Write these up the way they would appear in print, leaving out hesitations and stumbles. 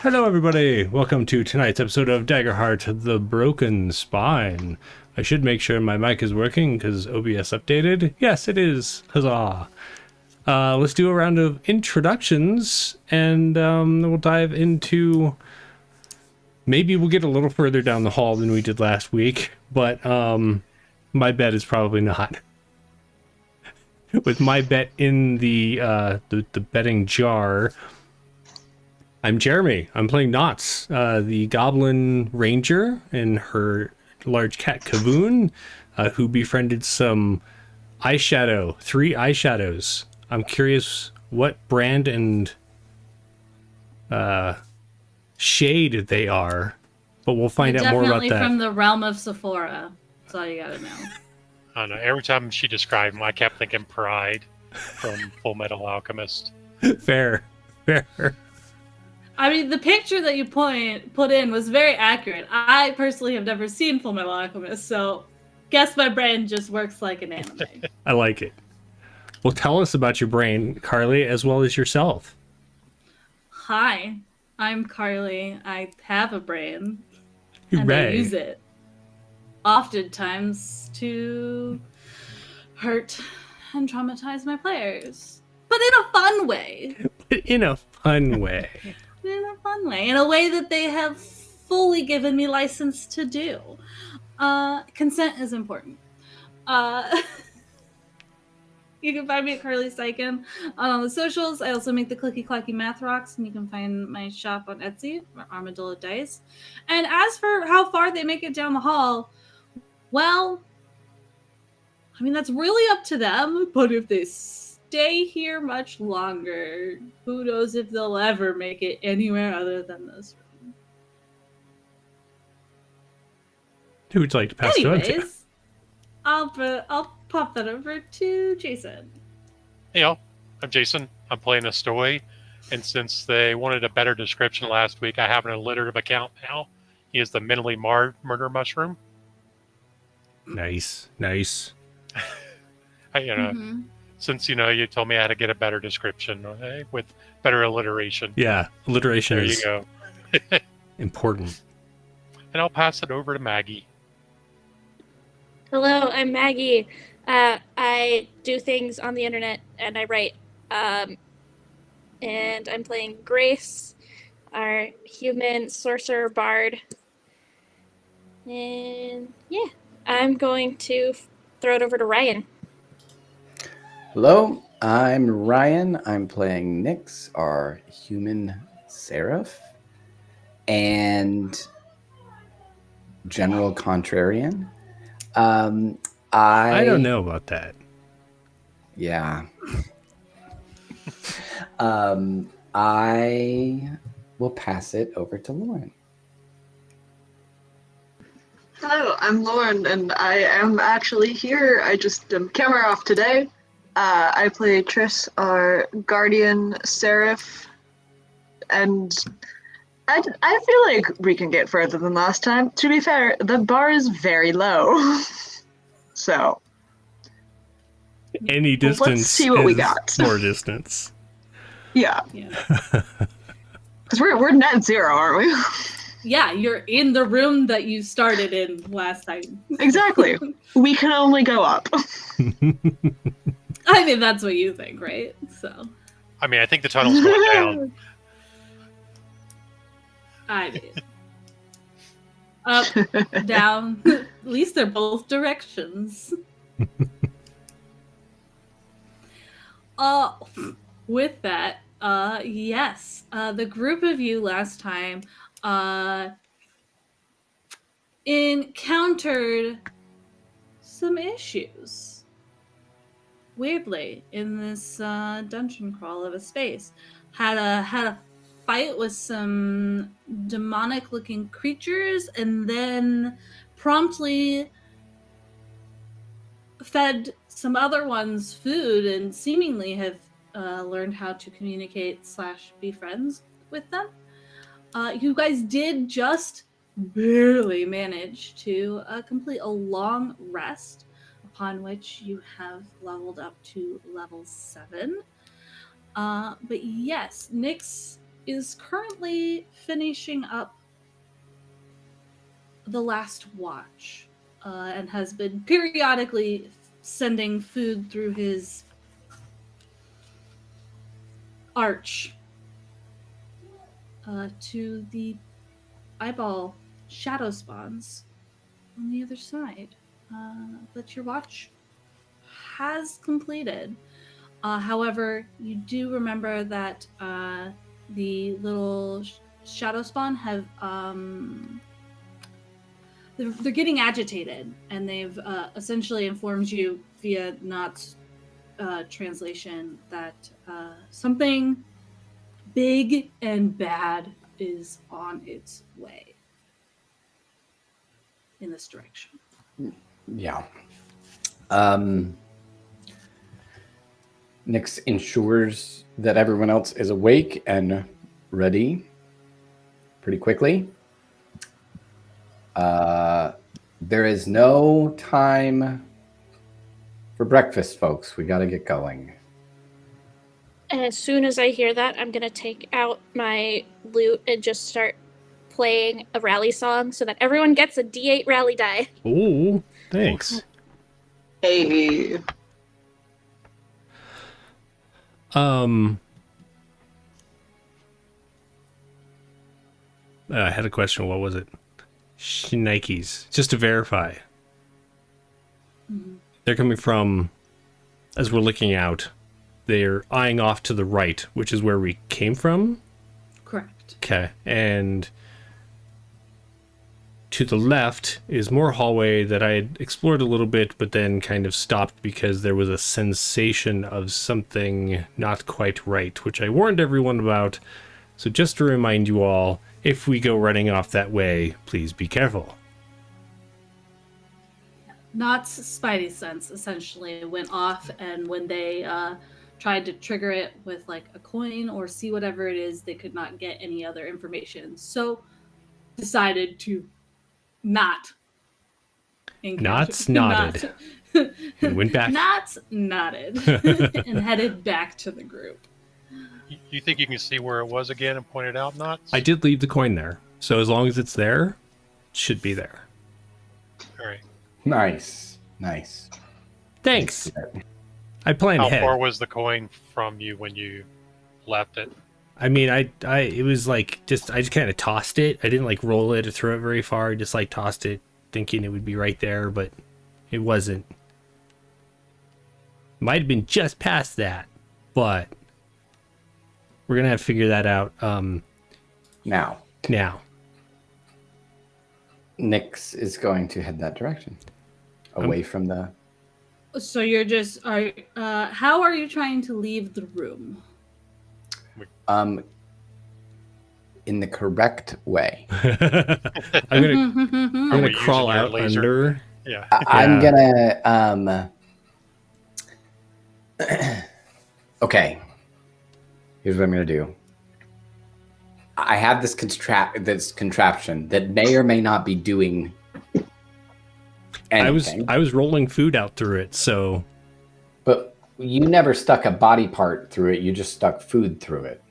Hello, everybody. Welcome to tonight's episode of Daggerheart, The Broken Spine. I should make sure my mic is working because OBS updated. Yes, it is. Huzzah. Let's do a round of introductions, and we'll dive into... Maybe we'll get a little further down the hall than we did last week, but my bet is probably not. With my bet in the betting jar... I'm Jeremy. I'm playing Knots, the Goblin Ranger, and her large cat Kavoon, who befriended some three eyeshadows. I'm curious what brand and shade they are, but we'll find out more about Definitely that. from the realm of Sephora. That's all you gotta know. I don't know. Every time she described him, I kept thinking Pride from Full Metal Alchemist. Fair. I mean, the picture that you put in was very accurate. I personally have never seen Full Metal Alchemist, so guess my brain just works like an anime. I like it. Well, tell us about your brain, Carly, as well as yourself. Hi, I'm Carly. I have a brain, Hooray. and I use it oftentimes to hurt and traumatize my players, but in a fun way. In a fun way. In a way that they have fully given me license to do. Consent is important. You can find me at Carly Sykin on the socials. I also make the clicky clacky math rocks, and you can find my shop on Etsy, Armadillo Dice. And as for how far they make it down the hall, well, I mean, that's really up to them, but if they stay here much longer, who knows if they'll ever make it anywhere other than this room. Who would you like to pass it on to? Anyways, I'll pop that over to Jason. Hey, y'all. I'm Jason. I'm playing a story. And since they wanted a better description last week, I have an alliterative account now. He is the mentally marred murder mushroom. Nice. Since, you told me how to get a better description with better alliteration. Yeah, alliteration There is you go. important. And I'll pass it over to Maggie. Hello, I'm Maggie. I do things on the internet and I write. And I'm playing Grace, our human sorcerer bard. And yeah, I'm going to throw it over to Ryan. Hello, I'm Ryan. I'm playing Nyx, our human seraph, and general contrarian. I don't know about that. Yeah. I will pass it over to Lauren. Hello, I'm Lauren, and I am actually here. I just am camera off today. I play Triss, our guardian seraph, and I feel like we can get further than last time. To be fair, the bar is very low, so any distance. Let's see what we got. More distance. Yeah, because we're net zero, aren't we? Yeah, you're in the room that you started in last time. Exactly. We can only go up. I mean, that's what you think, right? So. I mean, I think the tunnel's going down. I mean. Up, down. At least they're both directions. With that, yes. The group of you last time encountered some issues. Weirdly, in this dungeon crawl of a space, had a fight with some demonic-looking creatures, and then promptly fed some other ones food, and seemingly have learned how to communicate / be friends with them. You guys did just barely manage to complete a long rest, upon which you have leveled up to level 7. But yes, Nyx is currently finishing up the last watch and has been periodically sending food through his arch to the eyeball shadow spawns on the other side. But your watch has completed. However, you do remember that the little shadow spawn have they're getting agitated, and they've essentially informed you via Knott's translation that something big and bad is on its way in this direction. Yeah. Nyx ensures that everyone else is awake and ready pretty quickly. There is no time for breakfast, folks. We got to get going. As soon as I hear that, I'm gonna take out my lute and just start playing a rally song so that everyone gets a D8 rally die. Ooh, thanks. Hey. I had a question. What was it? Schnikes. Just to verify. Mm-hmm. They're coming from, as we're looking out, they're eyeing off to the right, which is where we came from. Correct. Okay. And to the left is more hallway that I had explored a little bit, but then kind of stopped because there was a sensation of something not quite right, which I warned everyone about. So just to remind you all, if we go running off that way, please be careful. Knott's spidey sense essentially went off, and when they tried to trigger it with like a coin or see whatever it is, they could not get any other information. So decided to not Knott's nodded. And went back. Knott's nodded and headed back to the group. You think you can see where it was again and point it out, Knots? I did leave the coin there. So as long as it's there, it should be there. All right. Nice. Thanks. I planned How ahead. far was the coin from you when you left it? I mean, it was like I just kind of tossed it. I didn't like roll it or throw it very far. I just like tossed it, thinking it would be right there, but it wasn't. Might have been just past that, but we're gonna have to figure that out. Now, Nyx is going to head that direction, away from the. So you're just how are you trying to leave the room? In the correct way. I'm gonna we crawl using your out laser? under. Yeah. I'm gonna okay. Here's what I'm gonna do. I have this contraption that may or may not be doing anything. I was rolling food out through it, so. But you never stuck a body part through it. You just stuck food through it.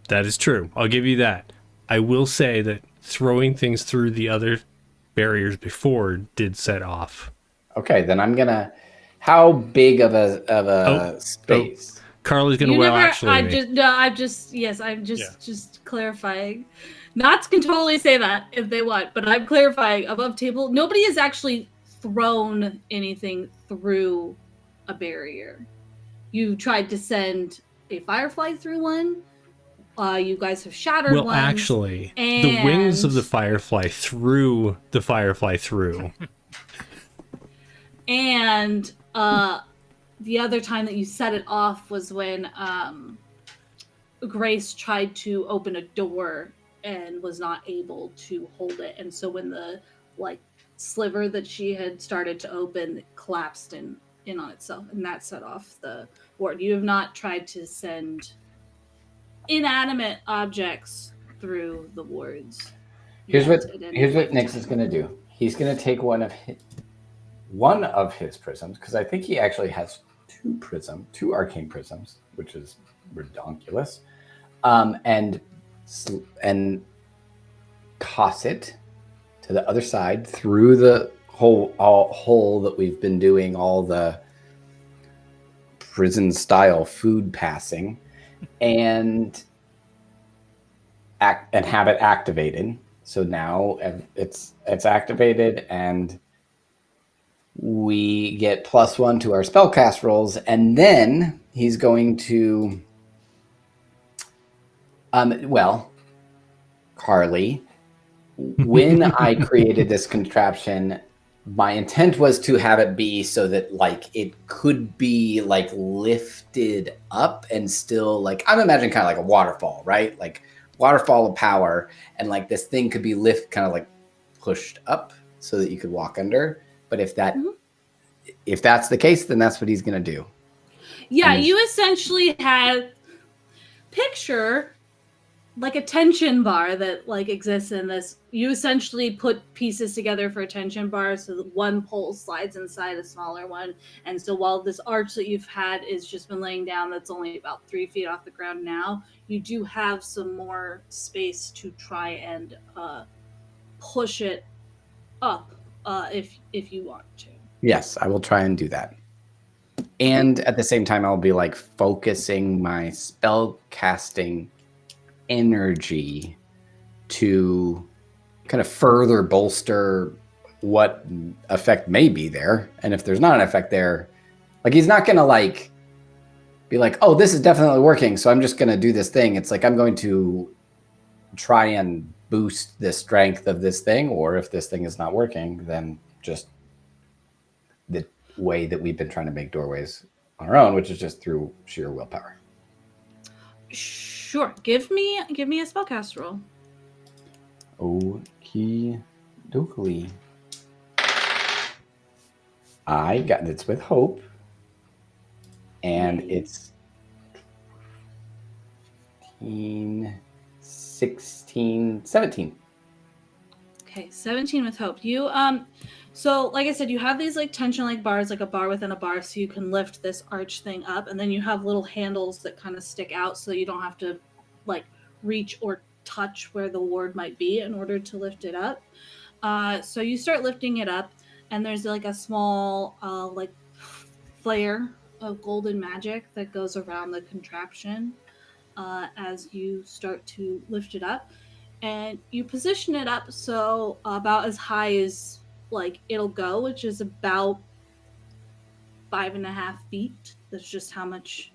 That is true. I'll give you that. I will say that throwing things through the other barriers before did set off. Okay, then I'm gonna. How big of a space? Carly's gonna I'm just clarifying. Knots can totally say that if they want, but I'm clarifying above table. Nobody has actually thrown anything through a barrier. You tried to send a firefly through one. You guys have shattered one. Well, actually, the wings of the firefly threw the firefly through. And the other time that you set it off was when Grace tried to open a door and was not able to hold it. And so when the sliver that she had started to open, it collapsed in on itself, and that set off the ward. You have not tried to send inanimate objects through the wards. Here's what Nyx is gonna do. He's gonna take one of his prisms, because I think he actually has two arcane prisms, which is redonkulous. and toss it to the other side through the hole that we've been doing all the prison style food passing, and have it activated. So now it's activated, and we get +1 to our spellcast rolls, and then he's going to Carly, when I created this contraption, my intent was to have it be so that like it could be like lifted up and still like, I'm imagining kind of like a waterfall, right? Like waterfall of power, and like this thing could be kind of like pushed up so that you could walk under. But if that's the case, then that's what he's gonna do. Yeah, you essentially have picture like a tension bar that like exists in this. You essentially put pieces together for a tension bar, so that one pole slides inside a smaller one. And so while this arch that you've had is just been laying down, that's only about 3 feet off the ground now, you do have some more space to try and push it up if you want to. Yes, I will try and do that. And at the same time, I'll be like focusing my spell casting energy to kind of further bolster what effect may be there. And if there's not an effect there, like he's not gonna like be like, oh, this is definitely working, so I'm just gonna do this thing. It's like I'm going to try and boost the strength of this thing, or if this thing is not working, then just the way that we've been trying to make doorways on our own, which is just through sheer willpower. Sure. Give me a spellcast roll. Okie dokie. I got it's with hope, and it's 16, 17. Okay, 17 with hope. You so like I said, you have these like tension like bars, like a bar within a bar, so you can lift this arch thing up, and then you have little handles that kind of stick out so you don't have to like reach or touch where the ward might be in order to lift it up. So you start lifting it up, and there's like a small like flare of golden magic that goes around the contraption as you start to lift it up. And you position it up so about as high as like it'll go, which is about 5.5 feet. That's just how much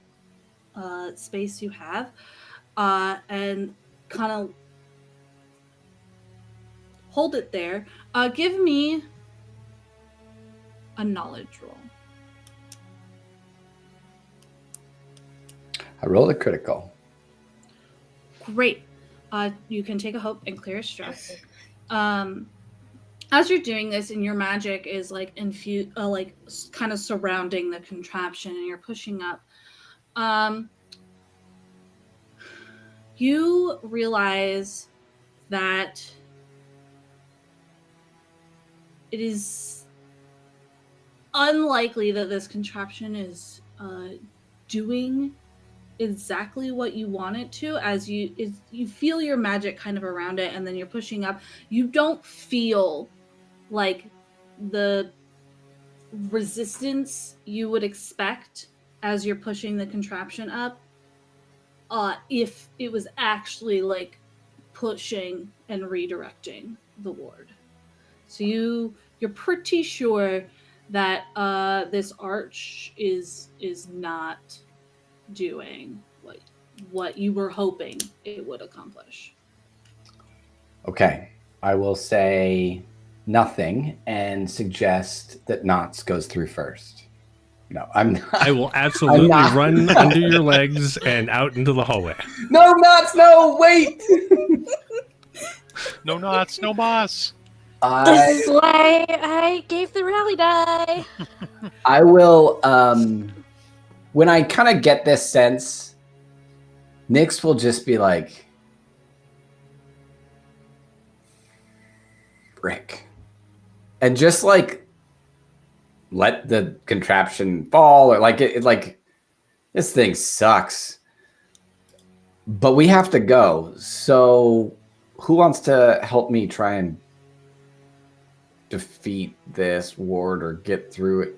space you have, and kind of hold it there. Give me a knowledge roll. I rolled a critical. Great. You can take a hope and clear a stress. As you're doing this, and your magic is like like kind of surrounding the contraption, and you're pushing up, you realize that it is unlikely that this contraption is doing exactly what you want it to. As you feel your magic kind of around it, and then you're pushing up, you don't feel like the resistance you would expect as you're pushing the contraption up if it was actually like pushing and redirecting the ward. So you're pretty sure that this arch is not doing what you were hoping it would accomplish. Okay, I will say nothing and suggest that Knots goes through first. No, I'm not. I will absolutely run under your legs and out into the hallway. No, Knots, no, wait! No Knots, no boss. This is why I gave the rally die. I will, when I kind of get this sense, Nyx will just be like, frick. And just like let the contraption fall, or like it like this thing sucks. But we have to go. So who wants to help me try and defeat this ward or get through it?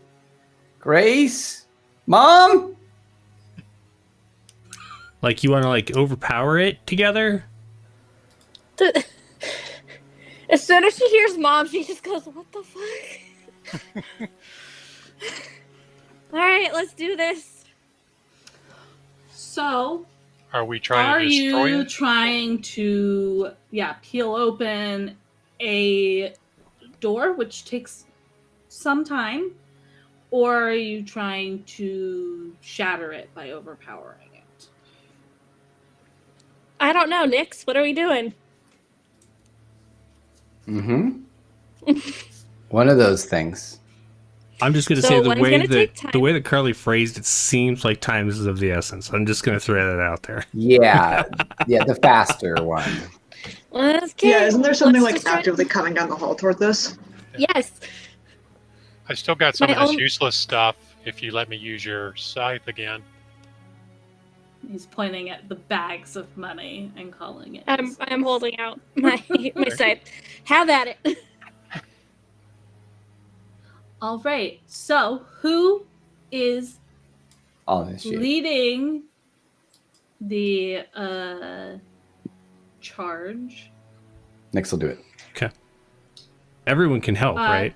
Grace? Mom? Like, you want to, like, overpower it together? As soon as she hears Mom, she just goes, "What the fuck?" All right, let's do this. So, Are we trying are to destroy you it? trying to, peel open a door, which takes some time, or are you trying to shatter it by overpowering it? I don't know, Nix. What are we doing? Mm-hmm. One of those things. I'm just going to So say what is gonna take time? the way that Carly phrased it seems like time is of the essence. I'm just going to throw that out there. Yeah. Yeah, the faster one. Okay. Yeah, isn't there something let's like destroy- actively coming down the hall toward this? Yes. I still got some My of this own- useless stuff. If you let me use your scythe again. He's pointing at the bags of money and calling it. I'm holding out my side. Have at it. All right. So, who is I'll initiate. leading the charge? Nix will do it. Everyone can help, right?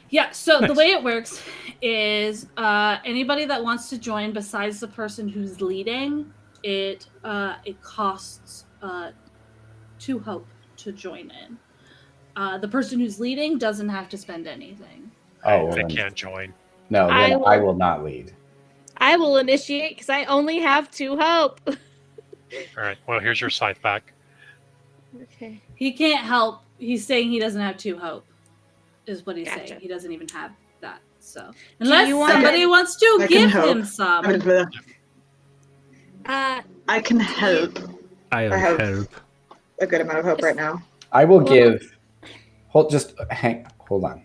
Yeah, so the Nice. way it works is anybody that wants to join besides the person who's leading, it costs 2 hope to join in. The person who's leading doesn't have to spend anything. Oh, I then- can't join. No, I then will- I will not lead. I will initiate because I only have 2 hope. All right. Well, here's your scythe back. Okay. He can't help. He's saying he doesn't have 2 hope, is what he's Gotcha. saying. He doesn't even have that. So unless you want- somebody wants to I can give help. him some. I can help I I have- hope. a good amount of hope right now. I will Well- give. Hold on.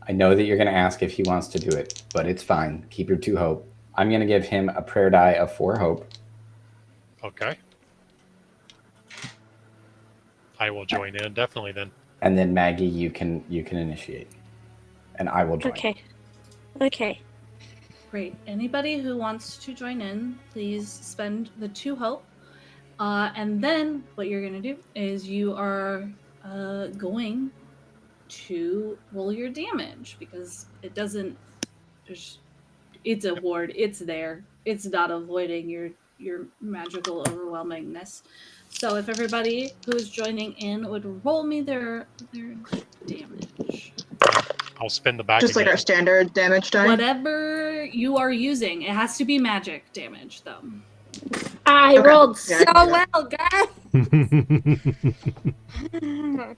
I know that you're going to ask if he wants to do it, but it's fine. Keep your 2 hope. I'm going to give him a prayer die of 4 hope. Okay. I will join in definitely then. And then Maggie, you can initiate, and I will join. Okay. Great. Anybody who wants to join in, please spend the 2 hope. And then what you're going to do is you are going to roll your damage because it doesn't. It's a ward. It's there. It's not avoiding your magical overwhelmingness. So if everybody who is joining in would roll me their damage. I'll spin the back Just like again. our standard damage die. Whatever you are using, it has to be magic damage though. I Okay. rolled Yeah, I so can do well, guys.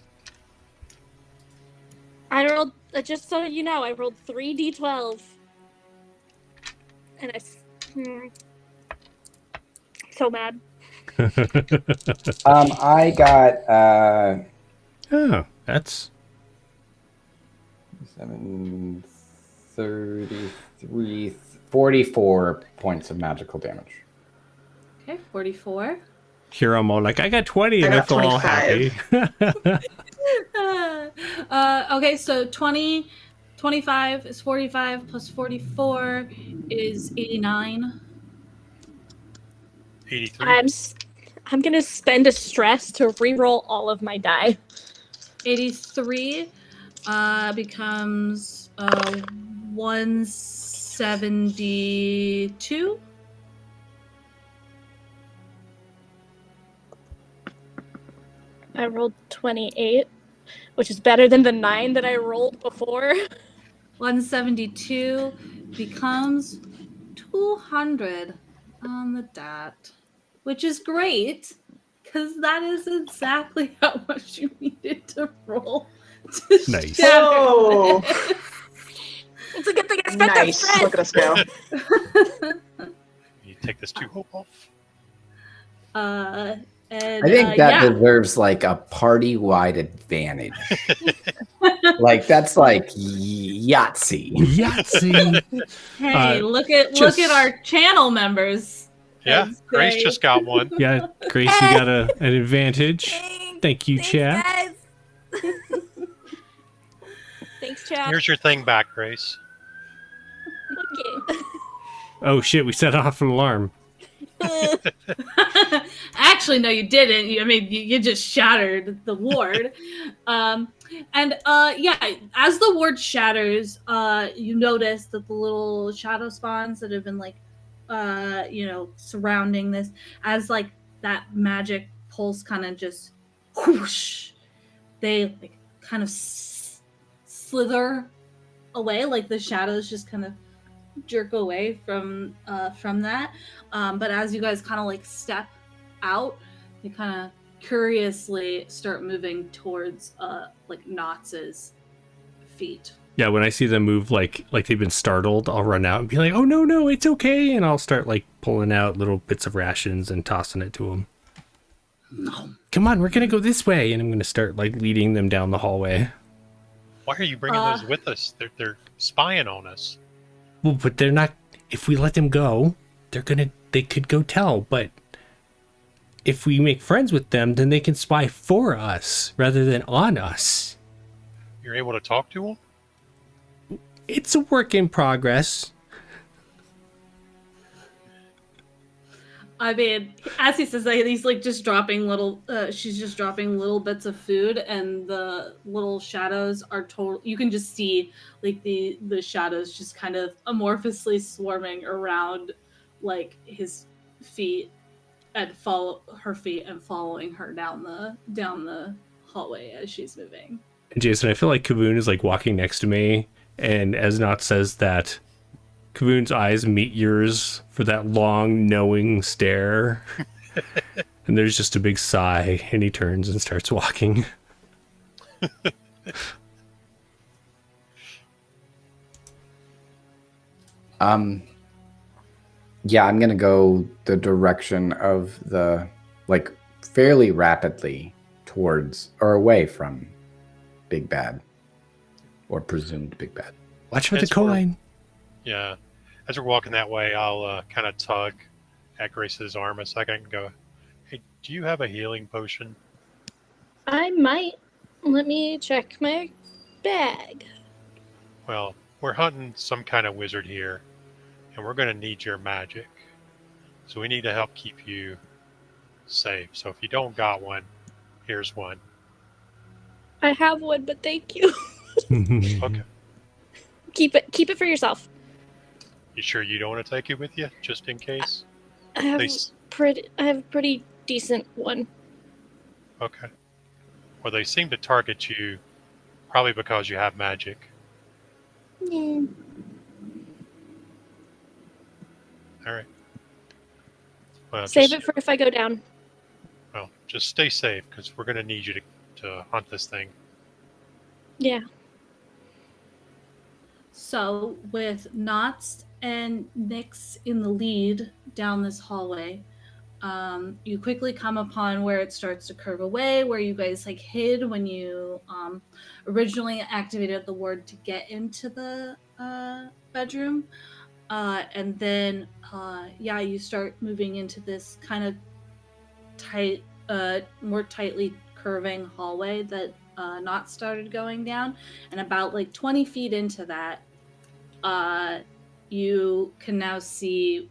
I rolled, just so you know, I rolled 3d12. And so mad. I got Oh, that's 7, 33, 44 points of magical damage. Okay, 44. here. I'm all like, I got 20, and I I got feel all happy. 25. Okay, so 25 is 45 plus 44 is 89. 83. I'm gonna spend a stress to re-roll all of my die. 83 becomes 172. I rolled 28, which is better than the 9 that I rolled before. 172 becomes 200 on the dot, which is great because that is exactly how much you needed to roll. To Nice. shatter Whoa. it. It's a good thing I spent that Nice. stress. Look at us go. You take this 2 hope off. And, I think that yeah. deserves like a party-wide advantage. Like that's like Yahtzee. Yahtzee. Hey, look at just- our channel members. Yeah, That's Grace great. just got one. Yeah, Grace, you got an advantage. Thank you, Thanks, chat. guys. Thanks, chat. Here's your thing back, Grace. Okay. Oh shit, we set off an alarm. Actually, no, you didn't. You just shattered the ward. Yeah, as the ward shatters, you notice that the little shadow spawns that have been surrounding this, as like that magic pulse kind of just whoosh, they like kind of slither away, like the shadows just kind of jerk away from that. But as you guys kind of like step out, you kind of curiously start moving towards like Knotz's feet. Yeah, when I see them move like they've been startled, I'll run out and be like, "Oh no, it's okay," and I'll start like pulling out little bits of rations and tossing it to them. No. Come on, we're gonna go this way, and I'm gonna start like leading them down the hallway. Why are you bringing those with us? They're spying on us. Well, but they're not. If we let them go, they could go tell. But if we make friends with them, then they can spy for us rather than on us. You're able to talk to them? It's a work in progress. I mean, as he says that, he's like just dropping little. She's just dropping little bits of food, and the little shadows are total. You can just see like the shadows just kind of amorphously swarming around, like his feet, and follow her feet and following her down the hallway as she's moving. And Jason, I feel like Kavoon is like walking next to me, and Esnot says that Kavoon's eyes meet yours for that long, knowing stare. And there's just a big sigh, and he turns and starts walking. Yeah, I'm gonna go the direction of the, like, fairly rapidly towards or away from Big Bad, or presumed Big Bad. Watch for the As we're- coin. Yeah. As we're walking that way, I'll kind of tug at Grace's arm a second and go, "Hey, do you have a healing potion?" I might. Let me check my bag. Well, we're hunting some kind of wizard here, and we're going to need your magic. So we need to help keep you safe. So if you don't got one, here's one. I have one, but thank you. Okay. Keep it for yourself. You sure you don't want to take it with you, just in case? I have They- I have a pretty decent one. Okay. Well, they seem to target you probably because you have magic. Yeah. All right. Well, Save it for if I go down. Well, just stay safe because we're going to need you to hunt this thing. Yeah. So, with Knots and Nyx in the lead down this hallway, you quickly come upon where it starts to curve away, where you guys like hid when you originally activated the ward to get into the bedroom. And then, you start moving into this kind of tight, more tightly curving hallway that Knot started going down. And about like 20 feet into that, you can now see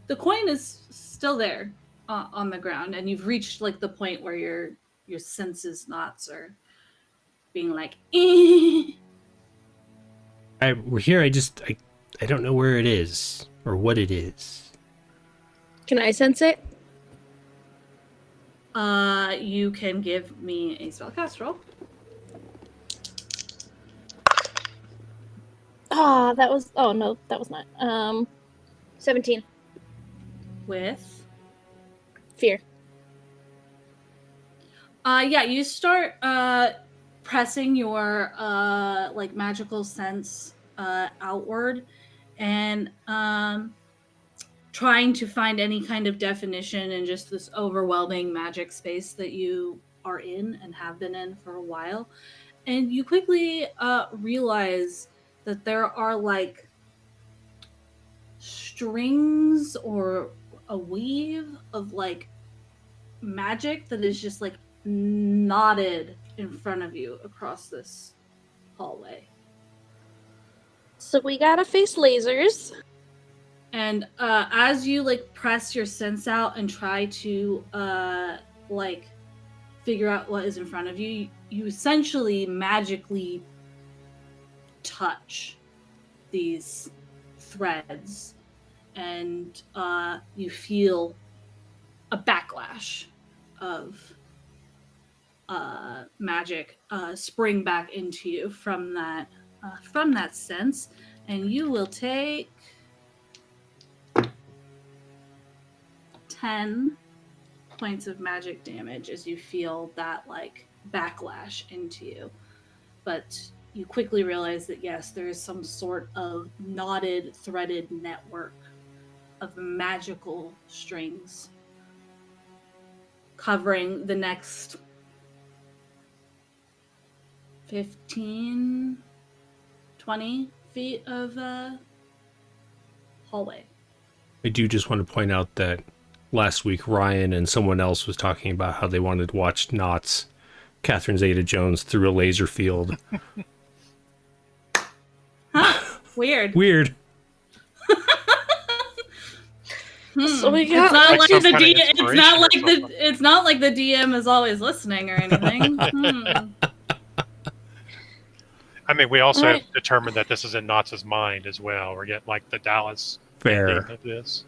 the coin is still there on the ground, and you've reached like the point where your senses knots are being like, eh. We're here. I don't know where it is or what it is. Can I sense it? You can give me a spellcast roll. That was. Oh no, that was not. 17. With Fear. you start pressing your like magical sense outward and trying to find any kind of definition in just this overwhelming magic space that you are in and have been in for a while. And you quickly realize that there are like strings or a weave of like magic that is just like knotted in front of you across this hallway. So we gotta face lasers. And as you like press your sense out and try to like figure out what is in front of you, you essentially magically touch these threads, and you feel a backlash of magic spring back into you from that sense, and you will take 10 points of magic damage as you feel that like backlash into you. But you quickly realize that yes, there is some sort of knotted, threaded network of magical strings covering the next 15, 20 feet of hallway. I do just want to point out that last week Ryan and someone else was talking about how they wanted to watch Knott's Catherine Zeta-Jones through a laser field. Huh? Weird. Weird. So we It's got not like like some the kind of DM. It's inspiration not or like something. it's not like the DM is always listening or anything. I mean, we also Alright. have determined that this is in Knott's mind as well. We're getting like the Dallas Fair. ending of this.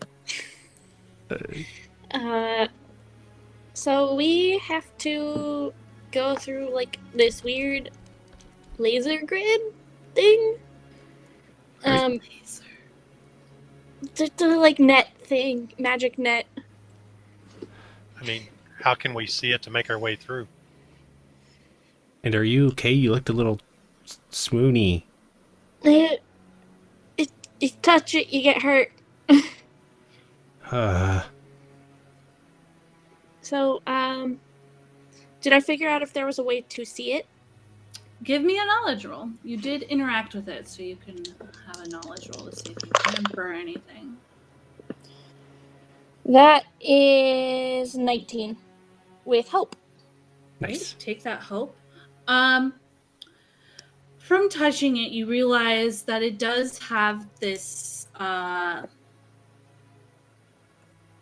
So we have to go through like this weird laser grid thing. The like net thing, magic net. I mean, how can we see it to make our way through? And are you okay? You looked a little swoony. You touch it, you get hurt. So, did I figure out if there was a way to see it? Give me a knowledge roll. You did interact with it, so you can have a knowledge roll to see if you remember anything. That is 19 with hope. Nice. Take that hope. From touching it, you realize that it does have this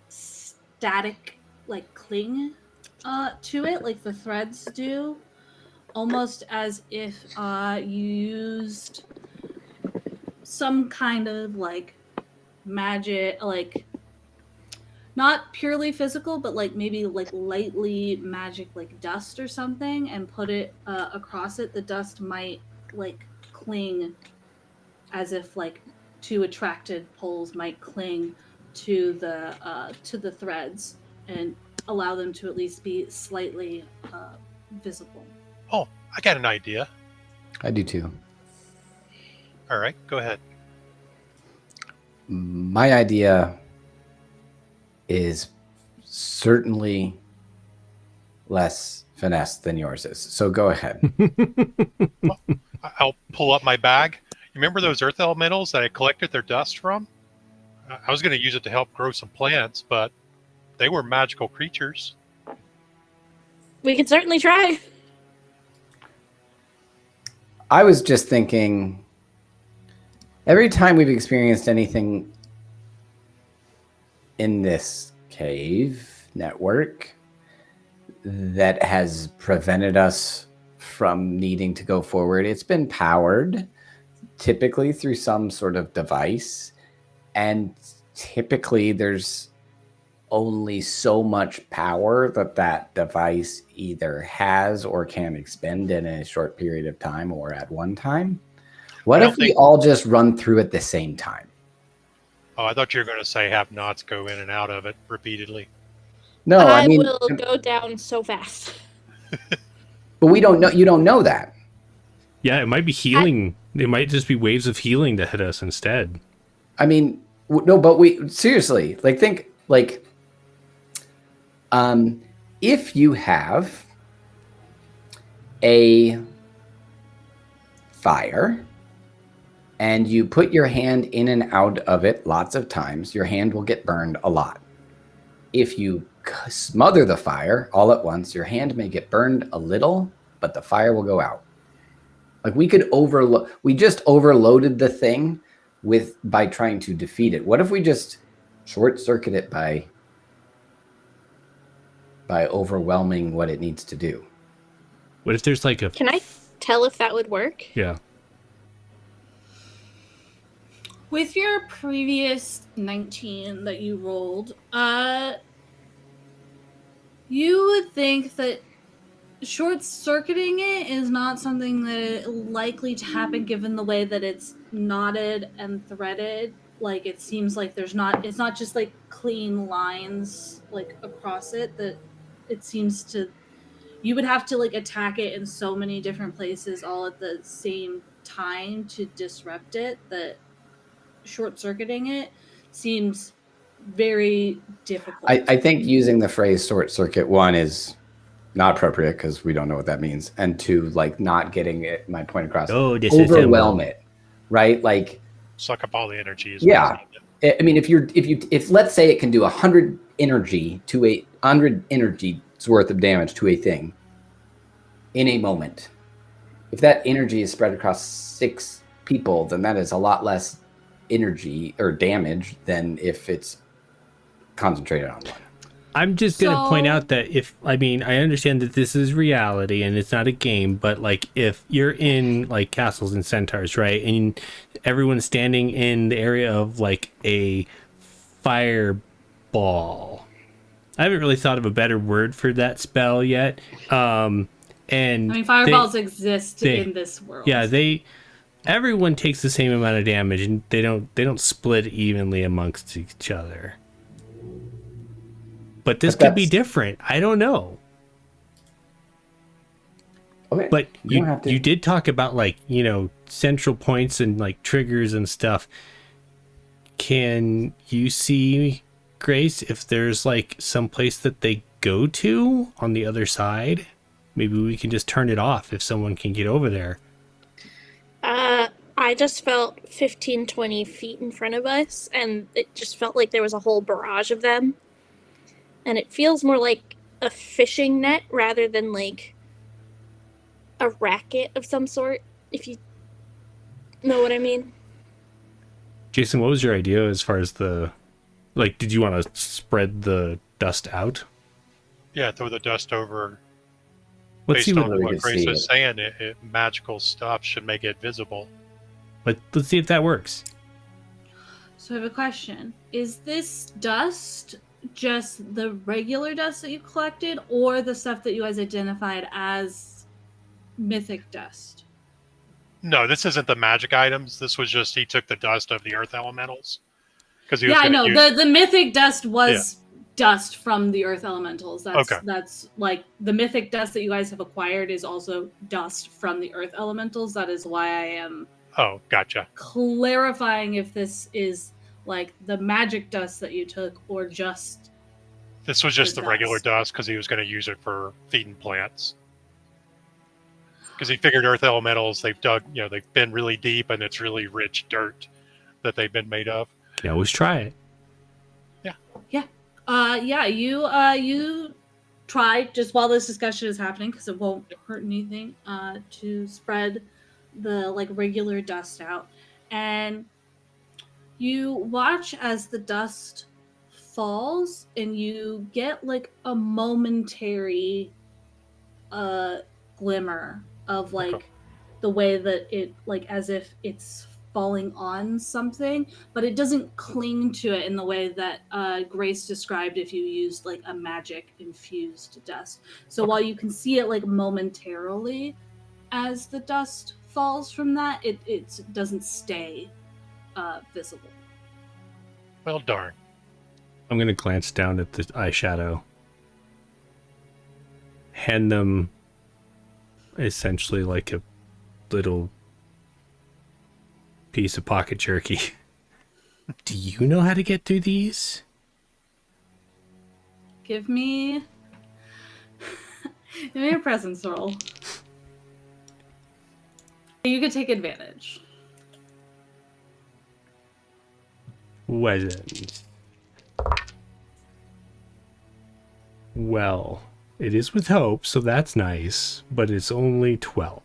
static, like cling to it, like the threads do, almost as if you used some kind of like magic, like not purely physical, but like maybe like lightly magic, like dust or something, and put it across it. The dust might like cling as if like two attracted poles might cling to the threads and allow them to at least be slightly visible. Oh, I got an idea. I do too. All right, go ahead. My idea is certainly less finesse than yours is. So go ahead. I'll pull up my bag. You remember those earth elementals that I collected their dust from? I was going to use it to help grow some plants, but they were magical creatures. We can certainly try. I was just thinking, every time we've experienced anything in this cave network that has prevented us from needing to go forward, it's been powered typically through some sort of device. And typically there's only so much power that that device either has or can expend in a short period of time or at one time. What if we all just run through at the same time? Oh, I thought you were going to say have knots go in and out of it repeatedly. No, I mean, will go down so fast. but we don't know. You don't know that. Yeah, it might be healing. It might just be waves of healing that hit us instead. I mean, no, but we seriously, like, think, like, if you have a fire and you put your hand in and out of it lots of times, your hand will get burned a lot. If you smother the fire all at once, your hand may get burned a little, but the fire will go out. Like we could overload. We just overloaded the thing by trying to defeat it. What if we just short circuit it by overwhelming what it needs to do? What if there's like a... Can I tell if that would work? Yeah. With your previous 19 that you rolled, you would think that short-circuiting it is not something that is likely to happen given the way that it's knotted and threaded. Like, it seems like it's not just like clean lines like across it, that it seems to, you would have to like attack it in so many different places all at the same time to disrupt it, that short-circuiting it seems very difficult. I think using the phrase short circuit, one, is not appropriate because we don't know what that means, and two, like not getting my point across. Overwhelm it, right? Like Suck up all the energy. Yeah. I mean, if let's say it can do 100 energy to 100 energy's worth of damage to a thing in a moment, if that energy is spread across 6 people, then that is a lot less energy or damage than if it's concentrated on one. I'm just going to point out that I understand that this is reality and it's not a game, but like if you're in like castles and centaurs, right? And everyone's standing in the area of like a fireball. I haven't really thought of a better word for that spell yet. And I mean, fireballs exist in this world. Yeah, everyone takes the same amount of damage and they don't split evenly amongst each other. But this could be different. I don't know. Okay. But you did talk about like, central points and like triggers and stuff. Can you see, Grace, if there's like some place that they go to on the other side? Maybe we can just turn it off if someone can get over there. I just felt 15, 20 feet in front of us, and it just felt like there was a whole barrage of them. And it feels more like a fishing net rather than like a racket of some sort, if you know what I mean. Jason, what was your idea as far as did you want to spread the dust out? Yeah, throw the dust over. Let's see Based on what what Grace is saying, magical stuff should make it visible. Let's see if that works. So I have a question. Is this dust just the regular dust that you collected, or the stuff that you guys identified as mythic dust? No, this isn't the magic items. This was just he took the dust of the earth elementals. I know. The mythic dust was dust from the earth elementals. That's like the mythic dust that you guys have acquired is also dust from the earth elementals. That is why I am gotcha. clarifying if this is like the magic dust that you took or just this was just the regular dust because he was going to use it for feeding plants. Because he figured earth elementals, they've dug, they've been really deep and it's really rich dirt that they've been made of. You can always try it. You try just while this discussion is happening, because it won't hurt anything, to spread the like regular dust out, and you watch as the dust falls, and you get like a momentary glimmer of like the way that it, like as if it's falling on something, but it doesn't cling to it in the way that Grace described if you used like a magic infused dust. So while you can see it like momentarily as the dust falls from that, it doesn't stay visible. Well, darn. I'm going to glance down at the eyeshadow. Hand them essentially like a little piece of pocket jerky. Do you know how to get through these? Give me a presence roll. You could take advantage. Weapons. Well, it is with hope, so that's nice, but it's only 12.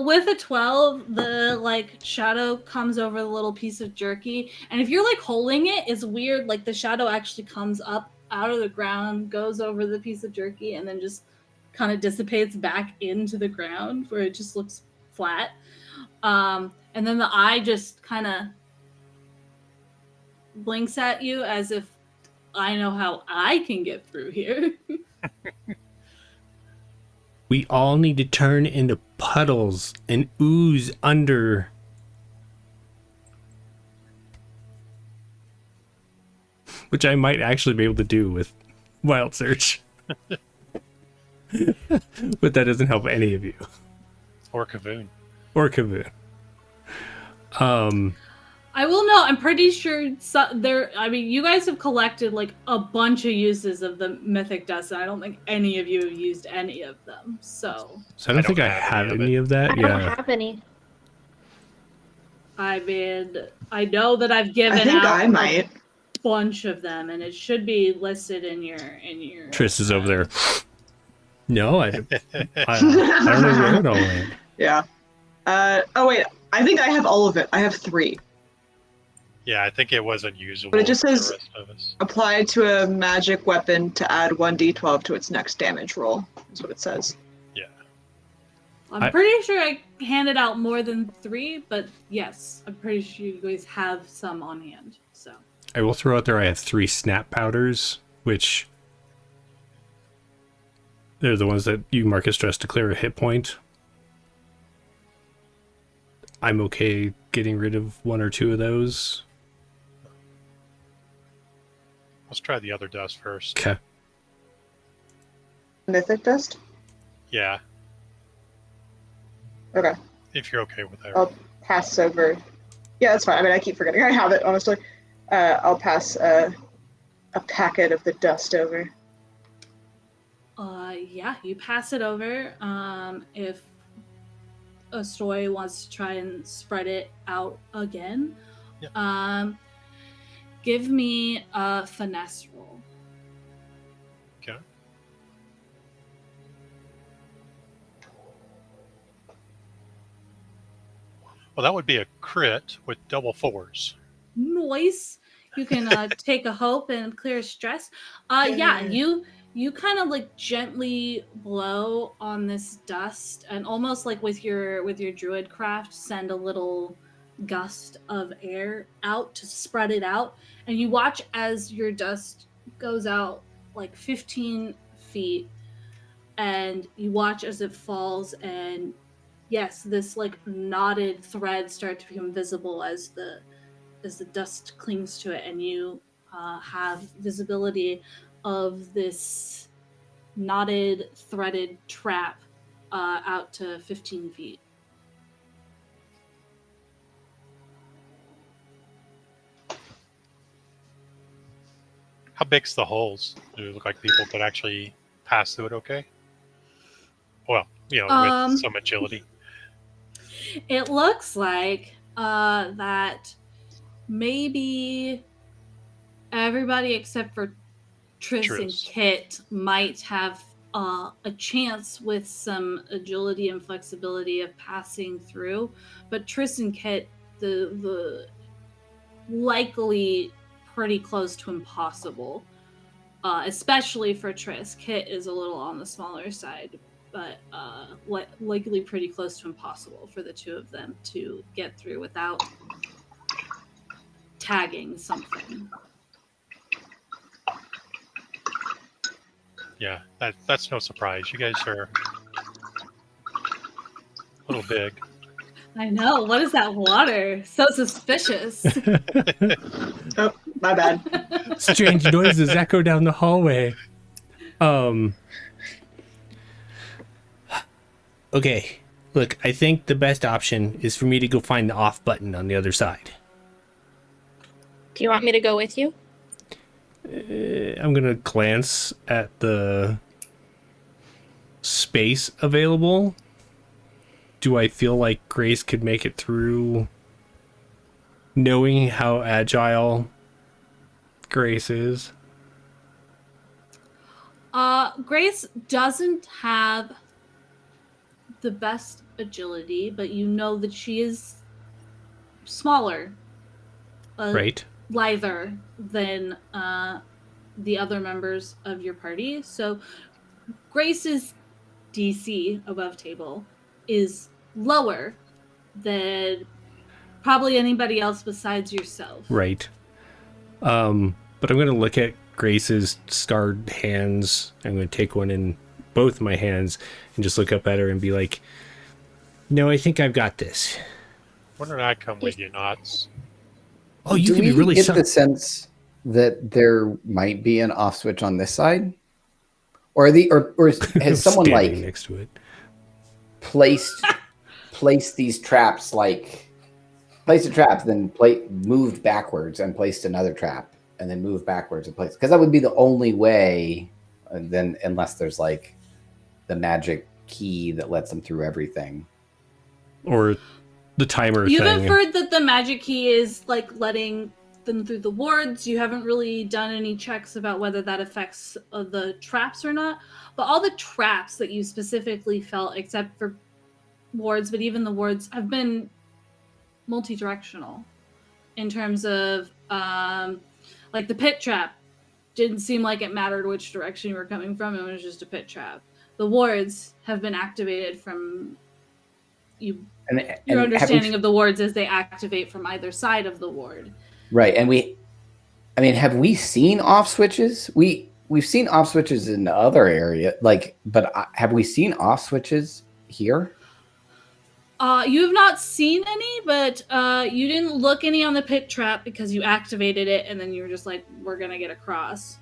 With a 12, the like shadow comes over the little piece of jerky, and if you're like holding it, it's weird. Like the shadow actually comes up out of the ground, goes over the piece of jerky, and then just kind of dissipates back into the ground where it just looks flat. And then the eye just kind of blinks at you as if I know how I can get through here. We all need to turn into puddles and ooze under. Which I might actually be able to do with Wild Search. But that doesn't help any of you. Or Kavoon. Or Kavoon. I will know. I'm pretty sure I mean, you guys have collected like a bunch of uses of the mythic dust, and I don't think any of you have used any of them. So I don't think I have any of that. I don't have any. I mean, I know that I've given I think out I might. a bunch of them, and it should be listed in your. Triss is over there. No, I don't know where it all went. Yeah. Oh wait, I think I have all of it. I have 3. Yeah, I think it wasn't usable But it just for the says- rest of us. Apply to a magic weapon to add 1d12 to its next damage roll. Is what it says. Yeah. I'm pretty sure I handed out more than 3, but yes, I'm pretty sure you guys have some on hand. So I will throw out there I have 3 snap powders, which they're the ones that you mark as stress to clear a hit point. I'm okay getting rid of 1 or 2 of those. Let's try the other dust first. Okay. Mythic dust? Yeah, Okay. if you're okay with that. I'll pass over. Yeah, that's fine. I mean, I keep forgetting I have it, honestly. I'll pass a packet of the dust over. yeah, you pass it over. If Astoy wants to try and spread it out again, give me a finesse roll. Okay. Well, that would be a crit with double 4s. Noise. You can take a hope and clear stress. Yeah, you kind of like gently blow on this dust, and almost like with your druid craft, send a little gust of air out to spread it out, and you watch as your dust goes out like 15 feet, and you watch as it falls, and yes, this like knotted thread start to become visible as the dust clings to it, and you have visibility of this knotted, threaded trap out to 15 feet. How big's the holes? Do they look like people could actually pass through it okay? Well, with some agility. It looks like that maybe everybody except for Triss and Kit might have a chance with some agility and flexibility of passing through, but Triss and Kit, the likely pretty close to impossible, especially for Triss. Kit is a little on the smaller side, but likely pretty close to impossible for the two of them to get through without tagging something. Yeah, that's no surprise. You guys are a little big. I know. What is that water? So suspicious. Oh, my bad. Strange noises echo down the hallway. Okay, look, I think the best option is for me to go find the off button on the other side. Do you want me to go with you? I'm gonna glance at the space available. Do I feel like Grace could make it through, knowing how agile Grace is? Grace doesn't have the best agility, but you know that she is smaller, Right. lither than the other members of your party. So Grace's DC above table is lower than probably anybody else besides yourself. Right. But I'm going to look at Grace's scarred hands. I'm going to take one in both my hands and just look up at her and be like, no, I think I've got this. Why don't I come with you, Knots? Oh, you Do can be we really get the sense that there might be an off switch on this side? Or has someone standing like next to it. placed these traps, like placed a trap, then moved backwards and placed another trap, and then moved backwards and placed, because that would be the only way. And then unless there's like the magic key that lets them through everything, Or the timer You've thing. inferred that the magic key is like letting them through the wards. You haven't really done any checks about whether that affects the traps or not. But all the traps that you specifically felt, except for wards, but even the wards have been multi-directional in terms of like the pit trap didn't seem like it mattered which direction you were coming from. It was just a pit trap. The wards have been activated from you. Your understanding of the wards as they activate from either side of the ward. right? And have we seen off switches? We've seen off switches in the other area, but have we seen off switches here? You have not seen any, but you didn't look any on the pit trap because you activated it, and then you were just like, "We're gonna get across."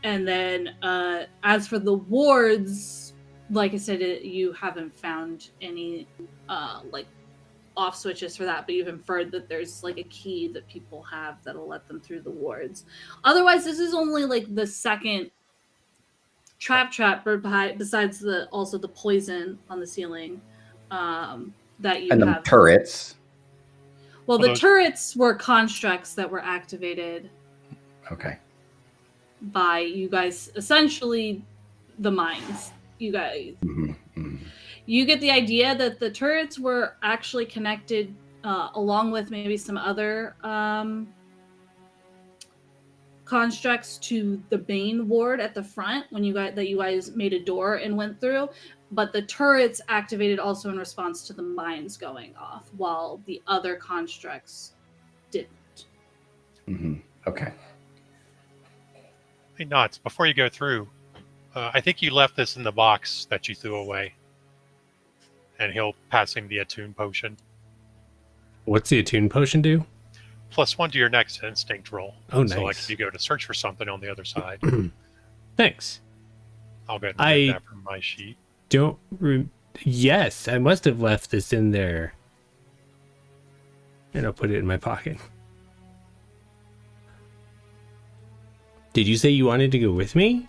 And then as for the wards, like I said, you haven't found any like off switches for that, but you've inferred that there's like a key that people have that'll let them through the wards. Otherwise, this is only like the second trap besides the poison on the ceiling that you And have. the turrets. Well, the turrets were constructs that were activated Okay. by you guys, essentially the mines. You guys. Mm-hmm. Mm-hmm. You get the idea that the turrets were actually connected along with maybe some other constructs to the main ward at the front when you guys made a door and went through, but the turrets activated also in response to the mines going off, while the other constructs didn't. Mm-hmm. Okay. Hey, Knots, before you go through, I think you left this in the box that you threw away. And he'll pass him the attune potion. What's the attune potion do? +1 to your next instinct roll. Oh, So, like, nice. if you go to search for something on the other side, Thanks. I'll go ahead and get that from my sheet. Yes, I must have left this in there. And I'll put it in my pocket. Did you say you wanted to go with me?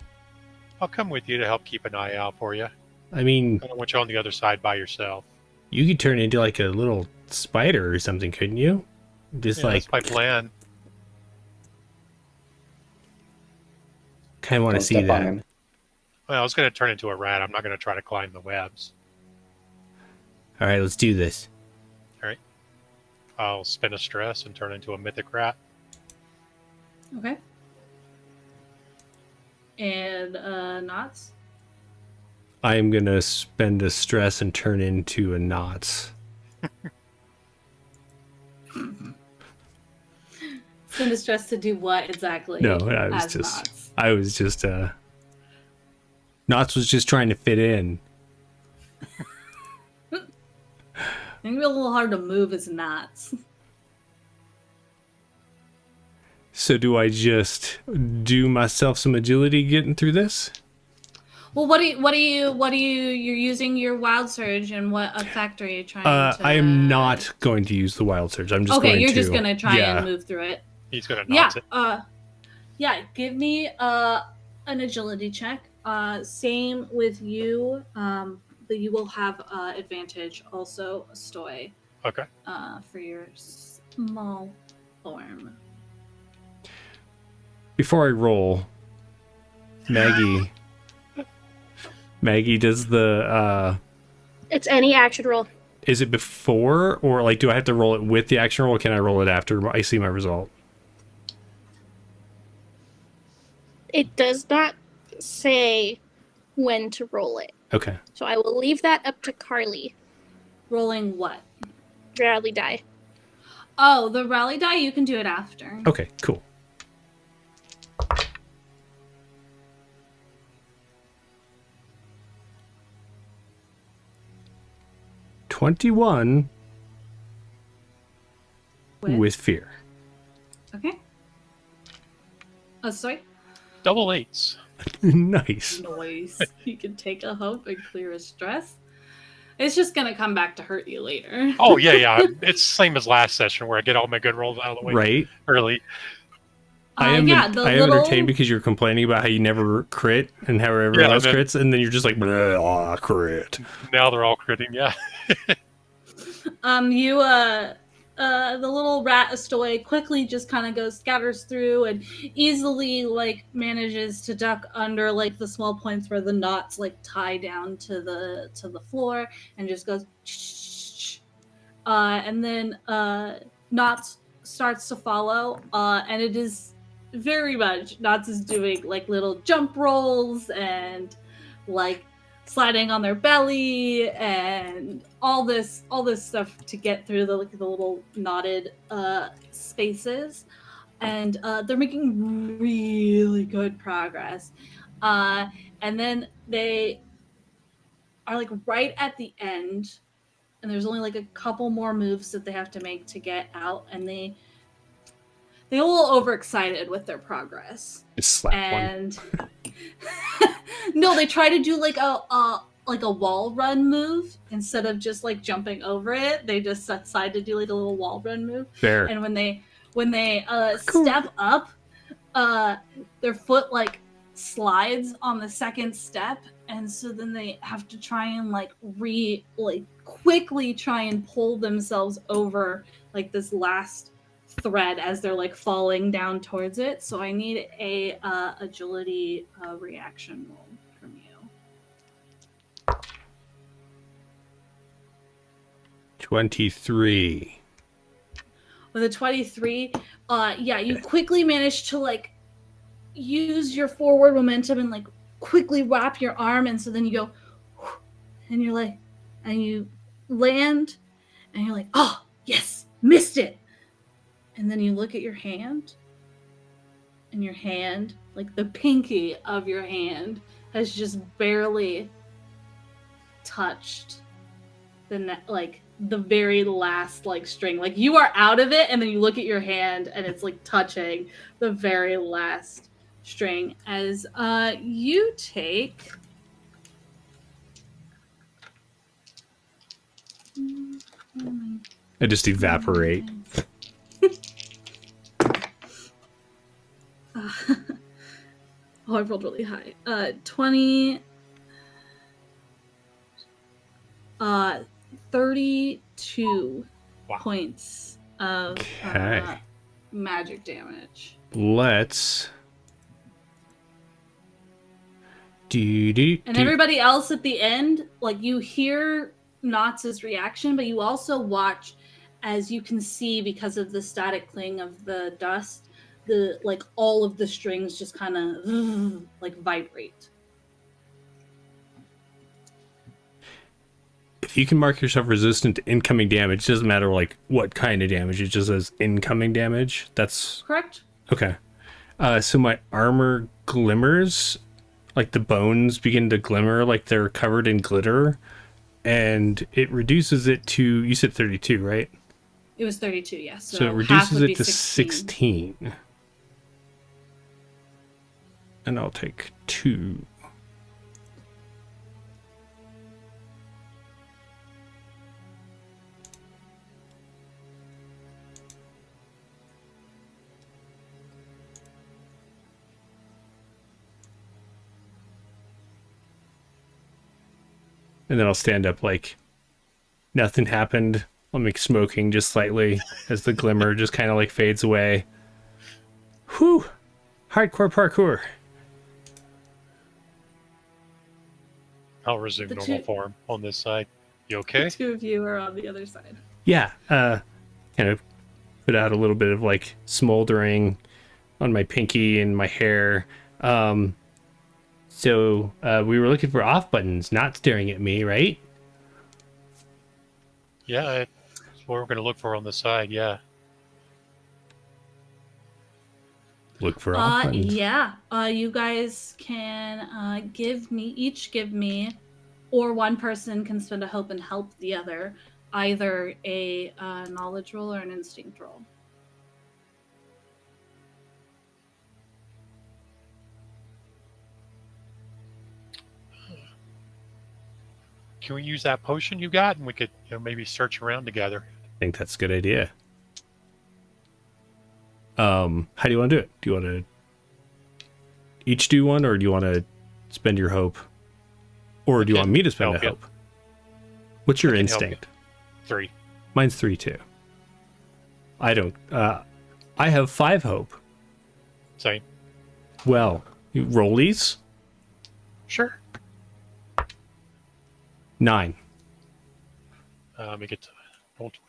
I'll come with you to help keep an eye out for you. I mean, I don't want you on the other side by yourself. you could turn into like a little spider or something, couldn't you? Just Yeah, like, that's my plan. kind of want to Don't see step on that. him. Well, I was going to turn into a rat. I'm not going to try to climb the webs. All right, let's do this. I'll spin a stress and turn into a mythic rat. Okay. And knots. I am going to spend a stress and turn into a knots. Spend a stress to do what exactly? No, I was just Knots was just trying to fit in. I think it'd be a little hard to move as knots. So do I just do myself some agility getting through this? Well, you're using your wild surge, and what effect are you trying to... I am not going to use the wild surge. I'm just going to... Okay, you're just going to try and move through it. He's going to knots it. Yeah, give me an agility check. Same with you, but you will have advantage also, Stoy. Okay. For your small form. Before I roll, Maggie. Maggie does the It's any action roll. is it before or like do I have to roll it with the action roll or can I roll it after I see my result? It does not say when to roll it. Okay. So I will leave that up to Carly. Rolling what? Rally die. Oh, the rally die, you can do it after. Okay, cool. $21 with fear. Okay. Oh, sorry. Double eights. Nice. Noise. You can take a hump and clear a stress. It's just gonna come back to hurt you later. Oh yeah. It's same as last session where I get all my good rolls out of the way Right. early. I am yeah, the I am little... entertained because you're complaining about how you never crit and how everyone else crits, and then you're just like, "Blah, crit." Now they're all critting. Yeah. The little rat Astoy quickly just kind of scatters through and easily like manages to duck under like the small points where the knots like tie down to the floor and just goes and then Knots starts to follow and it is very much Knots is doing like little jump rolls and like sliding on their belly and all this stuff to get through the little knotted spaces, and they're making really good progress. And then they are like right at the end, and there's only like a couple more moves that they have to make to get out, and they a little overexcited with their progress. Just slap And no, they try to do like a wall run move instead of just like jumping over it. They just decide to do like a little wall run move. Fair. And when they step up, their foot like slides on the second step, and so then they have to try and quickly try and pull themselves over like this last thread as they're like falling down towards it. So I need a agility reaction roll from you. 23. With a 23, you quickly manage to like use your forward momentum and like quickly wrap your arm, and so then you go and you're like, and you land and you're like, oh yes, missed it. And then you look at your hand, and your hand, like the pinky of your hand, has just barely touched the very last like string. Like you are out of it, and then you look at your hand, and it's like touching the very last string. As you take. I just evaporate. I rolled really high. 20. 32 points of magic damage. Let's. And everybody else at the end, like you hear Knots' reaction, but you also watch as you can see because of the static cling of the dust. The like all of the strings just kind of like vibrate. If you can mark yourself resistant to incoming damage, it doesn't matter like what kind of damage, it just says incoming damage. That's correct. Okay. So my armor glimmers, like the bones begin to glimmer like they're covered in glitter, and it reduces it to, you said 32, right? It was 32, yes. So it reduces it to 16. And I'll take 2. And then I'll stand up like nothing happened. I'll make smoking just slightly as the glimmer just kind of like fades away. Whew! Hardcore parkour. I'll resume The normal two- form on this side. You The okay? two of you are on the other side. Yeah, kind of put out a little bit of like smoldering on my pinky and my hair. So we were looking for off buttons, not staring at me, right? Yeah, that's what we're going to look for on the side. Yeah. Look for off buttons. Yeah. You guys can give me, or one person can spend a hope and help the other, either a knowledge roll or an instinct roll. Can we use that potion you got, and we could maybe search around together? I think that's a good idea. How do you want to do it? Do you want to each do one, or do you want to spend your hope? Or do you want me to spend a help you. hope? What's your I can help you. instinct? 3. Mine's 3 too. I don't. I have 5 hope. Same. Well, you rollies? Sure. 9. Let me get to roll 20.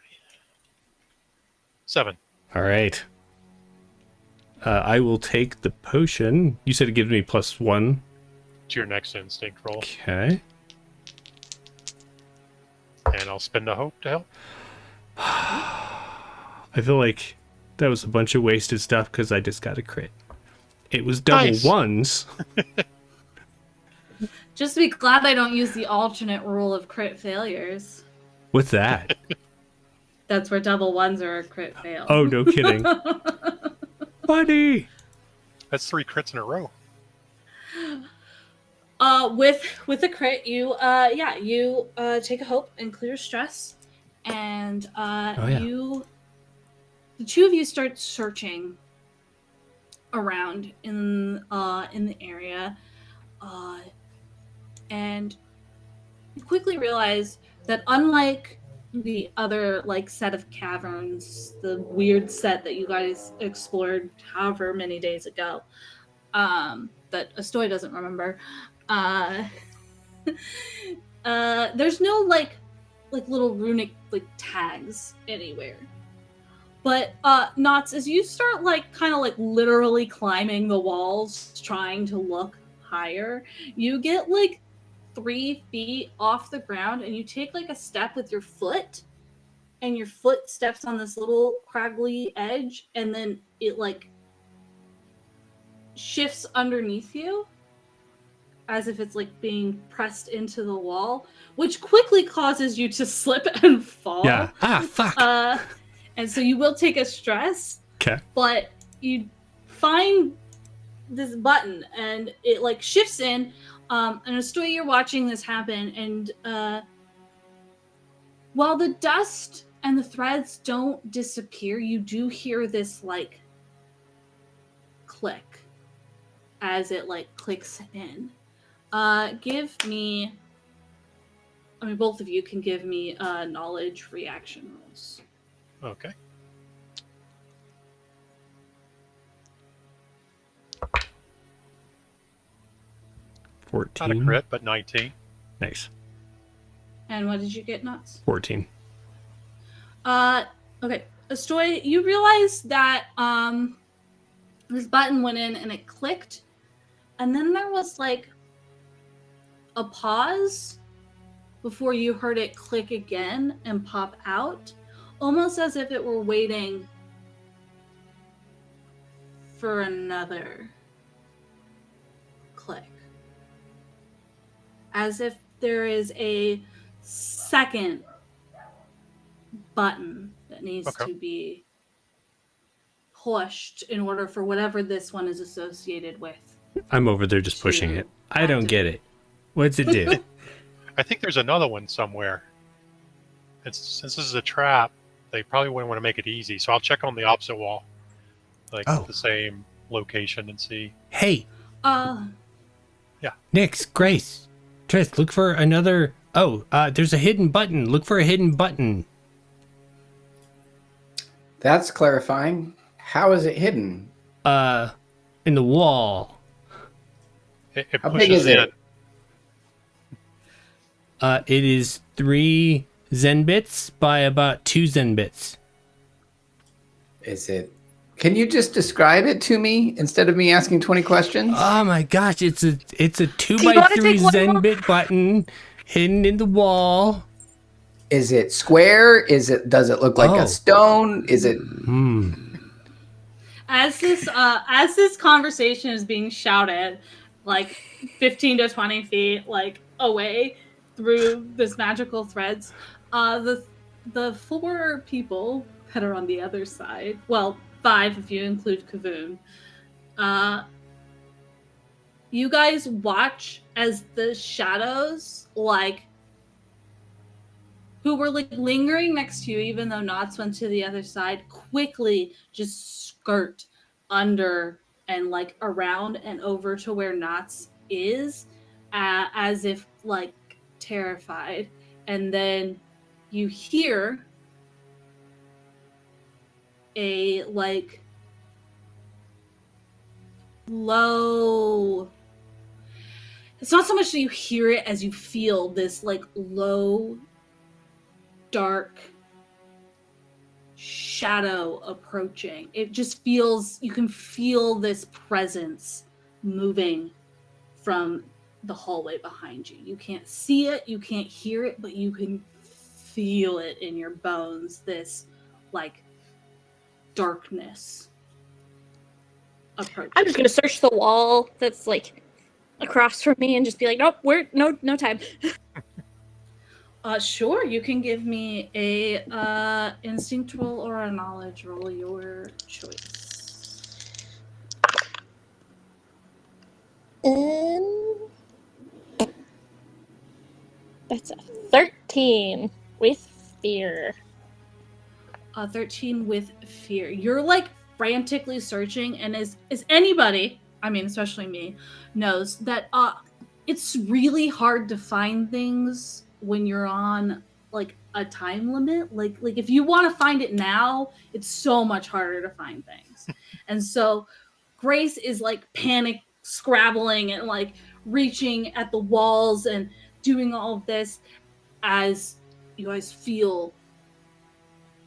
7. All right. I will take the potion. You said it gives me +1. To your next instinct roll. Okay. And I'll spend a hope to help. I feel like that was a bunch of wasted stuff because I just got a crit. It was double Nice. ones. Just be glad I don't use the alternate rule of crit failures. What's that? That's where double ones are a crit fail. Oh, no kidding. Buddy! That's 3 crits in a row. With a crit, you take a hope and clear stress, and the two of you start searching around in the area, and you quickly realize that unlike the other set of caverns, the weird set that you guys explored however many days ago, that Astoy doesn't remember. There's no little runic tags anywhere. But Knots, as you start literally climbing the walls trying to look higher, you get 3 feet off the ground and you take a step with your foot, and your foot steps on this little craggly edge, and then it shifts underneath you as if it's being pressed into the wall, which quickly causes you to slip and fall. Yeah. Ah, fuck. And so you will take a stress. Okay. But you find this button and it shifts in. And Astoy, you're watching this happen, and while the dust and the threads don't disappear, you do hear this click as it clicks in. Both of you can give me knowledge reaction rolls. Okay. Not a 14. crit, but 19. Nice. And what did you get, Nuts? 14. Okay. Astoy, you realize that this button went in and it clicked, and then there was a pause before you heard it click again and pop out, almost as if it were waiting for another click. As if there is a second button that needs Okay. to be pushed in order for whatever this one is associated with. I'm over there just pushing To it. I don't get it. What's it do? I think there's another one somewhere. Since this is a trap, they probably wouldn't want to make it easy. So I'll check on the opposite wall, Oh. the same location, and see. Hey, Yeah. Nix, Grace, Triss, look for another. Oh, there's a hidden button. Look for a hidden button. That's clarifying. How is it hidden? In the wall. It How pushes big is in. it? It is 3 Zen bits by about 2 Zen bits. Is it? Can you just describe it to me instead of me asking 20 questions? Oh my gosh, it's a 2 Do you by wanna 3 take one Zen more? bit button hidden in the wall. Is it square? Does it look like Oh. a stone? Is it? As this conversation is being shouted, like 15 to 20 feet, like away through this magical threads, the 4 people that are on the other side, well, 5 if you include Kavoon, you guys watch as the shadows, like, who were like lingering next to you, even though Knots went to the other side, quickly just skirt under and like around and over to where Knots is, as if like terrified. And then you hear a like low. It's not so much that you hear it as you feel this like low, dark shadow approaching. It just feels, you can feel this presence moving from the hallway behind you. You can't see it, you can't hear it, but you can feel it in your bones, this like darkness approaching. I'm just gonna search the wall that's like across from me and just be like, nope, no time. Sure, you can give me a instinct roll or a knowledge roll, your choice. That's a 13 with fear. 13 with fear. You're like frantically searching, and as anybody, I mean, especially me, knows that it's really hard to find things when you're on like a time limit. Like if you want to find it now, it's so much harder to find things. And so Grace is like panic scrabbling and like reaching at the walls and doing all of this as you guys feel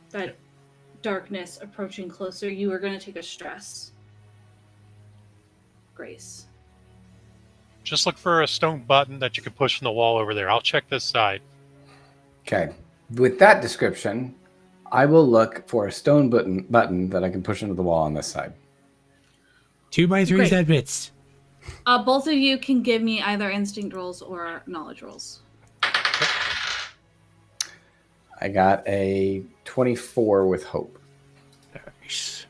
that darkness approaching closer. You are going to take a stress. Grace. Just look for a stone button that you can push from the wall over there. I'll check this side. Okay. With that description, I will look for a stone button that I can push into the wall on this side. 2 by 3 Great. Zen bits. Both of you can give me either instinct rolls or knowledge rolls. I got a 24 with hope. Nice.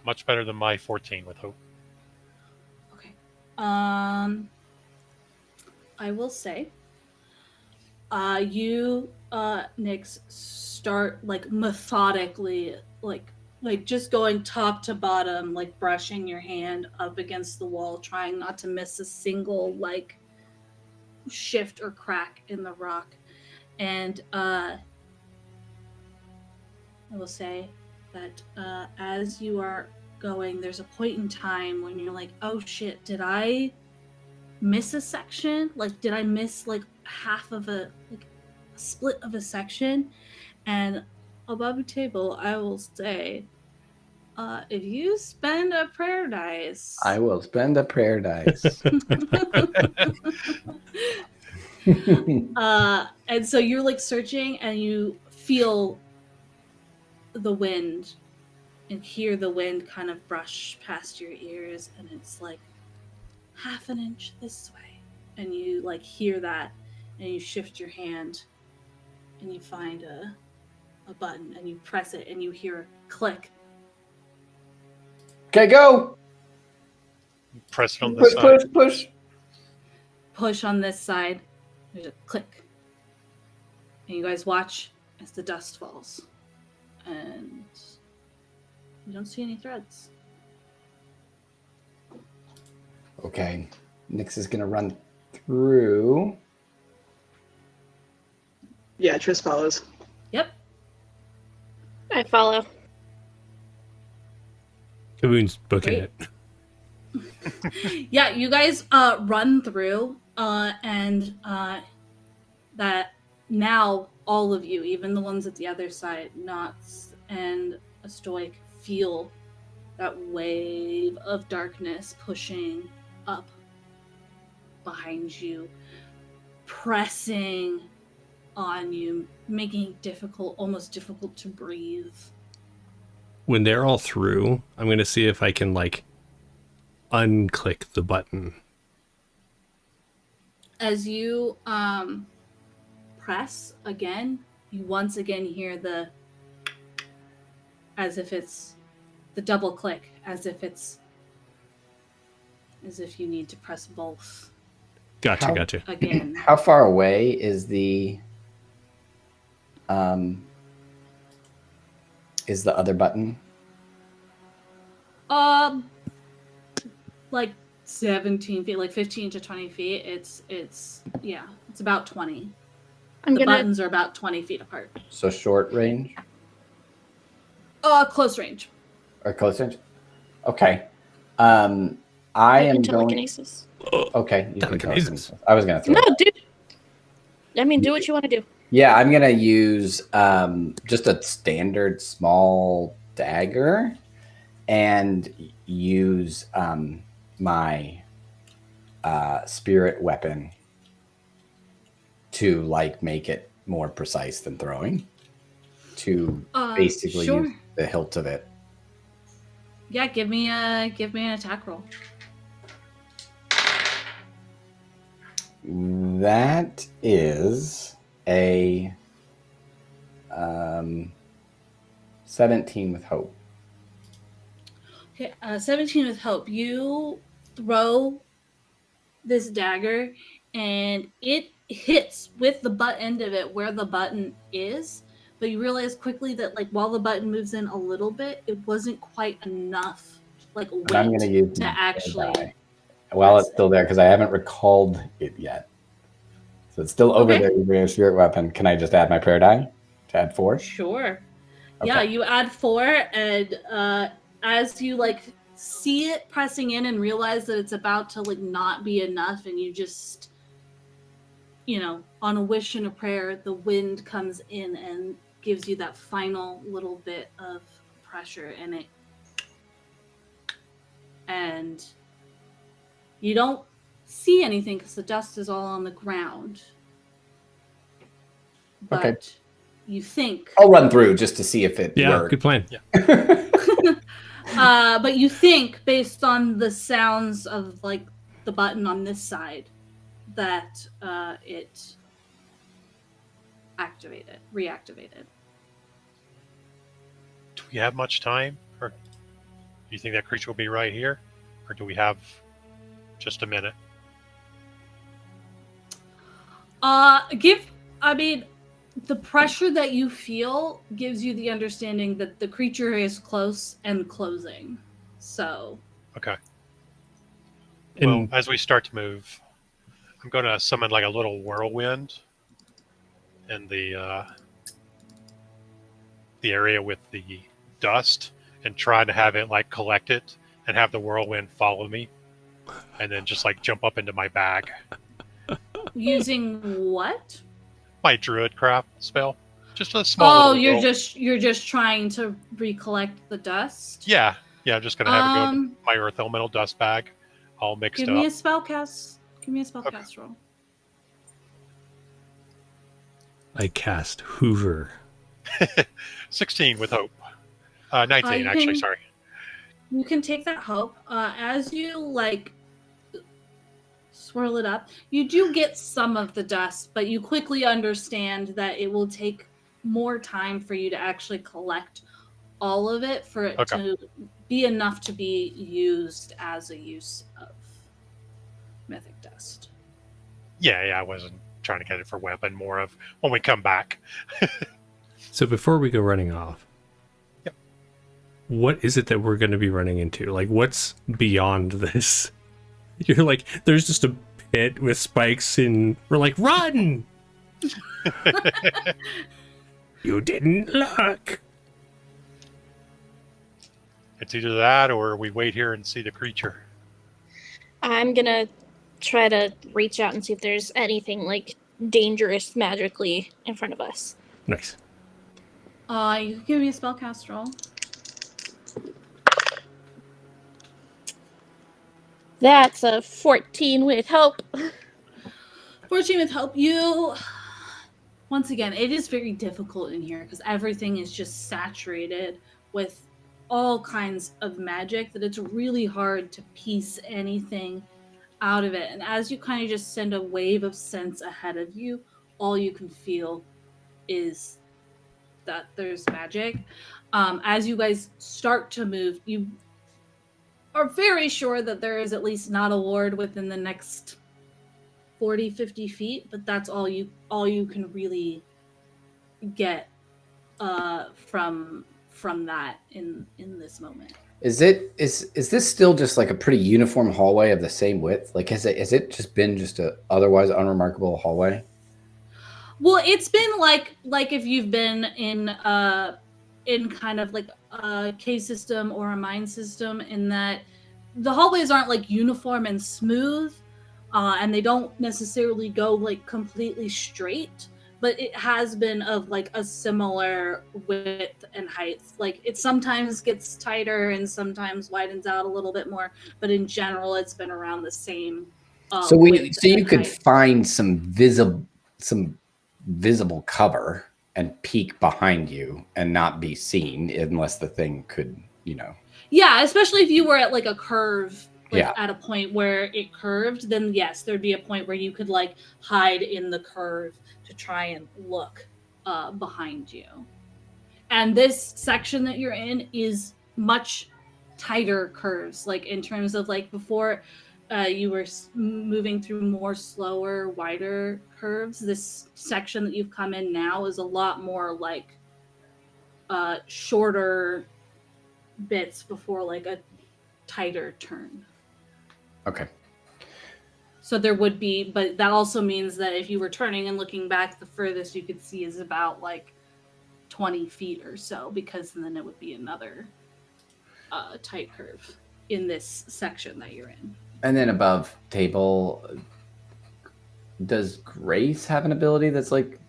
Much better than my 14 with hope. Okay. I will say, you, Nyx, start like methodically, like just going top to bottom, like brushing your hand up against the wall, trying not to miss a single like shift or crack in the rock. And I will say that as you are going, there's a point in time when you're like, oh shit, did I miss a section? Like, did I miss like half of a split of a section? And above the table, I will say, if you spend a prayer dice, I will spend a prayer dice. and so you're like searching and you feel the wind and hear the wind kind of brush past your ears, and it's like half an inch this way, and you like hear that, and you shift your hand and you find a button and you press it and you hear a click. Okay, go. Press it on the side. Push on this side. There's a click, and you guys watch as the dust falls, and you don't see any threads. Okay. Nyx is going to run through. Yeah, Triss follows. Yep. I follow. Kavoon's booking Great. it. Yeah, you guys run through, and that now all of you, even the ones at the other side, Knots and a Stoic, feel that wave of darkness pushing up behind you, pressing on you, making it difficult, almost difficult to breathe. When they're all through, I'm going to see if I can, like, unclick the button. As you press again, you once again hear as if it's the double click, as if you need to press both Gotcha. again. How far away is the other button? Like 17 feet, like 15 to 20 feet. It's about 20. The buttons are about 20 feet apart. So short range? Close range. Or close range? Okay. I am going... telekinesis. Okay. You can Telekinesis. I was going to throw No, it. dude. I mean, do what you want to do. Yeah, I'm going to use just a standard small dagger and use my spirit weapon to like make it more precise than throwing, to basically use the hilt of it. Yeah, give me an attack roll. That is a 17 with hope. Okay, 17 with hope. You throw this dagger, and it hits with the butt end of it where the button is, but you realize quickly that, like, while the button moves in a little bit, it wasn't quite enough, like, weight I'm going to use to actually... Well, it's still there because I haven't recalled it yet. So it's still over there with your spirit weapon. Can I just add my prayer die to add 4? Sure. Okay. Yeah, you add 4, and as you, like, see it pressing in and realize that it's about to, like, not be enough, and you just, you know, on a wish and a prayer, the wind comes in and gives you that final little bit of pressure in it. And you don't see anything because the dust is all on the ground. But you think... I'll run through just to see if it Yeah, worked. good plan. Yeah. But you think, based on the sounds of, like, the button on this side, that it reactivated. Do we have much time? Or do you think that creature will be right here? Or do we have just a minute? The pressure that you feel gives you the understanding that the creature is close and closing. So. Okay. And- Well, as we start to move, I'm going to summon like a little whirlwind in the area with the dust and try to have it like collect it and have the whirlwind follow me and then just like jump up into my bag. Using what? My druidcraft spell. Just a small little you're roll. just trying to recollect the dust? Yeah, I'm just going to have it go into my earth elemental dust bag all mixed Give up. me a spellcast roll. I cast Hoover. 16 with hope. 19, actually, sorry. You can take that hope. As you, like, swirl it up, you do get some of the dust, but you quickly understand that it will take more time for you to actually collect all of it for it to be enough to be used as a use of mythic dust. Yeah, I wasn't trying to get it for weapon, more of when we come back. So before we go running off, what is it that we're going to be running into? Like, what's beyond this? You're like, there's just a pit with spikes, and we're like, run! You didn't look. It's either that or we wait here and see the creature. I'm gonna try to reach out and see if there's anything like dangerous magically in front of us. Nice. You can give me a spellcast roll. That's a 14 with help. 14 with help. You. Once again, it is very difficult in here because everything is just saturated with all kinds of magic that it's really hard to piece anything out of it. And as you kind of just send a wave of sense ahead of you, all you can feel is that there's magic. As you guys start to move, you are very sure that there is at least not a ward within the next 40, 50 feet, but that's all you can really get from that in this moment. Is this still just like a pretty uniform hallway of the same width? Like has it just been just a otherwise unremarkable hallway? Well, it's been like if you've been in kind of like a cave system or a mine system, in that the hallways aren't like uniform and smooth, and they don't necessarily go like completely straight, but it has been of like a similar width and height. Like it sometimes gets tighter and sometimes widens out a little bit more, but in general, it's been around the same. So you could height. find some visible cover and peek behind you and not be seen unless the thing could, Yeah, especially if you were at like a curve, like Yeah. at a point where it curved, then yes, there'd be a point where you could like hide in the curve to try and look behind you. And this section that you're in is much tighter curves, like in terms of like before you were moving through more slower, wider curves. This section that you've come in now is a lot more like shorter bits before like a tighter turn. Okay. So there would be, but that also means that if you were turning and looking back, the furthest you could see is about like 20 feet or so, because then it would be another tight curve in this section that you're in. And then above table, does Grace have an ability that's like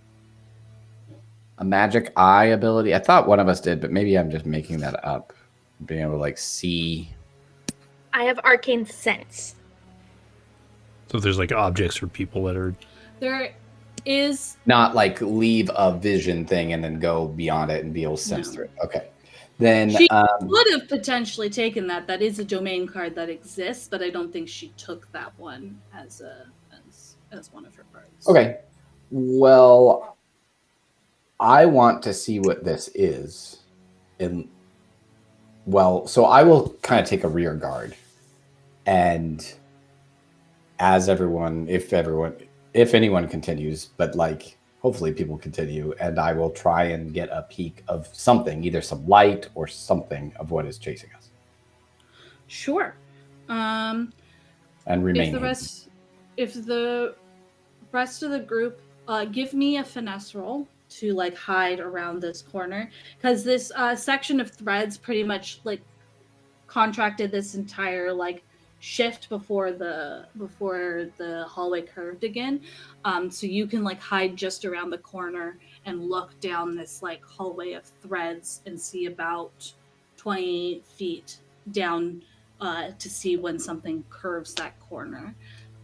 a magic eye ability? I thought one of us did, but maybe I'm just making that up. Being able to like see. I have arcane sense. So if there's like objects or people that are... There is... Not like leave a vision thing and then go beyond it and be able to sense through it. Okay. Then She would have potentially taken that. That is a domain card that exists, but I don't think she took that one as one of her cards. Okay. Well, I want to see what this is. So I will kind of take a rear guard. And as if anyone continues, but like hopefully people continue, and I will try and get a peek of something, either some light or something of what is chasing us. Sure. And remain. If the rest of the group give me a finesse roll to like hide around this corner, because this section of threads pretty much like contracted this entire like shift before the hallway curved again, so you can like hide just around the corner and look down this like hallway of threads and see about 20 feet down to see when something curves that corner.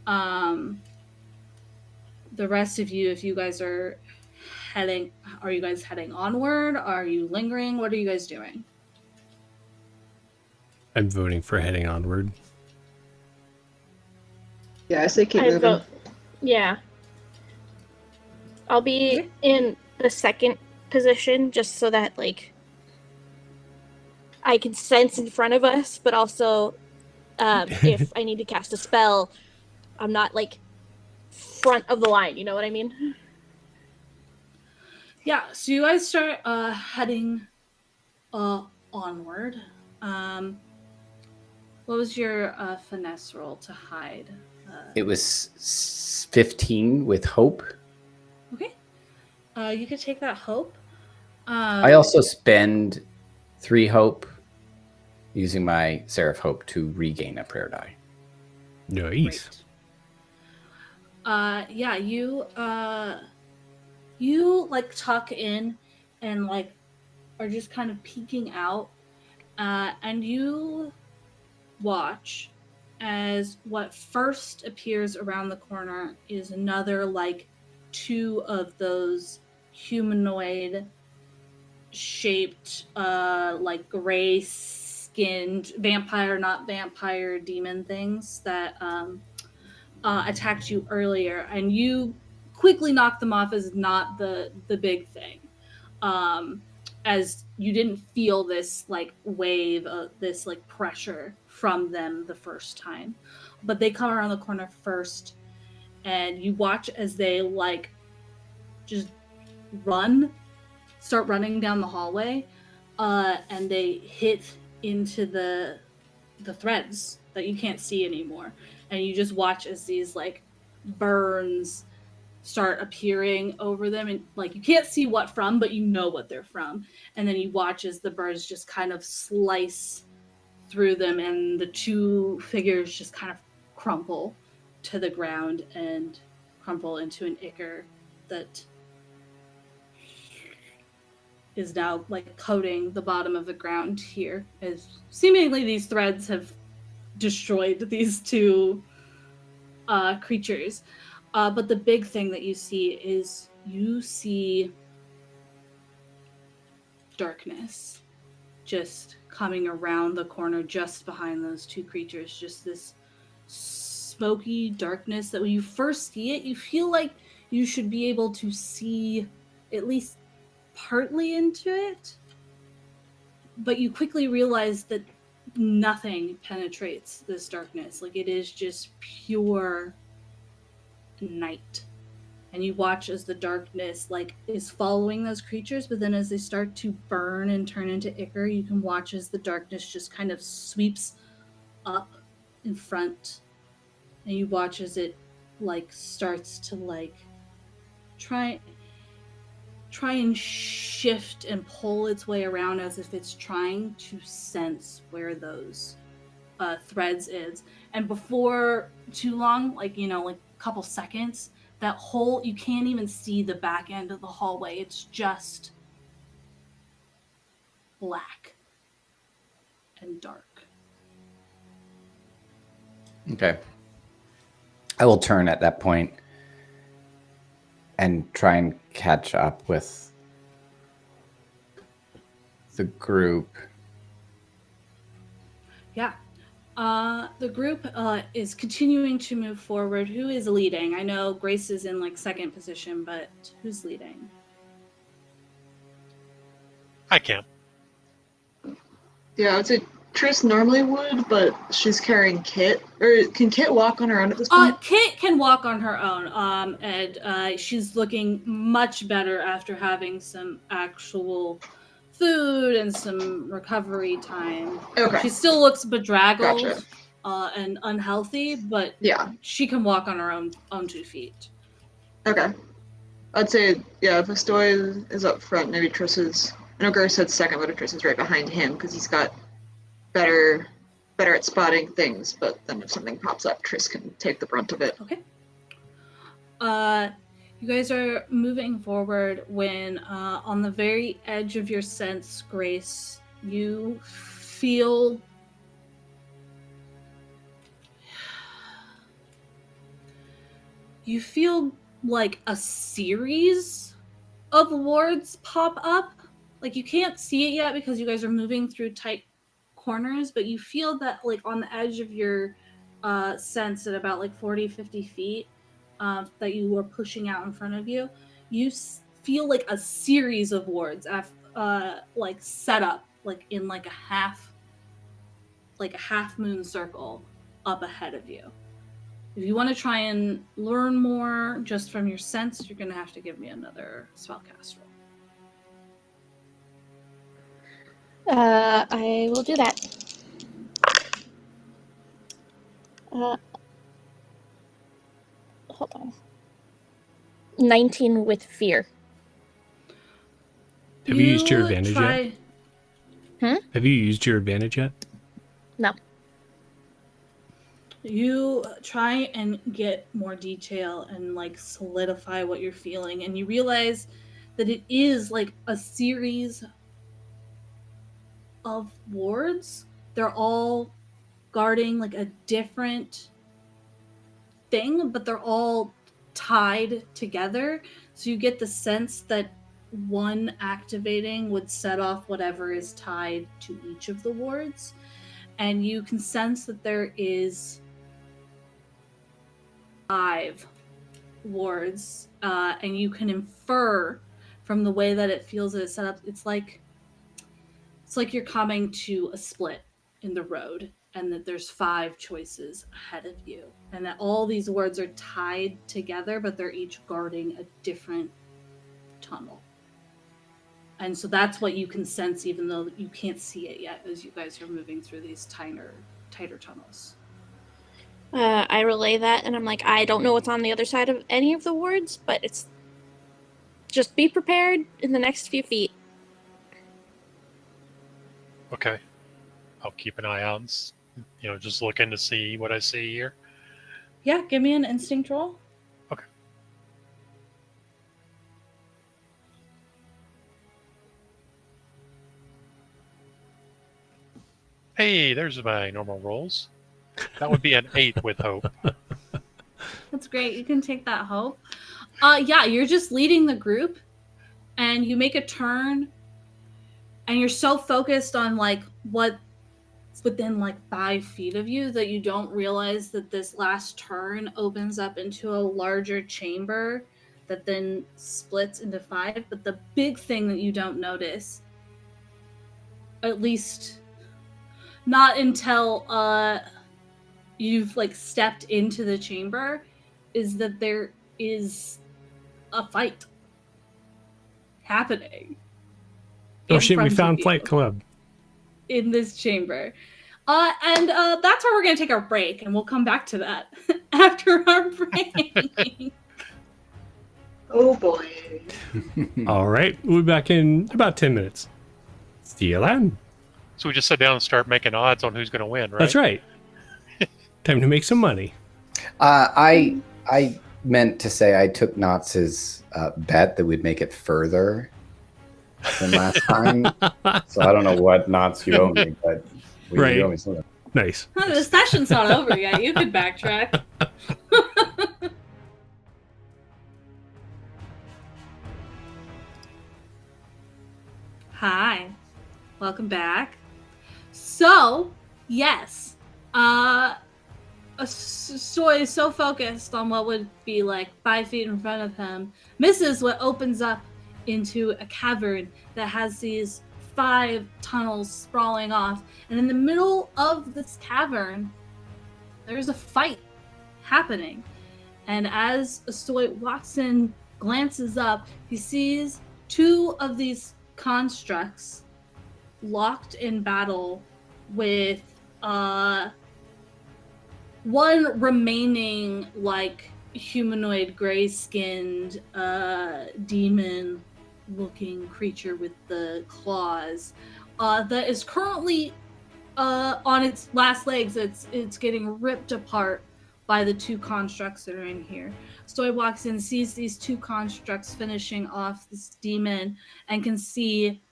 The rest of you, if you guys are you guys heading onward? Are you lingering? What are you guys doing? I'm voting for heading onward. Yeah, I say keep I moving. vote. Yeah. I'll be in the second position just so that like I can sense in front of us, but also if I need to cast a spell, I'm not like front of the line, you know what I mean? Yeah, so you guys start heading onward. What was your finesse roll to hide? It was 15 with hope. Okay. You could take that hope. I also spend 3 hope using my Seraph Hope to regain a prayer die. Nice. Yeah, you like tuck in and like are just kind of peeking out, and you watch as what first appears around the corner is another like two of those humanoid shaped like gray skinned vampire, not vampire, demon things that attacked you earlier, and you quickly knocked them off as not the big thing, as you didn't feel this like wave of this like pressure from them the first time. But they come around the corner first, and you watch as they like just start running down the hallway, and they hit into the threads that you can't see anymore, and you just watch as these like burns start appearing over them, and like you can't see what from, but you know what they're from. And then you watch as the burns just kind of slice through them, and the two figures just kind of crumple to the ground and crumple into an ichor that is now like coating the bottom of the ground here, as seemingly these threads have destroyed these two creatures. But the big thing that you see darkness just coming around the corner just behind those two creatures. Just this smoky darkness that when you first see it, you feel like you should be able to see at least partly into it. But you quickly realize that nothing penetrates this darkness. Like it is just pure night. And you watch as the darkness like is following those creatures, but then as they start to burn and turn into ichor, you can watch as the darkness just kind of sweeps up in front, and you watch as it like starts to like try and shift and pull its way around as if it's trying to sense where those threads is. And before too long, like like a couple seconds, that whole, you can't even see the back end of the hallway. It's just black and dark. Okay. I will turn at that point and try and catch up with the group. Yeah. The group is continuing to move forward. Who is leading? I know Grace is in like second position, but who's leading? I can. Yeah, I would say Triss normally would, but she's carrying Kit. Or can Kit walk on her own at this point? Kit can walk on her own, and she's looking much better after having some actual food and some recovery time. Okay. She still looks bedraggled, Gotcha. and unhealthy, but Yeah. she can walk on her own 2 feet. Okay. I'd say, yeah, if Astoy is up front, maybe Triss is... I know Gar said second, but if Triss is right behind him, because he's got better at spotting things, but then if something pops up, Triss can take the brunt of it. Okay. You guys are moving forward when, on the very edge of your sense, Grace, you feel like a series of wards pop up. Like you can't see it yet because you guys are moving through tight corners, but you feel that like on the edge of your sense at about like 40-50 feet that you were pushing out in front of you, you feel like a series of wards like set up like in like a half moon circle up ahead of you. If you want to try and learn more just from your sense, you're going to have to give me another spellcast roll. I will do that. Hold on. 19 with fear. Have you used your advantage yet? Hmm? Have you used your advantage yet? No. You try and get more detail and like solidify what you're feeling, and you realize that it is like a series of wards. They're all guarding like a different thing, but they're all tied together. So you get the sense that one activating would set off whatever is tied to each of the wards. And you can sense that there is 5 wards, and you can infer from the way that it feels that it's set up. It's like you're coming to a split in the road, and that there's 5 choices ahead of you, and that all these wards are tied together, but they're each guarding a different tunnel. And so that's what you can sense, even though you can't see it yet, as you guys are moving through these tighter tunnels. I relay that, and I'm like, I don't know what's on the other side of any of the wards, but it's just be prepared in the next few feet. Okay. I'll keep an eye out and, just looking to see what I see here. Yeah, give me an instinct roll. Okay. Hey, there's my normal rolls. That would be an 8 with hope. That's great. You can take that hope. Yeah, you're just leading the group, and you make a turn, and you're so focused on like what's within like 5 feet of you that you don't realize that this last turn opens up into a larger chamber that then splits into 5. But the big thing that you don't notice, at least not until you've like stepped into the chamber, is that there is a fight happening. Oh in shit, we front of found you Flight Club. in this chamber. And that's where we're going to take our break, and we'll come back to that after our break. Oh boy. All right, we'll be back in about 10 minutes. See you then. So we just sit down and start making odds on who's going to win, right? That's right. Time to make some money. I meant to say I took Knotz's bet that we'd make it further than last time. So I don't know what Knotts you owe me, but Right. you owe me something. Nice. The session's not over yet. You could backtrack. Hi. Welcome back. So, yes. Soy is so focused on what would be like 5 feet in front of him, misses what opens up into a cavern that has these 5 tunnels sprawling off. And in the middle of this cavern, there's a fight happening. And as Soy walks in, glances up, he sees 2 of these constructs locked in battle with one remaining like humanoid gray-skinned demon looking creature with the claws that is currently on its last legs. It's getting ripped apart by the 2 constructs that are in here. Soy walks in, sees these 2 constructs finishing off this demon, and can see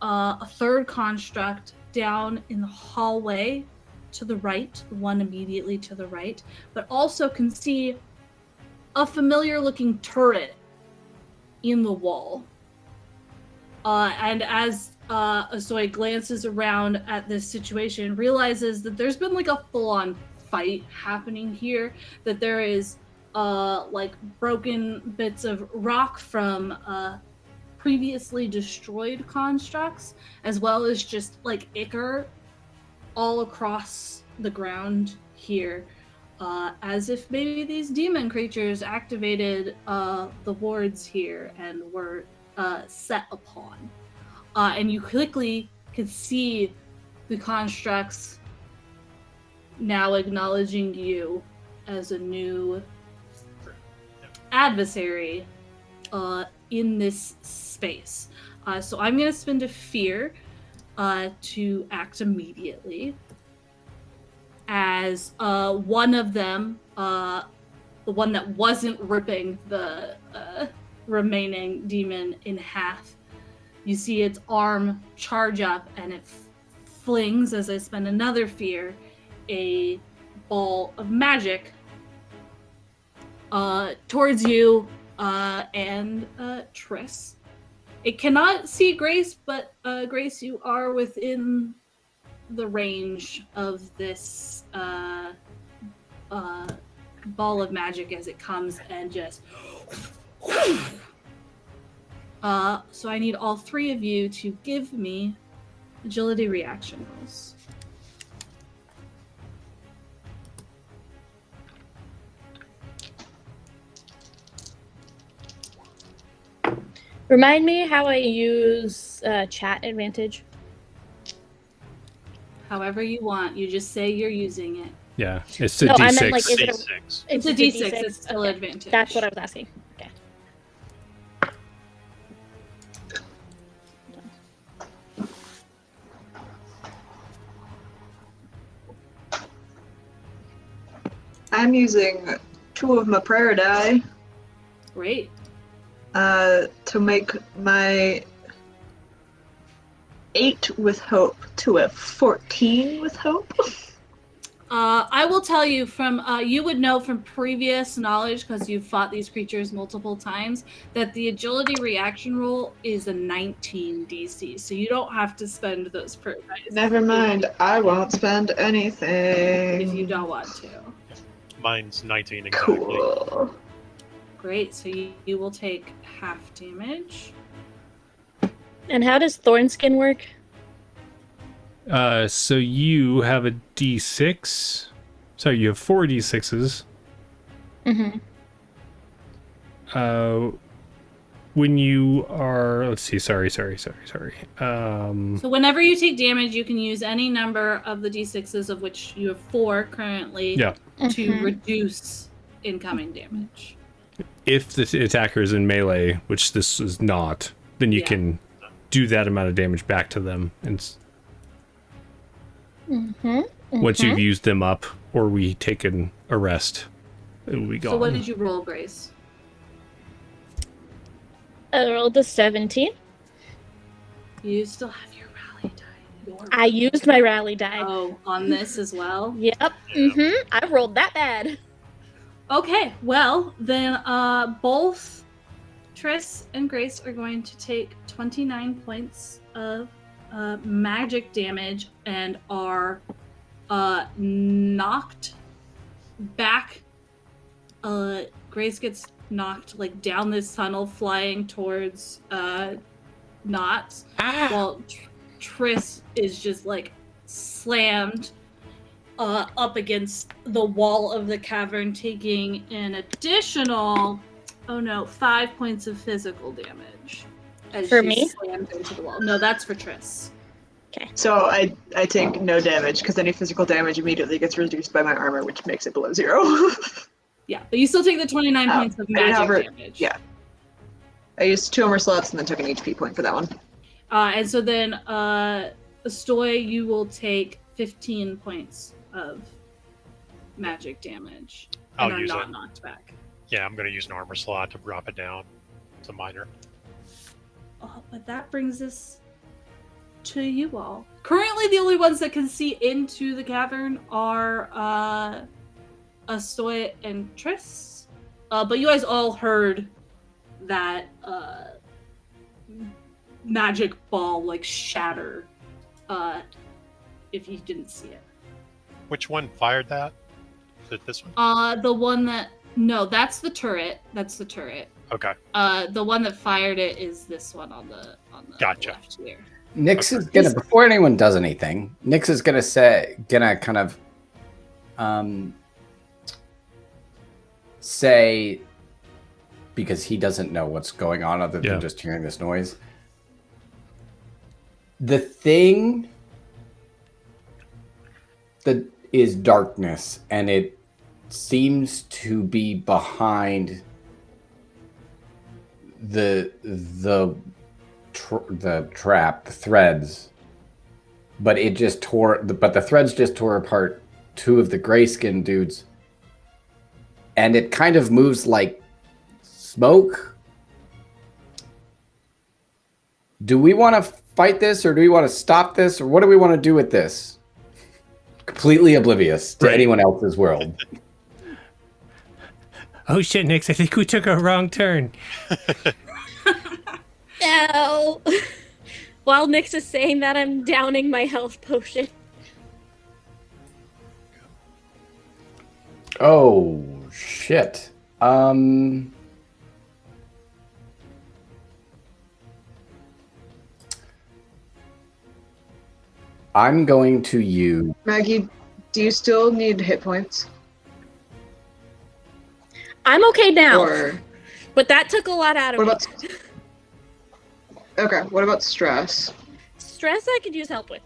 a 3rd construct down in the hallway to the right, the one immediately to the right, but also can see a familiar looking turret in the wall. And as Asoy glances around at this situation, realizes that there's been like a full-on fight happening here, that there is like broken bits of rock from previously destroyed constructs, as well as just like ichor all across the ground here, as if maybe these demon creatures activated the wards here and were set upon. And you quickly could see the constructs now acknowledging you as a new adversary in this space. So I'm going to spend a fear to act immediately. as one of them, the one that wasn't ripping the remaining demon in half, you see its arm charge up, and it flings, as I spend another fear, a ball of magic towards you and Triss. It cannot see Grace, but Grace, you are within the range of this ball of magic as it comes and just... so I need all three of you to give me agility reaction rolls. Remind me how I use chat advantage. However you want. You just say you're using it. Yeah, it's a No, I D6. meant, like, is it D6. It's a D6. It's still Okay. advantage. That's what I was asking. Okay. I'm using 2 of my prayer die Great. to make my 8 with hope to a 14 with hope. I will tell you from you would know from previous knowledge, because you've fought these creatures multiple times, that the agility reaction roll is a 19 DC, so you don't have to spend those prayer dice. Never mind, I won't spend anything. If you don't want to. Mine's 19 exactly. Cool. Great, so you will take half damage. And how does Thornskin work? So you have a D6. Sorry, you have 4 D6s. Mm-hmm. When you are, let's see, sorry. So whenever you take damage, you can use any number of the D6s, of which you have 4 currently, Yeah. to reduce incoming damage. If the attacker is in melee, which this is not, then you Yeah. can do that amount of damage back to them. And once you've used them up, or we take a rest, it will be gone. So what did you roll, Grace? I rolled a 17. You still have your rally die. I used my rally die. Oh, on this as well? Yep. Yeah. Mm-hmm. I rolled that bad. Okay, well, then both Triss and Grace are going to take 29 points of magic damage and are knocked back. Grace gets knocked like down this tunnel, flying towards Knots, while Triss is just like slammed up against the wall of the cavern, taking an additional 5 points of physical damage as For she me? slams into the wall. No, that's for Triss. So I take no damage because any physical damage immediately gets reduced by my armor, which makes it below 0. Yeah, but you still take the 29 Oh, points of I didn't have magic her- damage. yeah. I used 2 armor slots and then took an HP point for that one. And so then, Astoy, you will take 15 points of magic damage. I'll and are use not it. knocked back. Yeah, I'm going to use an armor slot to drop it down. It's a minor. But that brings us to you all. Currently, the only ones that can see into the cavern are Astoy and Triss. But you guys all heard that magic ball like shatter. If you didn't see it. Which one fired that? Is it this one? The one that that's the turret. That's the turret. Okay. The one that fired it is this one on the Gotcha. left here. Nyx is gonna, before anyone does anything, Nyx is gonna kind of say, because he doesn't know what's going on other than just hearing this noise. The thing that is darkness, and it seems to be behind the trap, the threads, but it just tore. But the threads just tore apart two of the gray skinned dudes. And it kind of moves like smoke. Do we want to fight this, or do we want to stop this, or what do we want to do with this? Completely oblivious to anyone else's world. Oh shit, Nix, I think we took a wrong turn. Ow. While Nyx is saying that, I'm downing my health potion. Oh shit. I'm going to use. Maggie, do you still need hit points? I'm okay now, Or but that took a lot out of what me. about? Okay, what about stress? Stress I could use help with.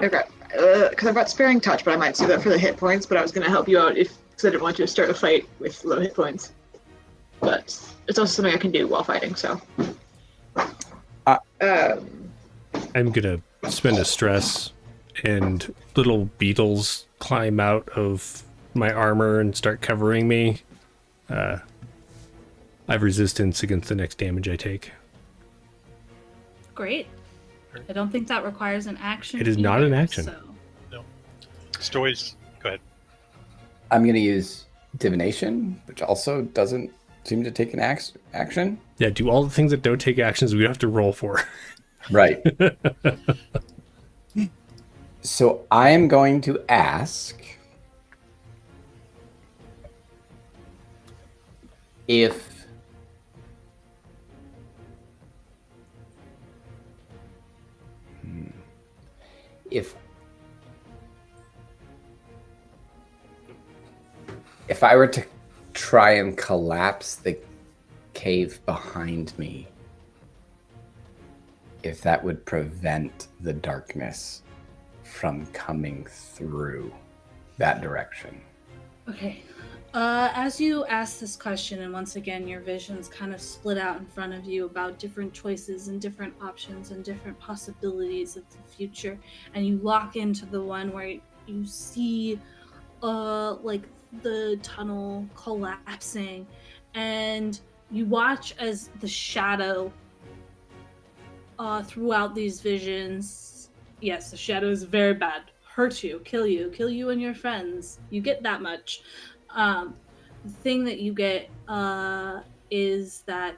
Okay, because I've got sparing touch, but I might save that for the hit points. But I was gonna help you out because I didn't want you to start a fight with low hit points. But it's also something I can do while fighting. So. I'm gonna spend a stress, and little beetles climb out of my armor and start covering me. I have resistance against the next damage I take. Great. I don't think that requires an action. It is not an action. So. Stories, go ahead. I'm going to use divination, which also doesn't seem to take an action. Yeah, do all the things that don't take actions we have to roll for. Right. So I am going to ask if I were to try and collapse the cave behind me, if that would prevent the darkness from coming through that direction. Okay. As you ask this question, and once again, your visions kind of split out in front of you about different choices and different options and different possibilities of the future, and you lock into the one where you see, like the tunnel collapsing, and you watch as the shadow, throughout these visions. Yes, the shadow is very bad. Hurt you, kill you and your friends. You get that much. The thing that you get is that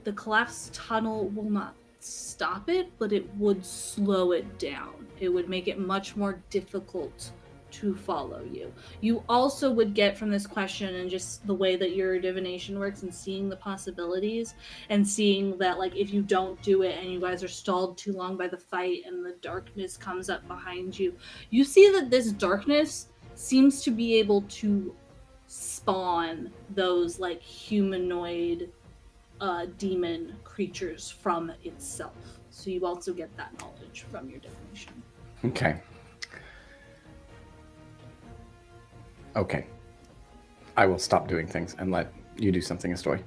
the collapsed tunnel will not stop it, but it would slow it down. It would make it much more difficult to follow you. You also would get from this question, and just the way that your divination works and seeing the possibilities and seeing that, like, if you don't do it and you guys are stalled too long by the fight and the darkness comes up behind you, you see that this darkness seems to be able to spawn those like humanoid demon creatures from itself. So you also get that knowledge from your divination. Okay. I will stop doing things and let you do something, Astoy.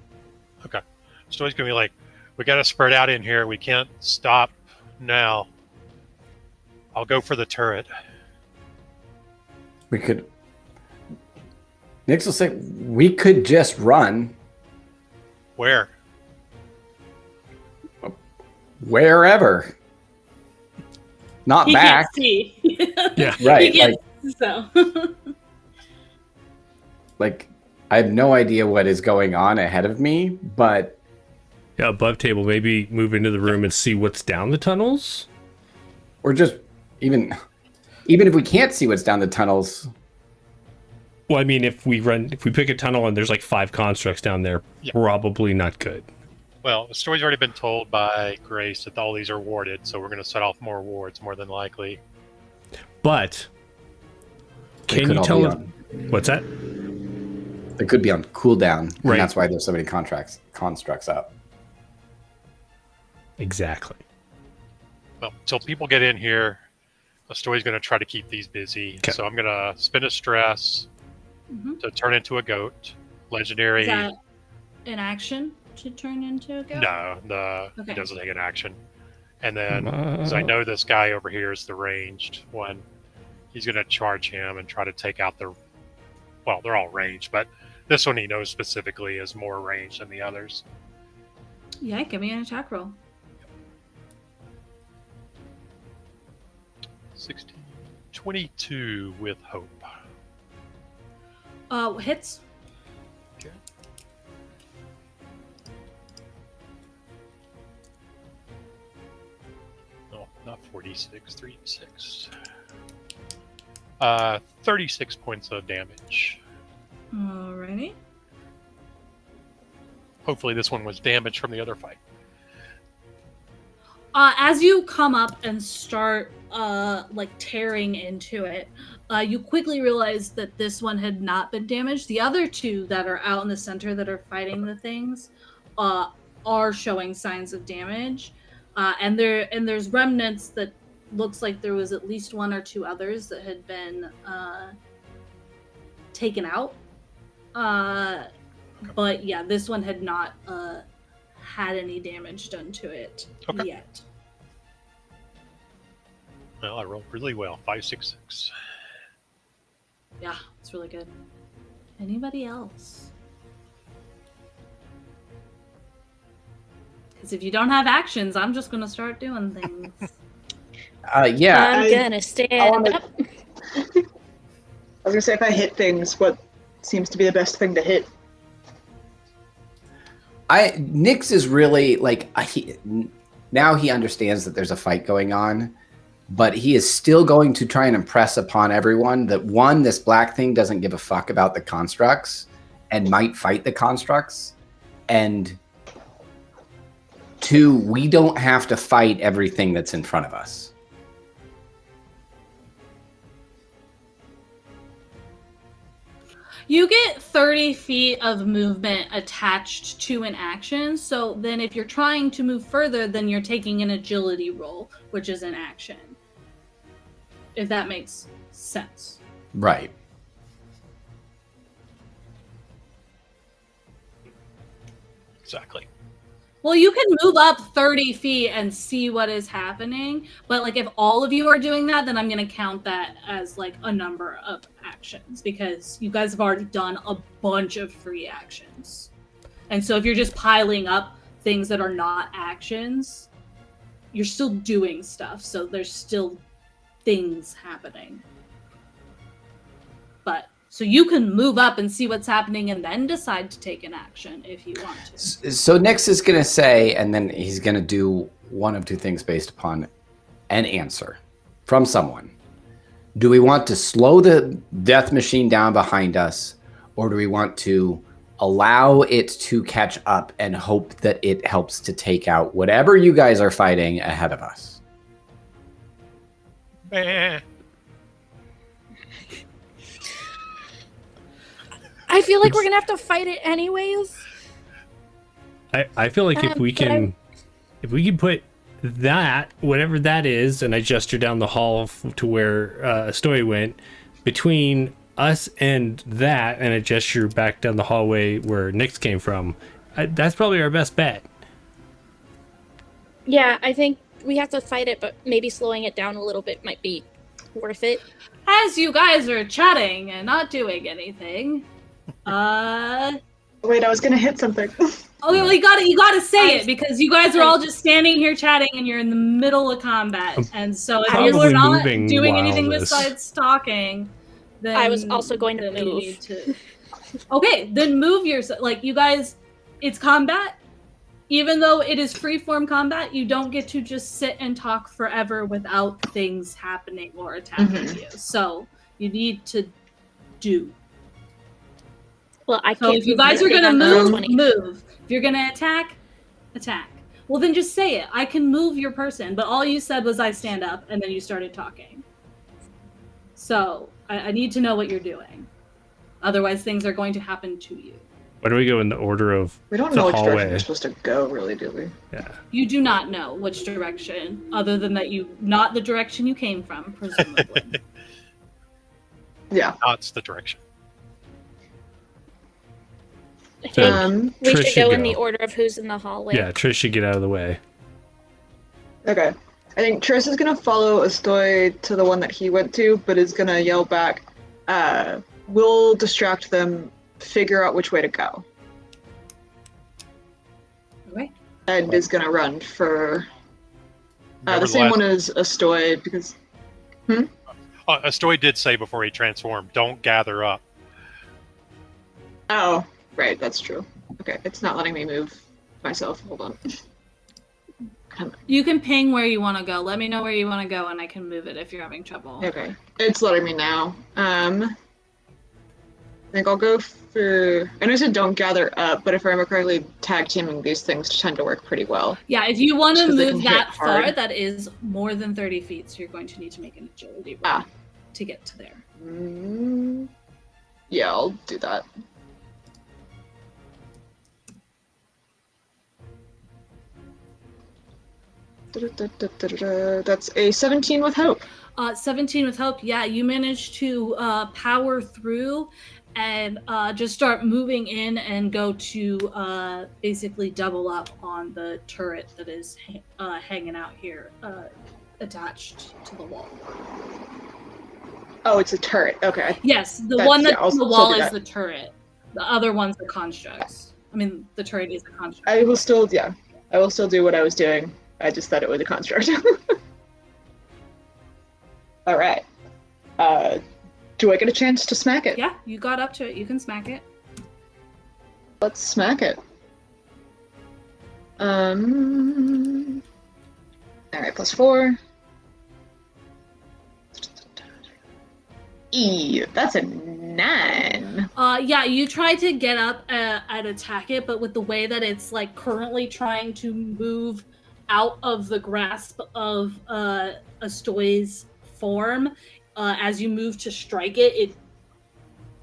Okay. Story's gonna be like, we gotta spread out in here. We can't stop now. I'll go for the turret. We could... Nix will say, we could just run Where? wherever. Not He back. can't see. Yeah. Right. He can't, so. Like, I have no idea what is going on ahead of me, but Yeah, above table, maybe move into the room and see what's down the tunnels. or just even if we can't see what's down the tunnels, Well, I mean, if we pick a tunnel and there's like 5 constructs down there, Yeah. probably not good. Well, the story's already been told by Grace that all these are warded, so we're gonna set off more wards more than likely. But they can could you all tell be us on, what's that? they could be on cooldown, Right. and that's why there's so many constructs up. Exactly. Well, until people get in here, the story's gonna try to keep these busy. Okay. So I'm gonna spend a stress Mhm. to turn into a goat. Legendary. Is that an action to turn into a goat? No, Okay. it doesn't take an action. And then, as I know this guy over here is the ranged one, he's going to charge him and try to take out the. Well, they're all ranged, but this one he knows specifically is more ranged than the others. Yeah, give me an attack roll. 16, 22 with hope. Hits. Okay. No, not 46, 36. 36 points of damage. Alrighty. Hopefully this one was damaged from the other fight. As you come up and start like tearing into it, you quickly realize that this one had not been damaged. The other two that are out in the center that are fighting the things are showing signs of damage, and there's remnants that looks like there was at least one or two others that had been taken out. But yeah, this one had not had any damage done to it yet. Well, I rolled really well. 566. Yeah, it's really good. Anybody else? Because if you don't have actions, I'm just gonna start doing things. Yeah. I'm gonna stand up. I was gonna say, if I hit things, what seems to be the best thing to hit? Nyx is really like now he understands that there's a fight going on, but he is still going to try and impress upon everyone that one, this black thing doesn't give a fuck about the constructs and might fight the constructs, and two, we don't have to fight everything that's in front of us. You get 30 feet of movement attached to an action, so then if you're trying to move further, then you're taking an agility roll, which is an action. If that makes sense. Right. Exactly. Well, you can move up 30 feet and see what is happening, but like if all of you are doing that, then I'm going to count that as like a number of actions because you guys have already done a bunch of free actions. And so if you're just piling up things that are not actions, you're still doing stuff, so there's still things happening. But so you can move up and see what's happening and then decide to take an action if you want to. So Nyx is going to say, and then he's going to do one of two things based upon an answer from someone. Do we want to slow the death machine down behind us, or do we want to allow it to catch up and hope that it helps to take out whatever you guys are fighting ahead of us? I feel like we're gonna have to fight it anyways. I feel like if we can put that, whatever that is, and I gesture down the hall to where Story went, between us and that, and a gesture back down the hallway where Nyx came from, that's probably our best bet. Yeah, I think we have to fight it, but maybe slowing it down a little bit might be worth it. As you guys are chatting and not doing anything, Wait, I was gonna hit something. Oh, well, you gotta say it because you guys are all just standing here chatting and you're in the middle of combat. And so if you're Probably not moving doing while anything this- besides talking, then I was also going to then you move. need to- Okay, then move yourself. Like you guys, it's combat. Even though it is freeform combat, you don't get to just sit and talk forever without things happening or attacking you. So you need to do. Well, I So can't. if you move guys are anything gonna under move, 20. move. If you're gonna attack, attack. Well, then just say it. I can move your person, but all you said was I stand up, and then you started talking. So I need to know what you're doing. Otherwise, things are going to happen to you. Why do we go in the order of We don't the know which direction hallway? we're supposed to go, really, do we? Yeah. You do not know which direction, other than that not the direction you came from, presumably. Yeah. That's the direction. I So- think we Trish should go should in go. the order of who's in the hallway. Yeah, Trish should get out of the way. Okay. I think Triss is gonna follow Astoy to the one that he went to, but is gonna yell back, we'll distract them, figure out which way to go. Okay. And is gonna run for the Remember same last- one as Astoy, because Astoy did say before he transformed, don't gather up. oh, right, that's true. Okay, it's not letting me move myself. Hold on. You can ping where you want to go. Let me know where you want to go, and I can move it if you're having trouble. Okay, it's letting me now. I think I'll go for. I know I said don't gather up, but if I remember correctly, tag teaming these things tend to work pretty well. Yeah, if you want to 'Cause they can move hit that far, hard. that is more than 30 feet, so you're going to need to make an agility roll Ah. to get to there. Yeah, I'll do that. That's a 17 with hope. 17 with hope. Yeah, you managed to power through and just start moving in and go to basically double up on the turret that is hanging out here, attached to the wall. Oh, it's a turret. Okay. Yes, the That's- one yeah, that's I'll on the still wall do is that. the turret. The other one's the constructs. I mean, the turret is a construct. I will still, yeah. I will still do what I was doing. I just thought it was a construct. All right. Do I get a chance to smack it? Yeah, you got up to it. You can smack it. Let's smack it. All right, +4. That's a 9. Yeah, you try to get up and attack it, but with the way that it's like currently trying to move out of the grasp of Astoy's form, as you move to strike it, it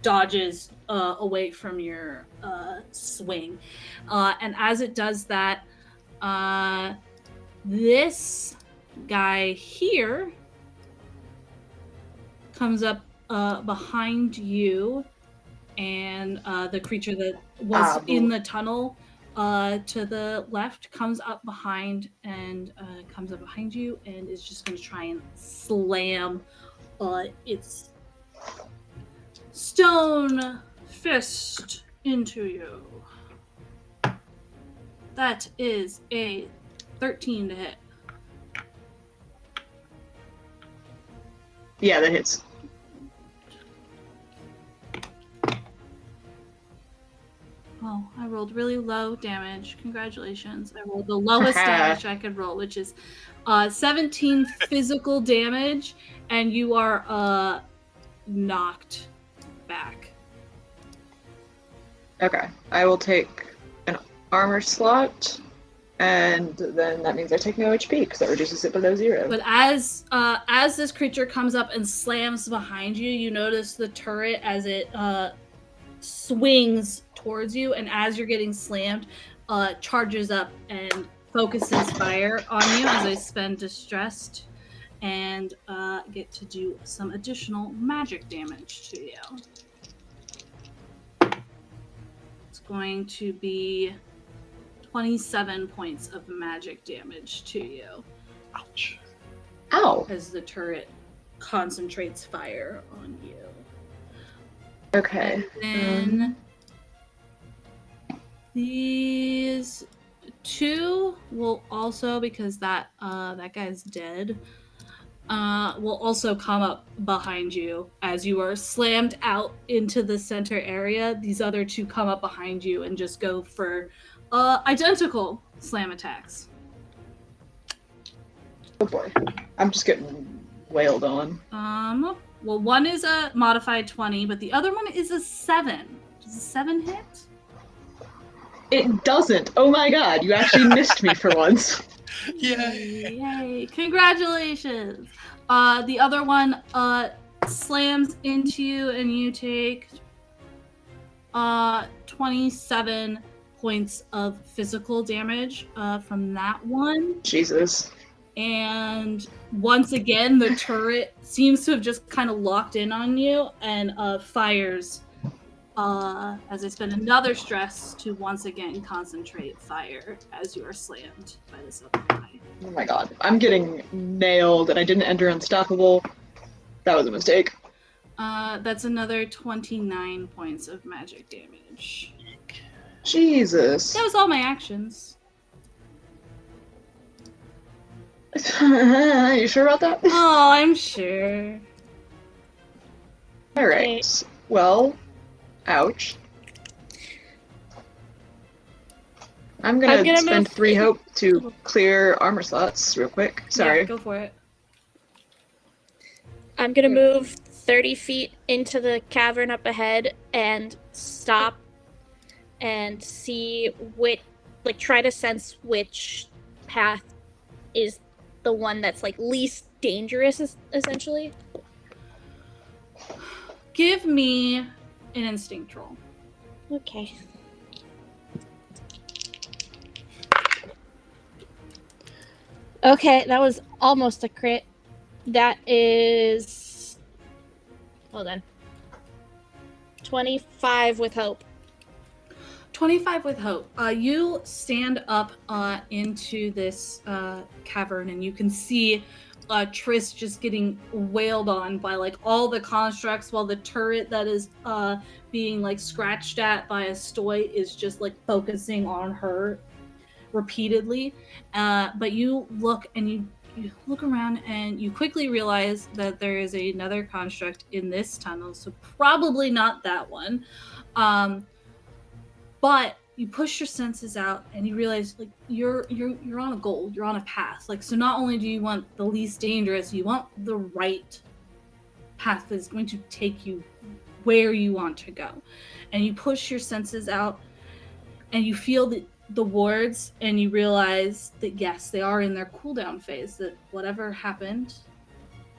dodges away from your swing. And as it does that, this guy here comes up behind you, and the creature that was in the tunnel to the left comes up behind you and is just going to try and slam its stone fist into you. That is a 13 to hit. Yeah, that hits. Oh, I rolled really low damage. Congratulations. I rolled the lowest damage I could roll, which is 17 physical damage, and you are knocked back. Okay, I will take an armor slot, and then that means I take no HP because that reduces it below 0. But as this creature comes up and slams behind you, you notice the turret as it swings towards you, and as you're getting slammed, charges up and focuses fire on you as I spend distressed and get to do some additional magic damage to you. It's going to be 27 points of magic damage to you. Ouch. Ow! As the turret concentrates fire on you. Okay. And then these two will also, because that guy's dead, will also come up behind you as you are slammed out into the center area. These other two come up behind you and just go for identical slam attacks. Oh boy. I'm just getting wailed on. Well, one is a modified 20, but the other one is a 7. Does a 7 hit? It doesn't! Oh my god, you actually missed me for once. Yay! Yay! Congratulations! The other one slams into you, and you take 27 points of physical damage from that one. Jesus. And once again, the turret seems to have just kind of locked in on you and fires as I spend another stress to once again concentrate fire as you are slammed by this other guy. Oh my god. I'm getting nailed and I didn't enter unstoppable. That was a mistake. That's another 29 points of magic damage. Jesus. That was all my actions. You sure about that? Oh, I'm sure. Alright. Well, ouch. I'm gonna spend move 3 hope to clear armor slots real quick. Sorry. Yeah, go for it. I'm gonna move 30 feet into the cavern up ahead and stop and see try to sense which path is the one that's least dangerous, essentially. Give me an instinct roll. Okay. Okay, that was almost a crit. That is... Hold on. 25 with hope. 25 with hope. You stand up into this cavern and you can see Triss just getting wailed on by all the constructs while the turret that is being scratched at by a stoy is just focusing on her repeatedly. But you look and you look around and you quickly realize that there is another construct in this tunnel, so probably not that one. But you push your senses out and you realize you're on a goal, you're on a path. So not only do you want the least dangerous, you want the right path that's going to take you where you want to go. And you push your senses out and you feel the wards and you realize that yes, they are in their cooldown phase, that whatever happened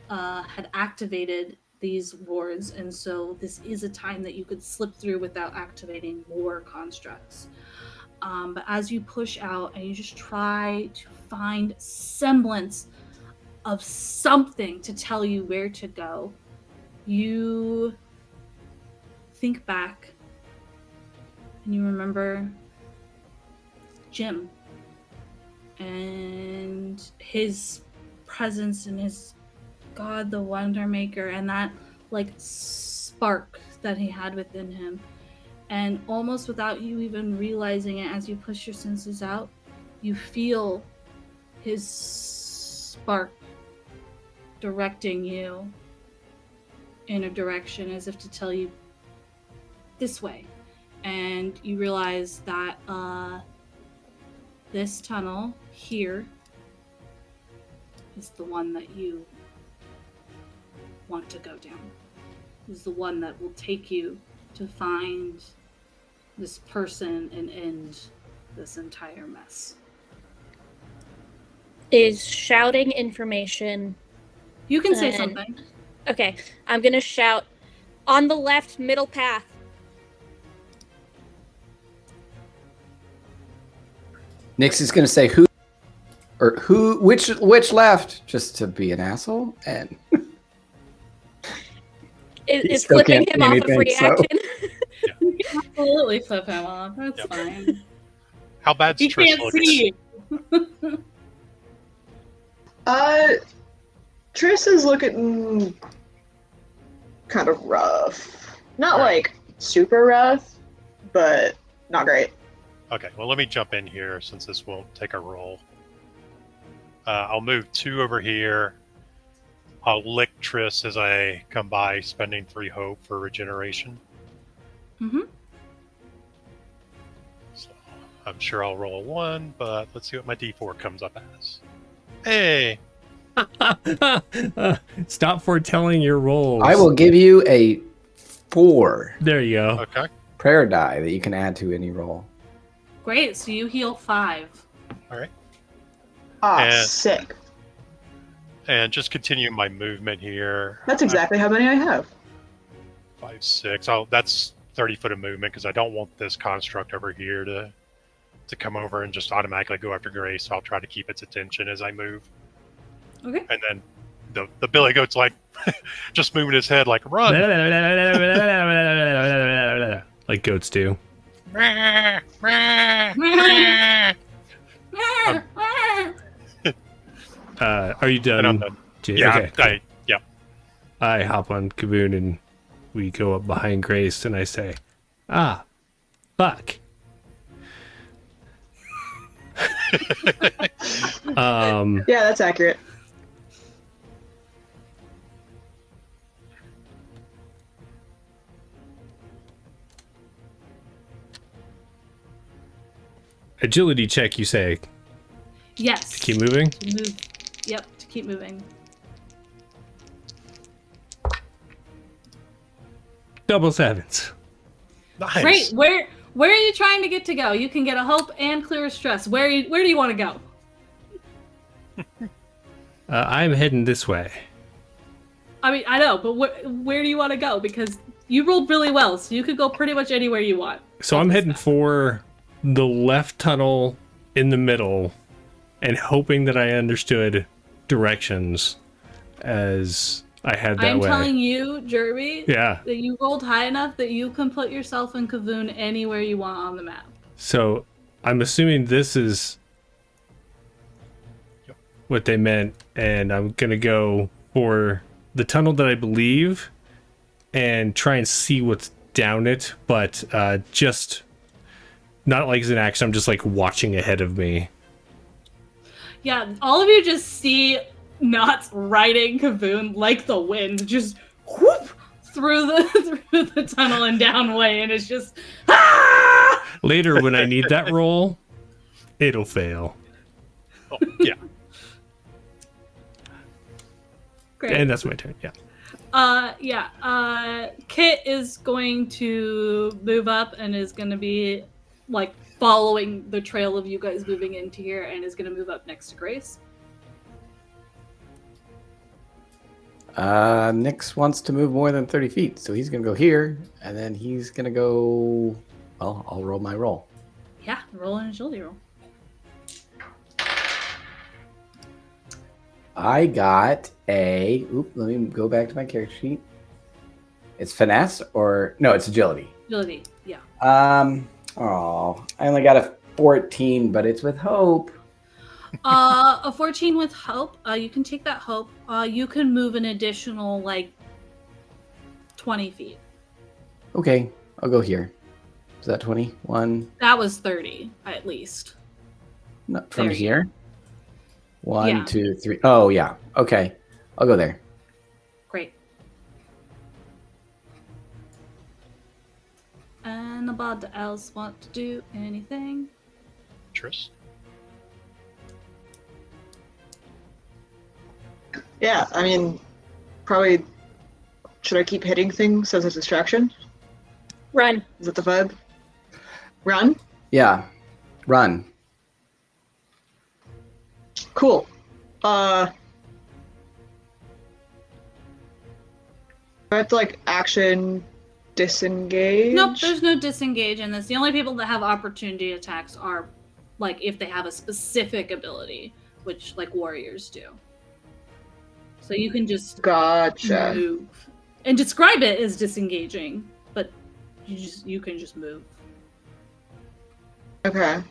had activated these wards, and so this is a time that you could slip through without activating more constructs. But as you push out and you just try to find semblance of something to tell you where to go, you think back and you remember Jim and his presence and his God the Wonder Maker and that spark that he had within him. And almost without you even realizing it, as you push your senses out, you feel his spark directing you in a direction as if to tell you this way. And you realize that this tunnel here is the one that you want to go down. Is the one that will take you to find this person and end this entire mess. Is shouting information... You can say something. Okay, I'm gonna shout, on the left, middle path. Nix is gonna say which left, just to be an asshole, and Is still flipping can't him see off a anything, free so. action. You can absolutely flip him off. That's fine. How bad's He Triss can't looking? see. Triss is looking kind of rough. Not super rough, but not great. Okay, well, let me jump in here since this won't take a roll. I'll move 2 over here. I'll lick Triss as I come by, spending 3 hope for regeneration. Mm-hmm. So I'm sure I'll roll a 1, but let's see what my D4 comes up as. Hey! Stop foretelling your rolls. I will give you a 4 There you go. Okay. prayer die that you can add to any roll. Great, so you heal 5. All right. Ah, sick. And just continue my movement here. That's exactly how many I have. 5, 6. That's 30 foot of movement because I don't want this construct over here to come over and just automatically go after Grace. So I'll try to keep its attention as I move. Okay. And then the Billy Goat's just moving his head run. like goats do. Are you done? And I'm done. Jay? Yeah, Okay. Cool. yeah. I hop on Kaboon and we go up behind Grace and I say, "Ah, fuck." Yeah, that's accurate. Agility check, you say. Yes. Keep moving. To move. Yep, to keep moving. Double sevens. Nice. Great. Where are you trying to get to go? You can get a hope and clear a stress. Where do you want to go? I'm heading this way. I mean, I know, but where do you want to go? Because you rolled really well, so you could go pretty much anywhere you want. So I'm heading for the left tunnel in the middle and hoping that I understood directions as I had that I'm way. telling you, Jeremy, Yeah. that you rolled high enough that you can put yourself and Kavoon anywhere you want on the map. So I'm assuming this is what they meant, and I'm going to go for the tunnel that I believe and try and see what's down it, but just not like as an action. I'm just like watching ahead of me. Yeah, all of you just see Knots riding Kavoon like the wind, just whoop through the tunnel and down way, and it's just Later, when I need that roll, it'll fail. Oh, yeah. great. And that's my turn, yeah. Kit is going to move up and is going to be like following the trail of you guys moving into here, and is going to move up next to Grace. Nyx wants to move more than 30 feet, so he's gonna go here, and then he's gonna go. Well, I'll roll my roll. Yeah, roll an agility roll. I got a. Oop, let me go back to my character sheet. It's finesse or no? It's agility. Agility, yeah. Oh, I only got a 14, but it's with hope. A 14 with hope. You can take that hope. You can move an additional like 20 feet. Okay, I'll go here. Is that 21? That was 30 at least. No, from There you here. One, Yeah. 2, 3. Oh yeah. Okay, I'll go there. Great. And nobody else want to do anything? Triss? Yeah, I mean, probably. Should I keep hitting things as a distraction? Run. Is that the vibe? Run? Yeah, run. Cool. Do I have to like action disengage? Nope, there's no disengage in this. The only people that have opportunity attacks are like if they have a specific ability, which like warriors do. So you can just Gotcha. move and describe it as disengaging, but you can just move. Okay.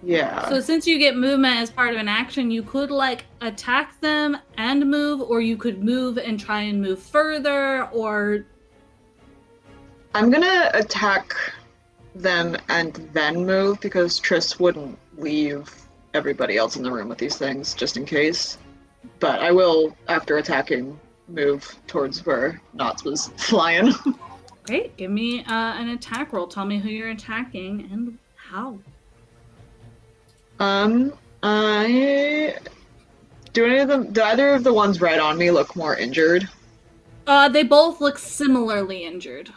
Yeah. So since you get movement as part of an action, you could like attack them and move, or you could move and try and move further, or I'm gonna attack them and then move because Triss wouldn't leave everybody else in the room with these things just in case. But I will, after attacking, move towards where Knots was flying. great. Give me an attack roll. Tell me who you're attacking and how. I do any of them. Do either of the ones right on me look more injured? They both look similarly injured.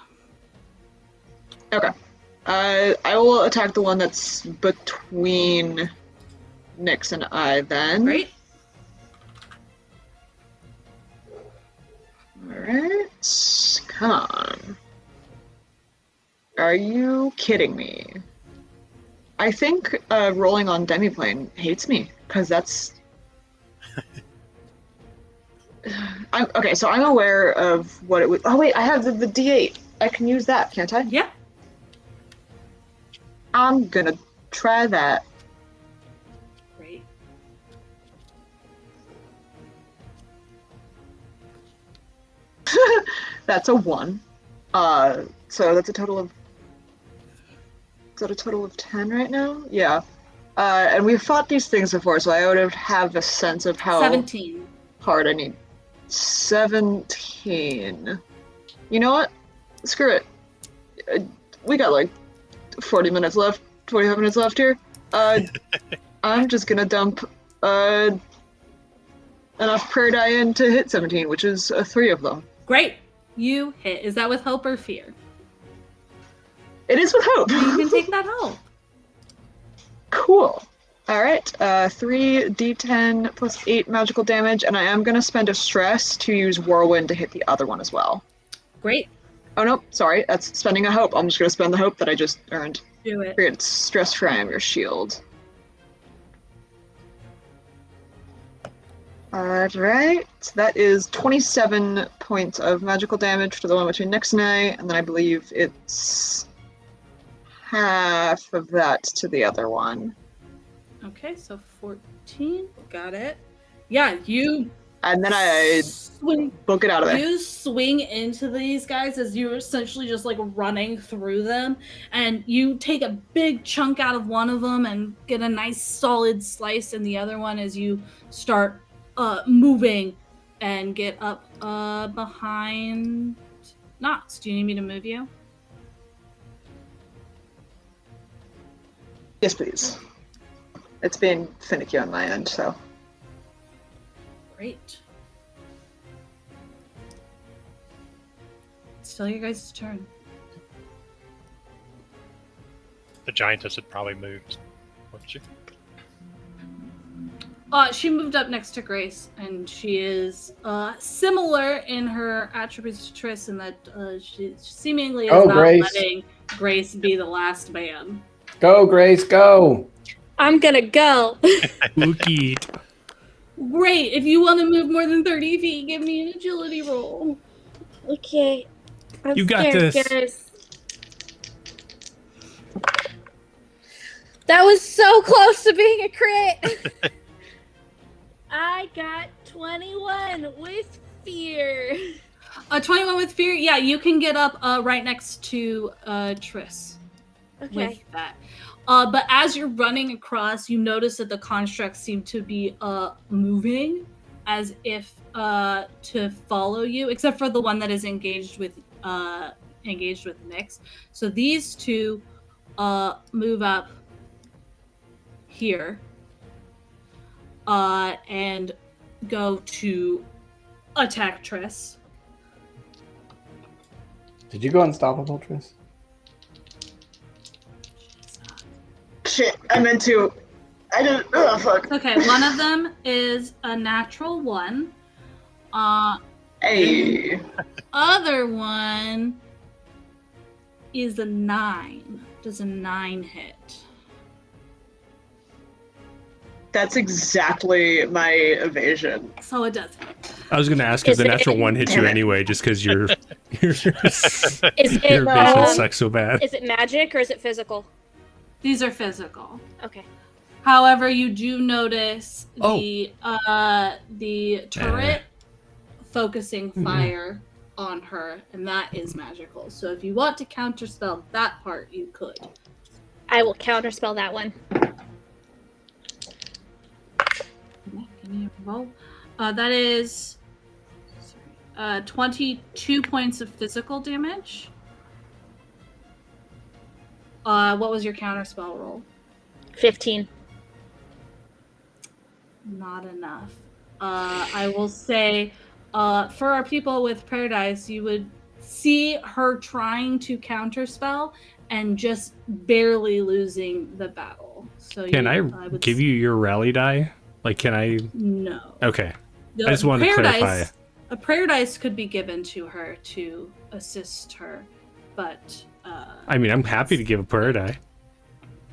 Okay. I will attack the one that's between Nyx and I then. Great. Alright. Come on. Are you kidding me? I think rolling on Demiplane hates me, because that's Okay, so I'm aware of what it would. Oh wait, I have the D8. I can use that, can't I? Yeah. I'm gonna try that. Great. That's a 1. So that's a total of. Is that a total of 10 right now? Yeah. And we've fought these things before, so I would have a sense of how 17. hard I need. 17. You know what? Screw it. We got like 40 minutes left, 45 minutes left here. I'm just gonna dump enough prayer die in to hit 17, which is 3 of them. Great. You hit. Is that with hope or fear? It is with hope. You can take that hope. Cool. All right. 3d10 plus 8 magical damage, and I am gonna spend a stress to use whirlwind to hit the other one as well. Great. Oh no, sorry. That's spending a hope. I'm just gonna spend the hope that I just earned. Do it. Create stress frame your shield. Alright, that is 27 points of magical damage to the one between Nyx and I, and then I believe it's half of that to the other one. Okay, so 14. Got it. Yeah, you And then I swing. book it out of there. You swing into these guys as you're essentially just like running through them, and you take a big chunk out of one of them and get a nice solid slice in the other one as you start moving and get up behind Knox. Do you need me to move you? Yes, please. It's been finicky on my end, so. Great. It's still your guys' turn. The giantess had probably moved, wouldn't she? She moved up next to Grace, and she is similar in her attributes to Triss in that she seemingly is not Grace. letting Grace be the last man. Go, Grace, go! I'm gonna go. Spooky. Great! If you want to move more than 30 feet, give me an agility roll. Okay. I'm You got scared, this. guys. That was so close to being a crit. I got 21 with fear. 21 with fear? Yeah, you can get up right next to Triss. Okay. With that. But as you're running across, you notice that the constructs seem to be moving as if to follow you, except for the one that is engaged with Nyx. So these two move up here and go to attack Triss. Did you go unstoppable, Triss? Shit, I meant to. I didn't. Oh, fuck. Okay, one of them is a natural 1. Hey. Other one is a 9. Does a 9 hit? That's exactly my evasion. So it does hit. I was going to ask if Is the it- natural one hits you Damn it. anyway, just because your Is your it evasion sucks so bad. is it magic or is it physical? These are physical. Okay. However, you do notice Oh. the turret focusing fire on her, and that is magical. So if you want to counterspell that part, you could. I will counterspell that one. Give me a roll. That is 22 points of physical damage. What was your counterspell roll? 15. Not enough. I will say, for our people with Paradise, you would see her trying to counterspell and just barely losing the battle. So Can I would give you your rally die? Like, can I? No. Okay. The I just wanted to Paradise- clarify. A prayer dice could be given to her to assist her, but I mean, I'm happy to give a prayer die.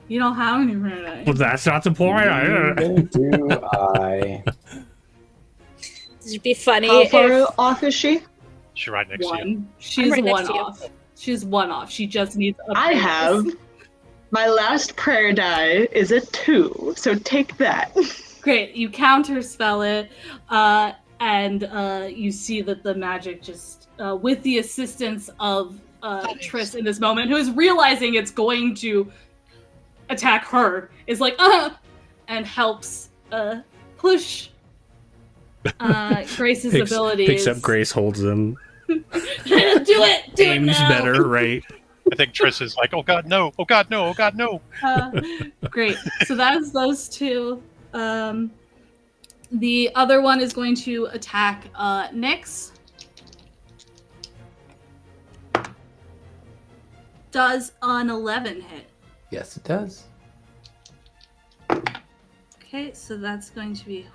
you don't have any prayer dice. Well, that's not the point. Neither do I. It'd be funny How far if off is she? She's right next to you. One. She's right next one to you. off. She's one off. She just needs a I bonus. have. My last prayer die is a 2, so take that. Great. You counterspell it, and you see that the magic just, with the assistance of Triss in this moment, who is realizing it's going to attack her, is like, and helps push Grace's abilities. Picks up Grace, holds them. Do it! Do it Aims now! better, right? I think Triss is like, oh god, no! Oh god, no! Oh god, no! Great. So that's those two. The other one is going to attack Nyx. Does an 11 hit? Yes, it does. Okay, so that's going to be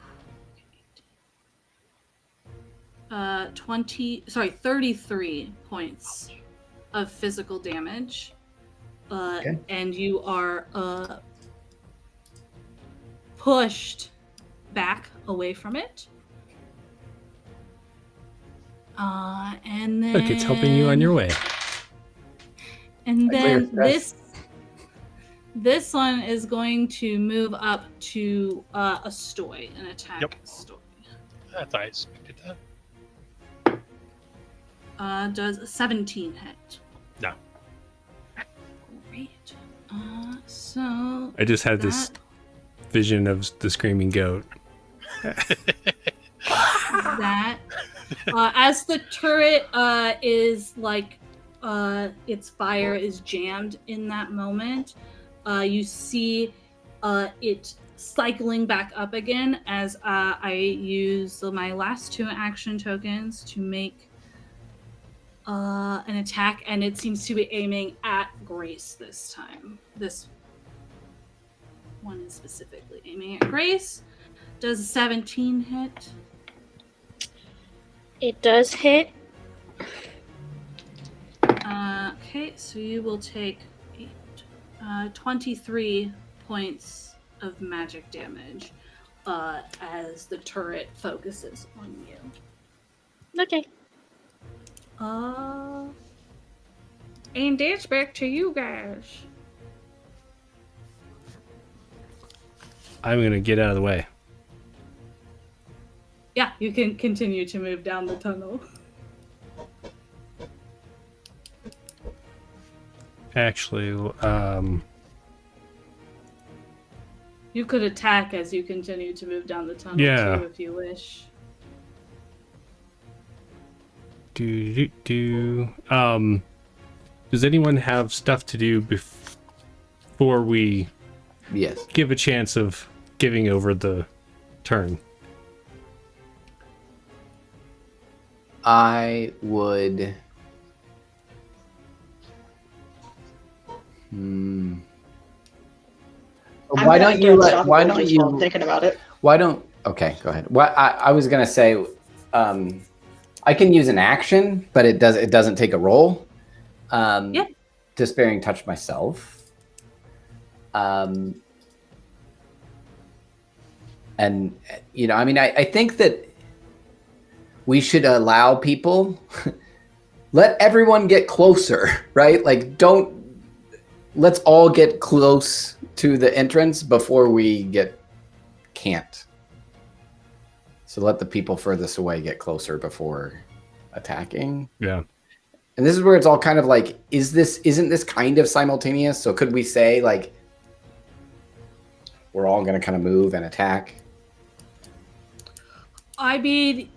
33 points of physical damage. Okay. And you are pushed back away from it. And then Look, it's helping you on your way. And then Yes. this one is going to move up to a stoy and attack Yep. stoy. I thought I expected that. Does a 17 hit? No. Great. So I just had this vision of the screaming goat. that as the turret is like its fire is jammed in that moment, you see it cycling back up again as I use my last 2 action tokens to make an attack, and it seems to be aiming at Grace this time. This one is specifically aiming at Grace. Does a 17 hit? it does hit. Okay, so you will take 23 points of magic damage as the turret focuses on you. Okay. And that's back to you guys. I'm gonna get out of the way. Yeah, you can continue to move down the tunnel. Actually, You could attack as you continue to move down the tunnel Yeah. too, if you wish. does anyone have stuff to do before we Yes. give a chance of giving over the turn? I would. Why don't you let? Why don't you? Thinking about it. Why don't? Okay, go ahead. What I was gonna say, I can use an action, but it doesn't take a roll. Yeah. Despairing touch myself. And you know, I mean, I think that we should allow people. Let everyone get closer, right? Like, let's all get close to the entrance before we can't. So let the people furthest away get closer before attacking. Yeah. And this is where it's all kind of like, isn't this kind of simultaneous? So could we say like, we're all going to kind of move and attack? I mean,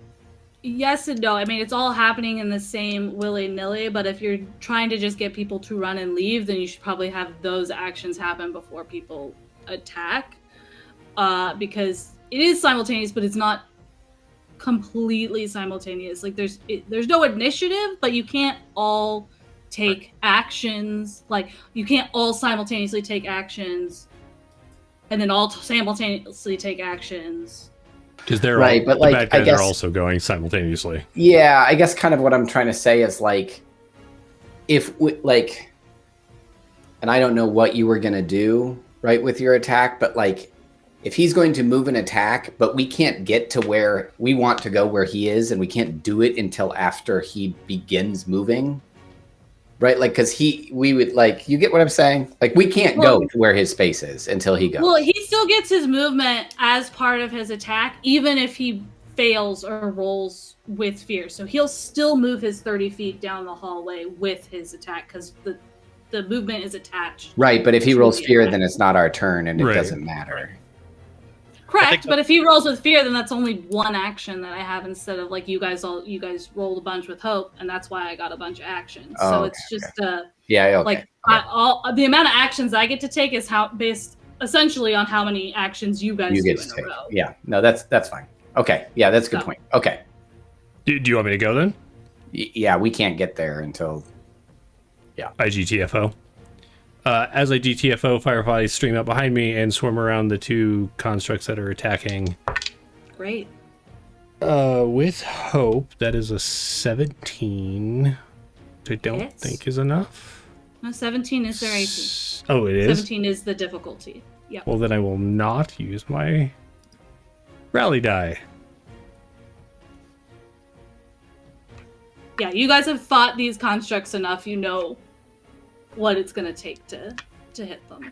yes and no. I mean, it's all happening in the same willy-nilly, but if you're trying to just get people to run and leave, then you should probably have those actions happen before people attack. Because it is simultaneous, but it's not completely simultaneous. Like, there's no initiative, but you can't all take actions. Like, you can't all simultaneously take actions and then all simultaneously take actions. Because they're Right, but, the like, bad I guys guess- are also going simultaneously. Yeah, I guess kind of what I'm trying to say is like, if we, like, and I don't know what you were going to do, right, with your attack, but like, if he's going to move an attack, but we can't get to where we want to go where he is, and we can't do it until after he begins moving, right? Like, because we would like, you get what I'm saying? Like, we can't go to where his space is until he goes. Well, he still gets his movement as part of his attack, even if he fails or rolls with fear. So he'll still move his 30 feet down the hallway with his attack because the movement is attached. Right, but if he rolls fear, then it's not our turn, and it doesn't matter. Correct, but if he rolls with fear, then that's only one action that I have instead of like you guys rolled a bunch with hope, and that's why I got a bunch of actions. Oh, so okay, it's just like the amount of actions I get to take is based essentially on how many actions you guys do in a row. Yeah, no, that's fine. Okay, yeah, that's a good point. Okay. Do you want me to go then? Yeah, we can't get there until. Yeah. I GTFO. As I GTFO, fireflies stream up behind me and swarm around the two constructs that are attacking. Great. With hope, that is a 17, which I don't think is enough. No, 17 is their AC. Oh, it is? 17 is the difficulty. Yep. Well, then I will not use my rally die. Yeah, you guys have fought these constructs enough. You know what it's going to take to hit them.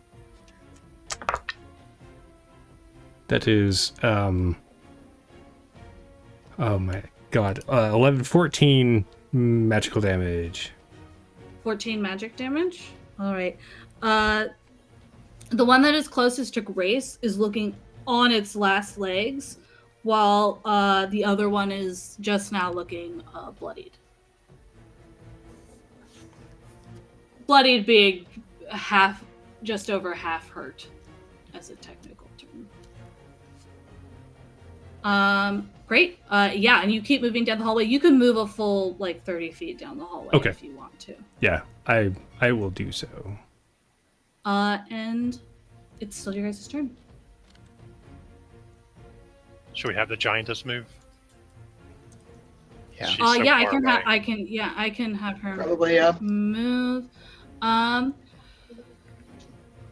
That is, oh my god, 14 magical damage. 14 magic damage? Alright. The one that is closest to Grace is looking on its last legs, while the other one is just now looking bloodied. Bloodied being just over half hurt, as a technical term. Great. Yeah, and you keep moving down the hallway. You can move a full 30 feet down the hallway if you want to. Yeah, I will do so. And it's still your guys' turn. Should we have the giantess move? Yeah. She's so Yeah, far away. I can have her Probably, yeah. move. I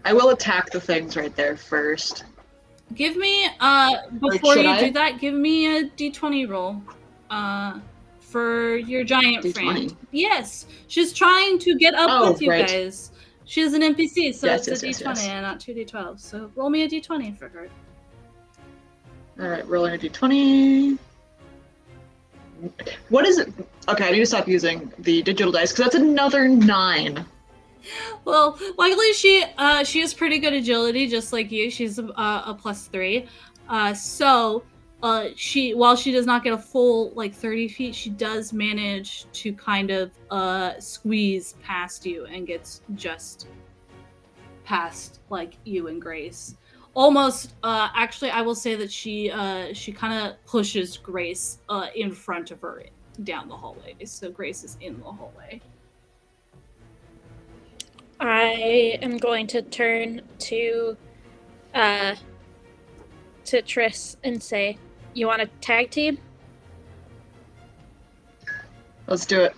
will attack the things right there first. Give me before should you I? do that, give me a d20 roll. For your giant D20? friend. Yes. She's trying to get up with you guys. She is an NPC, so Yes, it's a yes, d20 yes. and not 2d12. So roll me a d20 for her. Alright, rolling a d20. What is it? Okay, I need to stop using the digital dice because that's another 9. Well, luckily she has pretty good agility, just like you. She's a +3. So while she does not get a full 30 feet, she does manage to kind of squeeze past you and gets just past you and Grace. Almost, actually, I will say that she kind of pushes Grace in front of her down the hallway. So Grace is in the hallway. I am going to turn to Triss and say, "You want a tag team?" Let's do it.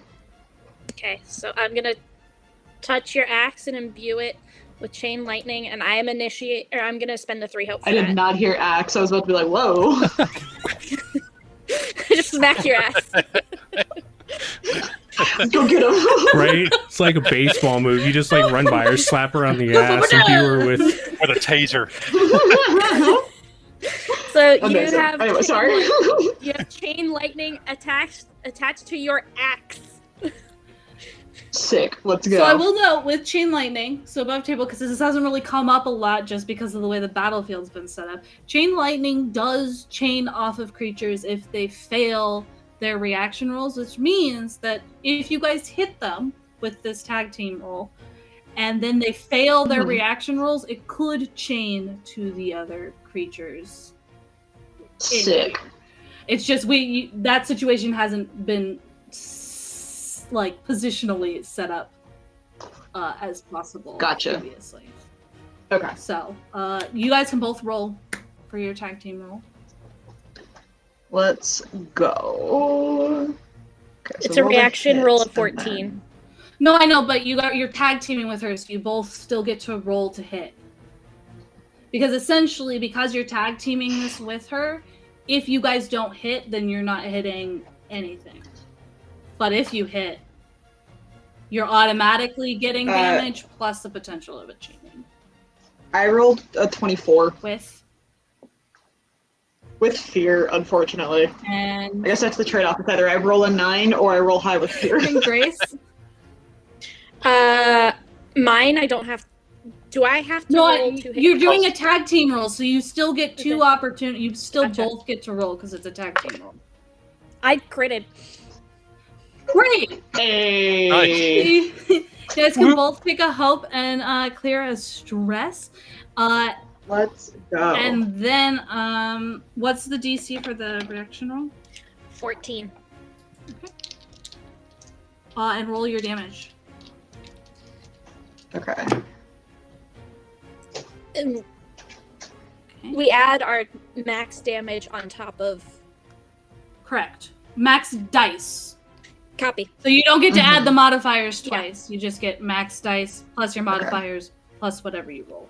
Okay, so I'm gonna touch your axe and imbue it with chain lightning, and I'm gonna spend the 3 hope for I did that. not hear axe. I was about to be like, whoa. Just smack your ass. Go get him. Right? It's like a baseball move. You just run by her, slap her on the ass, and do her with With a taser. So Amazing. you have Anyway, sorry. you have chain lightning attached to your axe. Sick. Let's go. So I will note with chain lightning, so above table, because this hasn't really come up a lot just because of the way the battlefield's been set up. Chain lightning does chain off of creatures if they fail their reaction rolls, which means that if you guys hit them with this tag team roll, and then they fail their reaction rolls, it could chain to the other creatures. Sick. It's just that situation hasn't been positionally set up as possible. Gotcha. Previously. Okay. So you guys can both roll for your tag team roll. Let's go. Okay, It's so a roll the reaction hits roll of and 14. No, I know, but you're tag teaming with her, so you both still get to roll to hit. Because essentially, because you're tag teaming this with her, if you guys don't hit, then you're not hitting anything. But if you hit, you're automatically getting damage plus the potential of it chaining. I rolled a 24 With fear, unfortunately. and I guess that's the trade-off. It's either I roll a 9 or I roll high with fear. and Grace. Mine, I don't have. Do I have to No, roll to hit? you're doing a tag team roll, so you still get two Okay. opportunities. You still Gotcha. both get to roll because it's a tag team roll. I critted. Great. Hey. You guys can both take a help and clear a stress. Let's go. And then, what's the DC for the reaction roll? 14. And roll your damage. Okay. And Okay. we add our max damage on top of. Correct. Max dice. Copy. So you don't get to add Mhm. the modifiers Yeah. twice. You just get max dice plus your modifiers plus whatever you roll.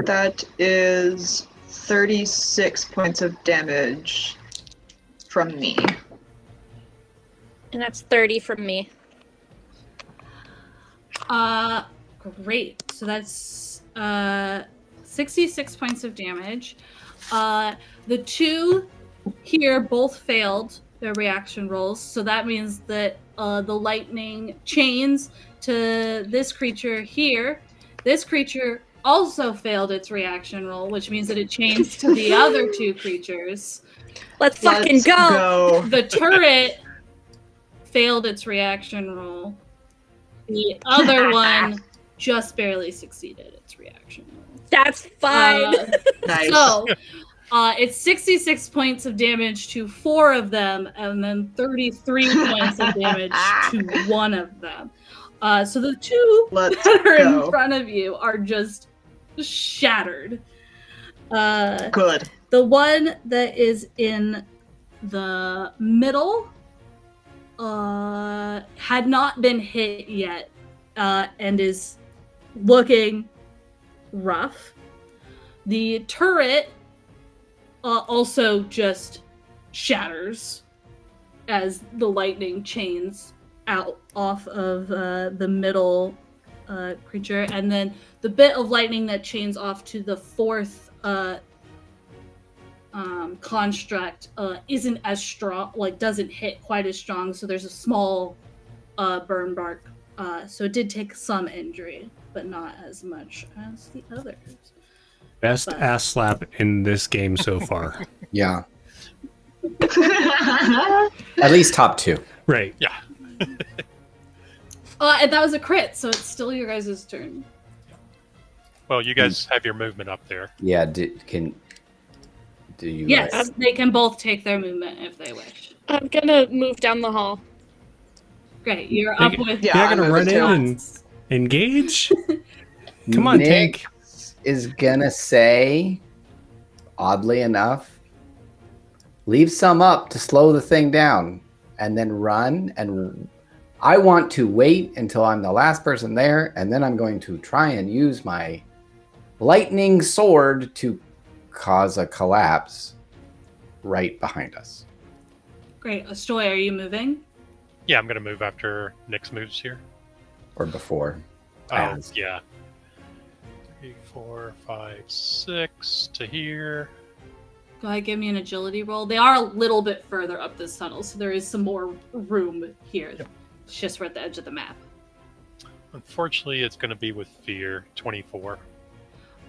That is 36 points of damage from me. And that's 30 from me. Great. So that's 66 points of damage. The two here both failed their reaction rolls, so that means that the lightning chains to this creature here. This creature also failed its reaction roll, which means that it chains to the other two creatures. Let's fucking Let's go. The turret failed its reaction roll. The other one just barely succeeded its reaction roll. That's fine. Nice. So, it's 66 points of damage to 4 of them, and then 33 points of damage to 1 of them. So the two Let's that are go. in front of you are just shattered. Good. The one that is in the middle had not been hit yet and is looking rough. The turret also just shatters as the lightning chains out off of the middle creature, and then the bit of lightning that chains off to the fourth construct isn't as strong, like doesn't hit quite as strong, so there's a small burn mark. So it did take some injury, but not as much as the others. Best But- ass slap in this game so far. Yeah. At least top 2. Right. Yeah. And that was a crit, so it's still your guys' turn. Well, you guys have your movement up there. Yeah. Do you? Yes, guys- they can both take their movement if they wish. I'm gonna move down the hall. Great, you're Take up it- with. Yeah, You're I'm gonna moving run in too. and engage? Come on, Nick tank. is gonna say, oddly enough, leave some up to slow the thing down, and then run. And I want to wait until I'm the last person there, and then I'm going to try and use my lightning sword to cause a collapse right behind us. Great, Astoy, are you moving? Yeah, I'm going to move after Nick's moves here. Or before. Oh, As. yeah. 3, 4, 5, 6 to here. Go ahead, give me an agility roll. They are a little bit further up this tunnel, so there is some more room here. Yep. It's just we're at the edge of the map. Unfortunately, it's going to be with fear. 24.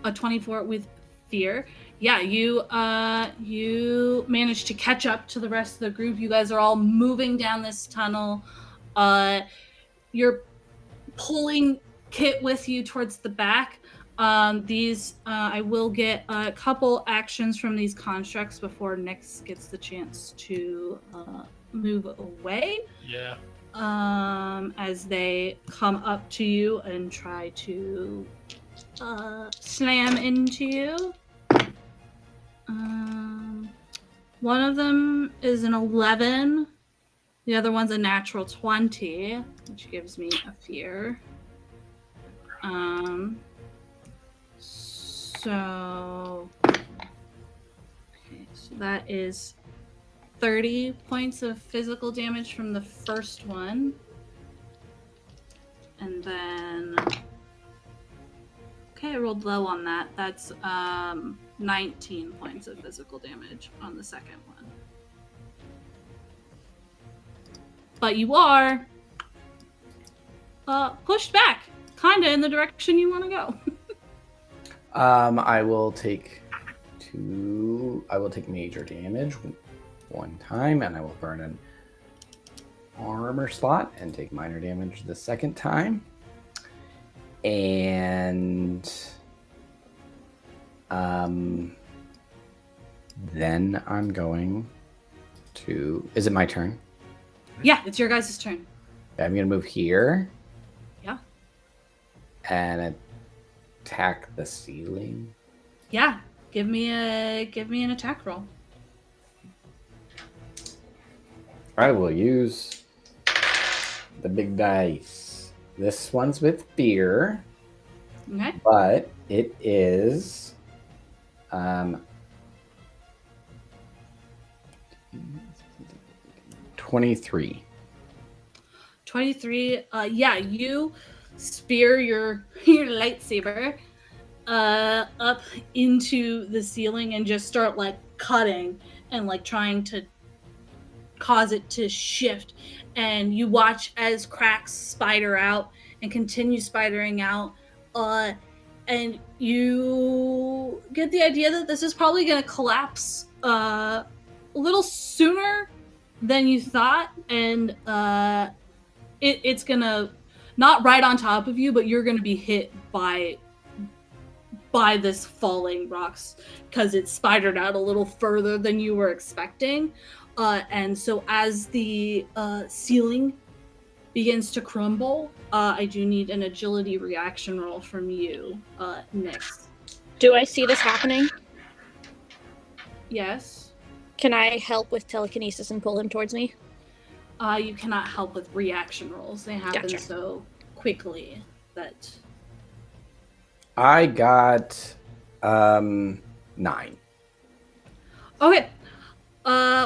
A 24 with fear. Yeah, you managed to catch up to the rest of the group. You guys are all moving down this tunnel. You're pulling Kit with you towards the back. I will get a couple actions from these constructs before Nyx gets the chance to move away. Yeah. As they come up to you and try to slam into you. One of them is an 11. The other one's a natural 20, which gives me a fear. So, okay, so that is 30 points of physical damage from the first one. And then, okay, I rolled low on that. That's 19 points of physical damage on the second one. But you are pushed back, kind of in the direction you want to go. I will take major damage one time, and I will burn an armor slot and take minor damage the second time. And then I'm going to... Is it my turn? Yeah, it's your guys' turn. I'm going to move here. Yeah. And attack the ceiling. Yeah, give me an attack roll. I will use the big dice. This one's with fear, Okay. but it is 23. 23. Yeah, you spear your lightsaber up into the ceiling and just start like cutting and like trying to cause it to shift. And you watch as cracks spider out and continue spidering out. And you get the idea that this is probably going to collapse a little sooner than you thought. And it's going to, not right on top of you, but you're going to be hit by this falling rocks because it's spidered out a little further than you were expecting. And so as the ceiling begins to crumble, I do need an agility reaction roll from you, next. Do I see this happening? Yes. Can I help with telekinesis and pull him towards me? You cannot help with reaction rolls. They happen Gotcha. so quickly that... I got 9. Okay.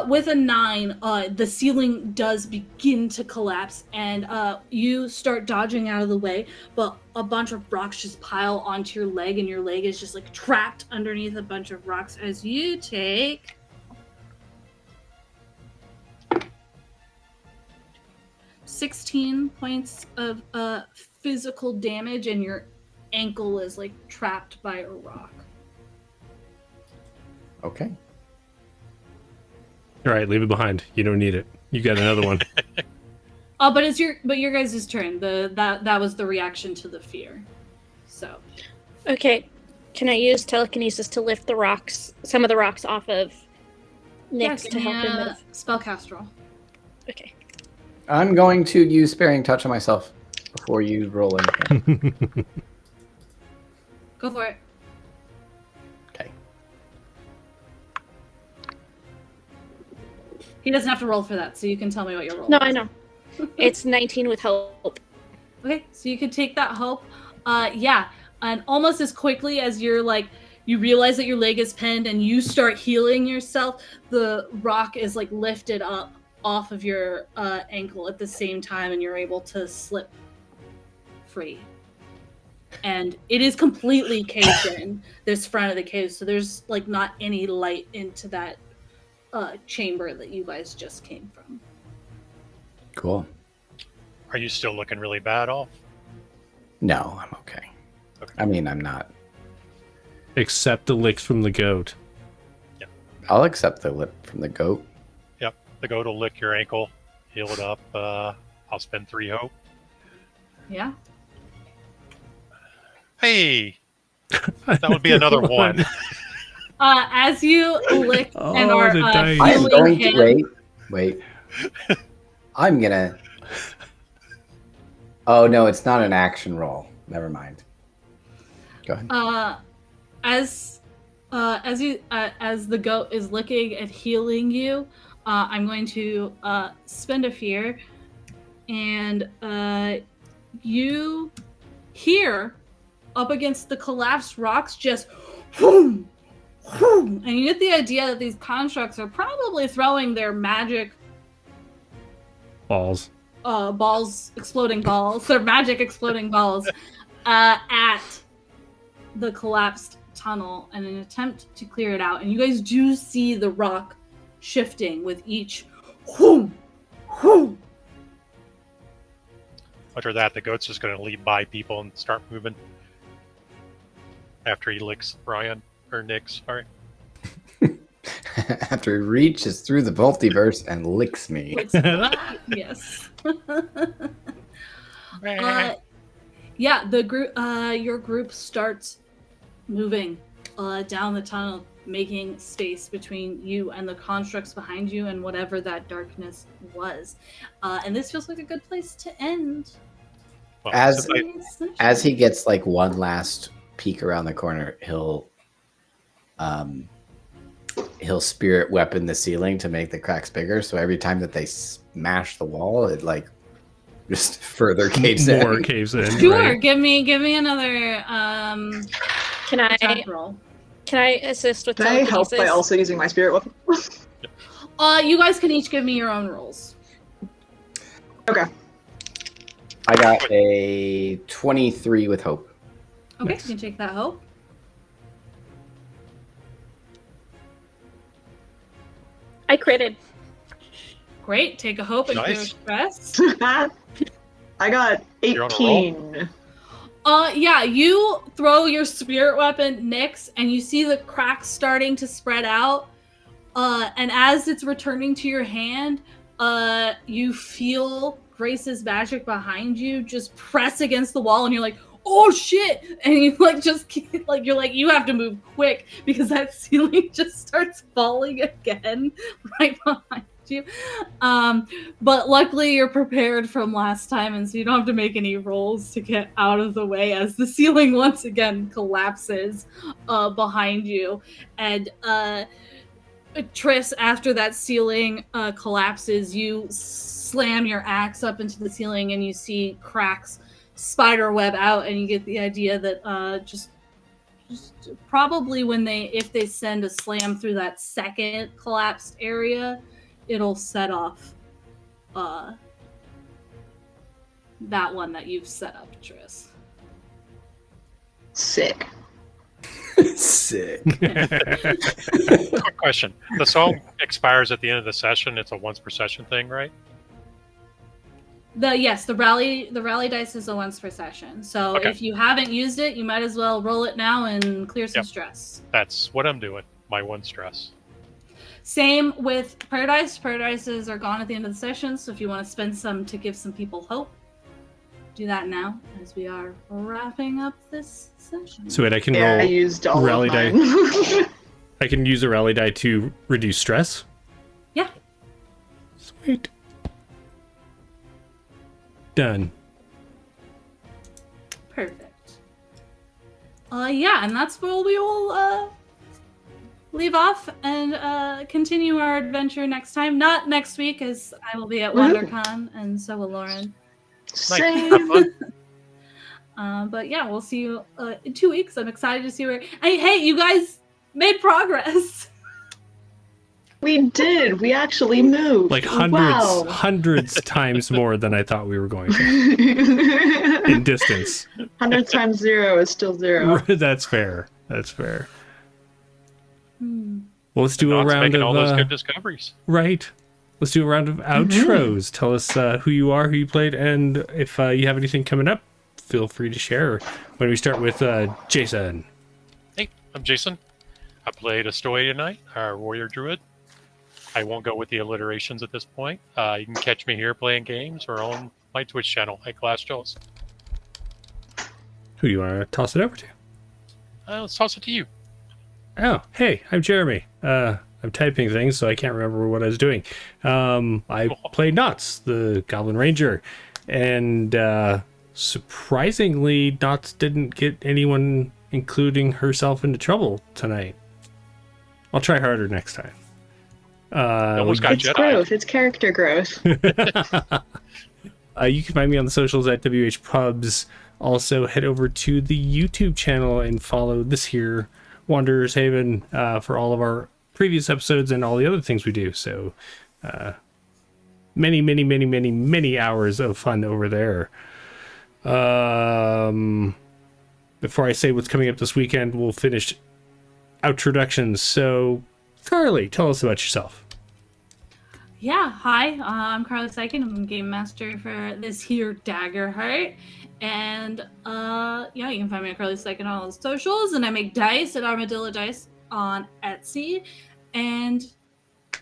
With a 9, the ceiling does begin to collapse, and you start dodging out of the way, but a bunch of rocks just pile onto your leg, and your leg is just like trapped underneath a bunch of rocks as you take 16 points of physical damage, and your ankle is like trapped by a rock. Okay. All right, leave it behind. You don't need it. You got another one. But your guys' turn. That was the reaction to the fear. So, Okay. Can I use telekinesis to lift the rocks, some of the rocks off of Nick to help him move? Spellcast roll. Okay. I'm going to use Sparing Touch on myself before you roll anything. Go for it. Okay. He doesn't have to roll for that, so you can tell me what your roll No, is. I know. It's 19 with hope. Okay, so you can take that hope. Yeah, and almost as quickly as you're like, you realize that your leg is pinned and you start healing yourself, the rock is like lifted up off of your ankle at the same time, and you're able to slip free. And it is completely caved in, this front of the cave, so there's like not any light into that chamber that you guys just came from. Cool. Are you still looking really bad off? No, I'm okay. Okay. I mean, I'm not. Accept the licks from the goat. I'll accept the lip from the goat. Yep. The goat will lick your ankle, heal it up. I'll spend 3 hope. Yeah. Hey! That would be another 1. As you lick and Oh, are the dice. I'm healing going him, to wait. I'm gonna. Oh no, it's not an action roll. Never mind. Go ahead. as the goat is licking and healing you, I'm going to spend a fear, and you hear up against the collapsed rocks just and you get the idea that these constructs are probably throwing their magic Balls. exploding balls, their magic exploding balls at the collapsed tunnel in an attempt to clear it out. And you guys do see the rock shifting with each whoom, whoom. After that, the goat's just going to leap by people and start moving. After he licks Brian, or Nick, sorry. After he reaches through the multiverse and licks me. Yes. Yeah, the group, your group starts moving down the tunnel, making space between you and the constructs behind you and whatever that darkness was. And this feels like a good place to end. Well, As since as he gets like one last peek around the corner, he'll spirit weapon the ceiling to make the cracks bigger. So every time that they smash the wall, it like just further caves in. More caves in. Sure, Right? give me another Can I attack roll. assist with Can I help telekinesis? by also using my spirit weapon? You guys can each give me your own rolls. Okay. I got a 23 with hope. Okay, Nice. you can take that hope. I critted. Great, take a hope and clear Nice. stress. I got You're on a 18. Yeah, you throw your spirit weapon, Nyx, and you see the cracks starting to spread out. And as it's returning to your hand, you feel Grace's magic behind you just press against the wall, and you're like, "Oh shit!" And you like just keep, like you're like you have to move quick because that ceiling just starts falling again right behind you. But luckily you're prepared from last time, and so you don't have to make any rolls to get out of the way as the ceiling once again collapses behind you. And Triss, after that ceiling collapses, you slam your axe up into the ceiling and you see cracks spider web out, and you get the idea that just probably if they send a slam through that second collapsed area, it'll set off that one that you've set up, Triss. Sick. Sick. quick question. The song expires at the end of the session. It's a once per session thing, right? The rally dice is a once per session. So Okay. if you haven't used it, you might as well roll it now and clear some Yep. stress. That's what I'm doing. My one stress. Same with Paradise. Paradises are gone at the end of the session, so if you want to spend some to give some people hope, do that now as we are wrapping up this session. So wait, I can Yeah, I roll. used all rally of mine. I can use a rally die to reduce stress. Yeah. Sweet. Done. Perfect. Yeah, and that's where we will leave off and continue our adventure next time. Not next week, as I will be at Woohoo. WonderCon, and so will Lauren. Same. Have fun. But yeah, we'll see you in 2 weeks. I'm excited to see where. Hey, you guys made progress. We did. We actually moved. Like Wow. hundreds times more than I thought we were going to in distance. 100 times 0 is still 0. That's fair. That's fair. Hmm. Well, let's do a Knox round making all those of good discoveries. right. Let's do a round of outros. Tell us who you are, who you played, and if you have anything coming up, feel free to share. When we start with Jason. Hey, I'm Jason. I played Astoya tonight, our warrior druid. I won't go with the alliterations at this point. You can catch me here playing games or on my Twitch channel at Glass Jaws. Who do you want to toss it over to? Let's toss it to you. Oh, hey, I'm Jeremy. I'm typing things, so I can't remember what I was doing. I played Knots, the Goblin Ranger, and surprisingly, Knots didn't get anyone, including herself, into trouble tonight. I'll try harder next time. Almost got It's Jedi. growth. It's character growth. You can find me on the socials at WH Pubs. Also, head over to the YouTube channel and follow this here Wanderer's Haven for all of our previous episodes and all the other things we do. So many hours of fun over there. Before I say what's coming up this weekend, we'll finish introductions. So, Carly, tell us about yourself. Yeah, hi, I'm Carly Sykin. I'm Game Master for this here Daggerheart. And yeah, you can find me at Carly Sykin on all the socials. And I make dice at Armadillo Dice on Etsy. And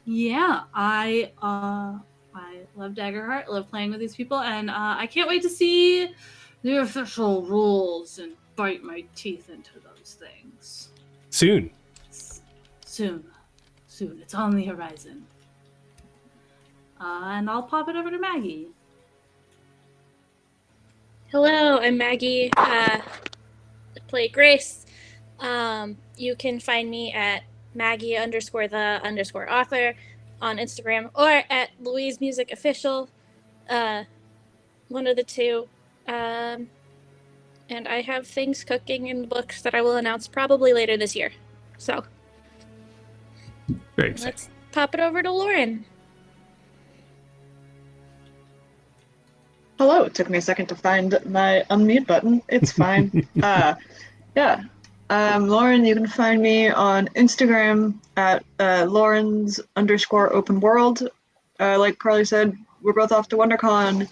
yeah, I love Daggerheart. I love playing with these people. And I can't wait to see the official rules and bite my teeth into those things. Soon. Soon. It's on the horizon. And I'll pop it over to Maggie. Hello, I'm Maggie. I play Grace. You can find me at Maggie_the_author on Instagram or at Louise Music Official. One of the two. And I have things cooking in the books that I will announce probably later this year. So Very exciting. let's pop it over to Lauren. Hello, it took me a second to find my unmute button. It's fine. Yeah. Lauren, you can find me on Instagram at Laurens_open_world. Like Carly said, we're both off to WonderCon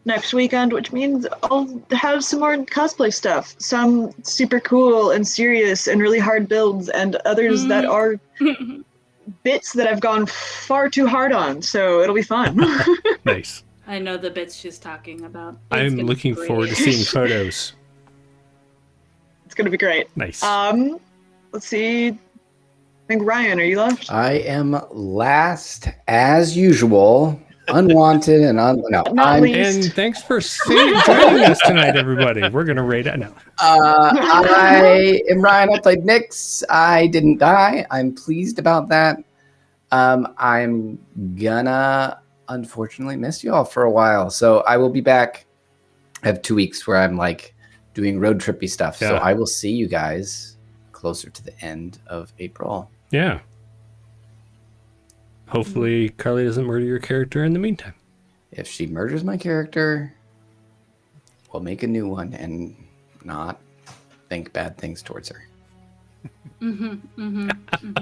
next weekend, which means I'll have some more cosplay stuff. Some super cool and serious and really hard builds, and others that are bits that I've gone far too hard on, so it'll be fun. Nice. I know the bits she's talking about. It's I'm gonna be looking great. forward to seeing photos. It's gonna be great. Nice. Let's see. I think Ryan, are you left? I am last as usual, unwanted and Not least. And thanks for joining us tonight, everybody. We're going to rate it now. I am Ryan. I played Nyx. I didn't die. I'm pleased about that. I'm gonna unfortunately miss you all for a while. So I will be back. I have 2 weeks where I'm like doing road trippy stuff. So Yeah. I will see you guys closer to the end of April. Yeah. Hopefully Carly doesn't murder your character in the meantime. If she murders my character, we'll make a new one and not think bad things towards her. Death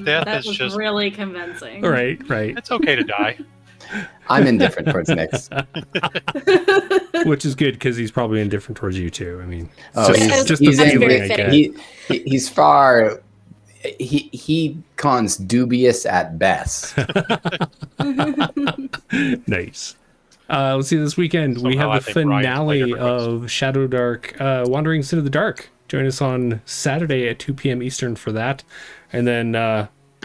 That is was just- really convincing. Right. It's okay to die. I'm indifferent towards Nyx. Which is good because he's probably indifferent towards you too. I mean, Oh, just the he's feeling very I fitting. get. he's far. He cons dubious at best. Nice. Let's see, this weekend we Somehow I have the think Ryan's finale played everyone's. of Shadow Dark, Wanderings into the Dark. Join us on Saturday at 2 p.m. Eastern for that. And then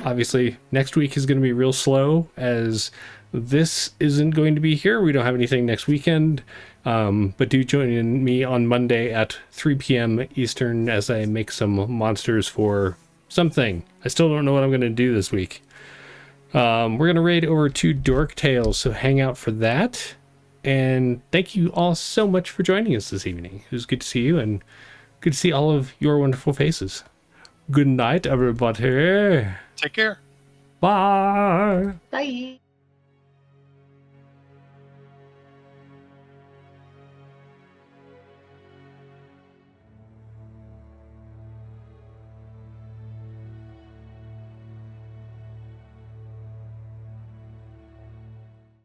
obviously next week is going to be real slow as this isn't going to be here. We don't have anything next weekend. But do join me on Monday at 3 p.m. Eastern as I make some monsters for something. I still don't know what I'm going to do this week. We're going to raid over to Dork Tales, so hang out for that. And thank you all so much for joining us this evening. It was good to see you and good to see all of your wonderful faces. Good night, everybody. Take care. Bye. Bye.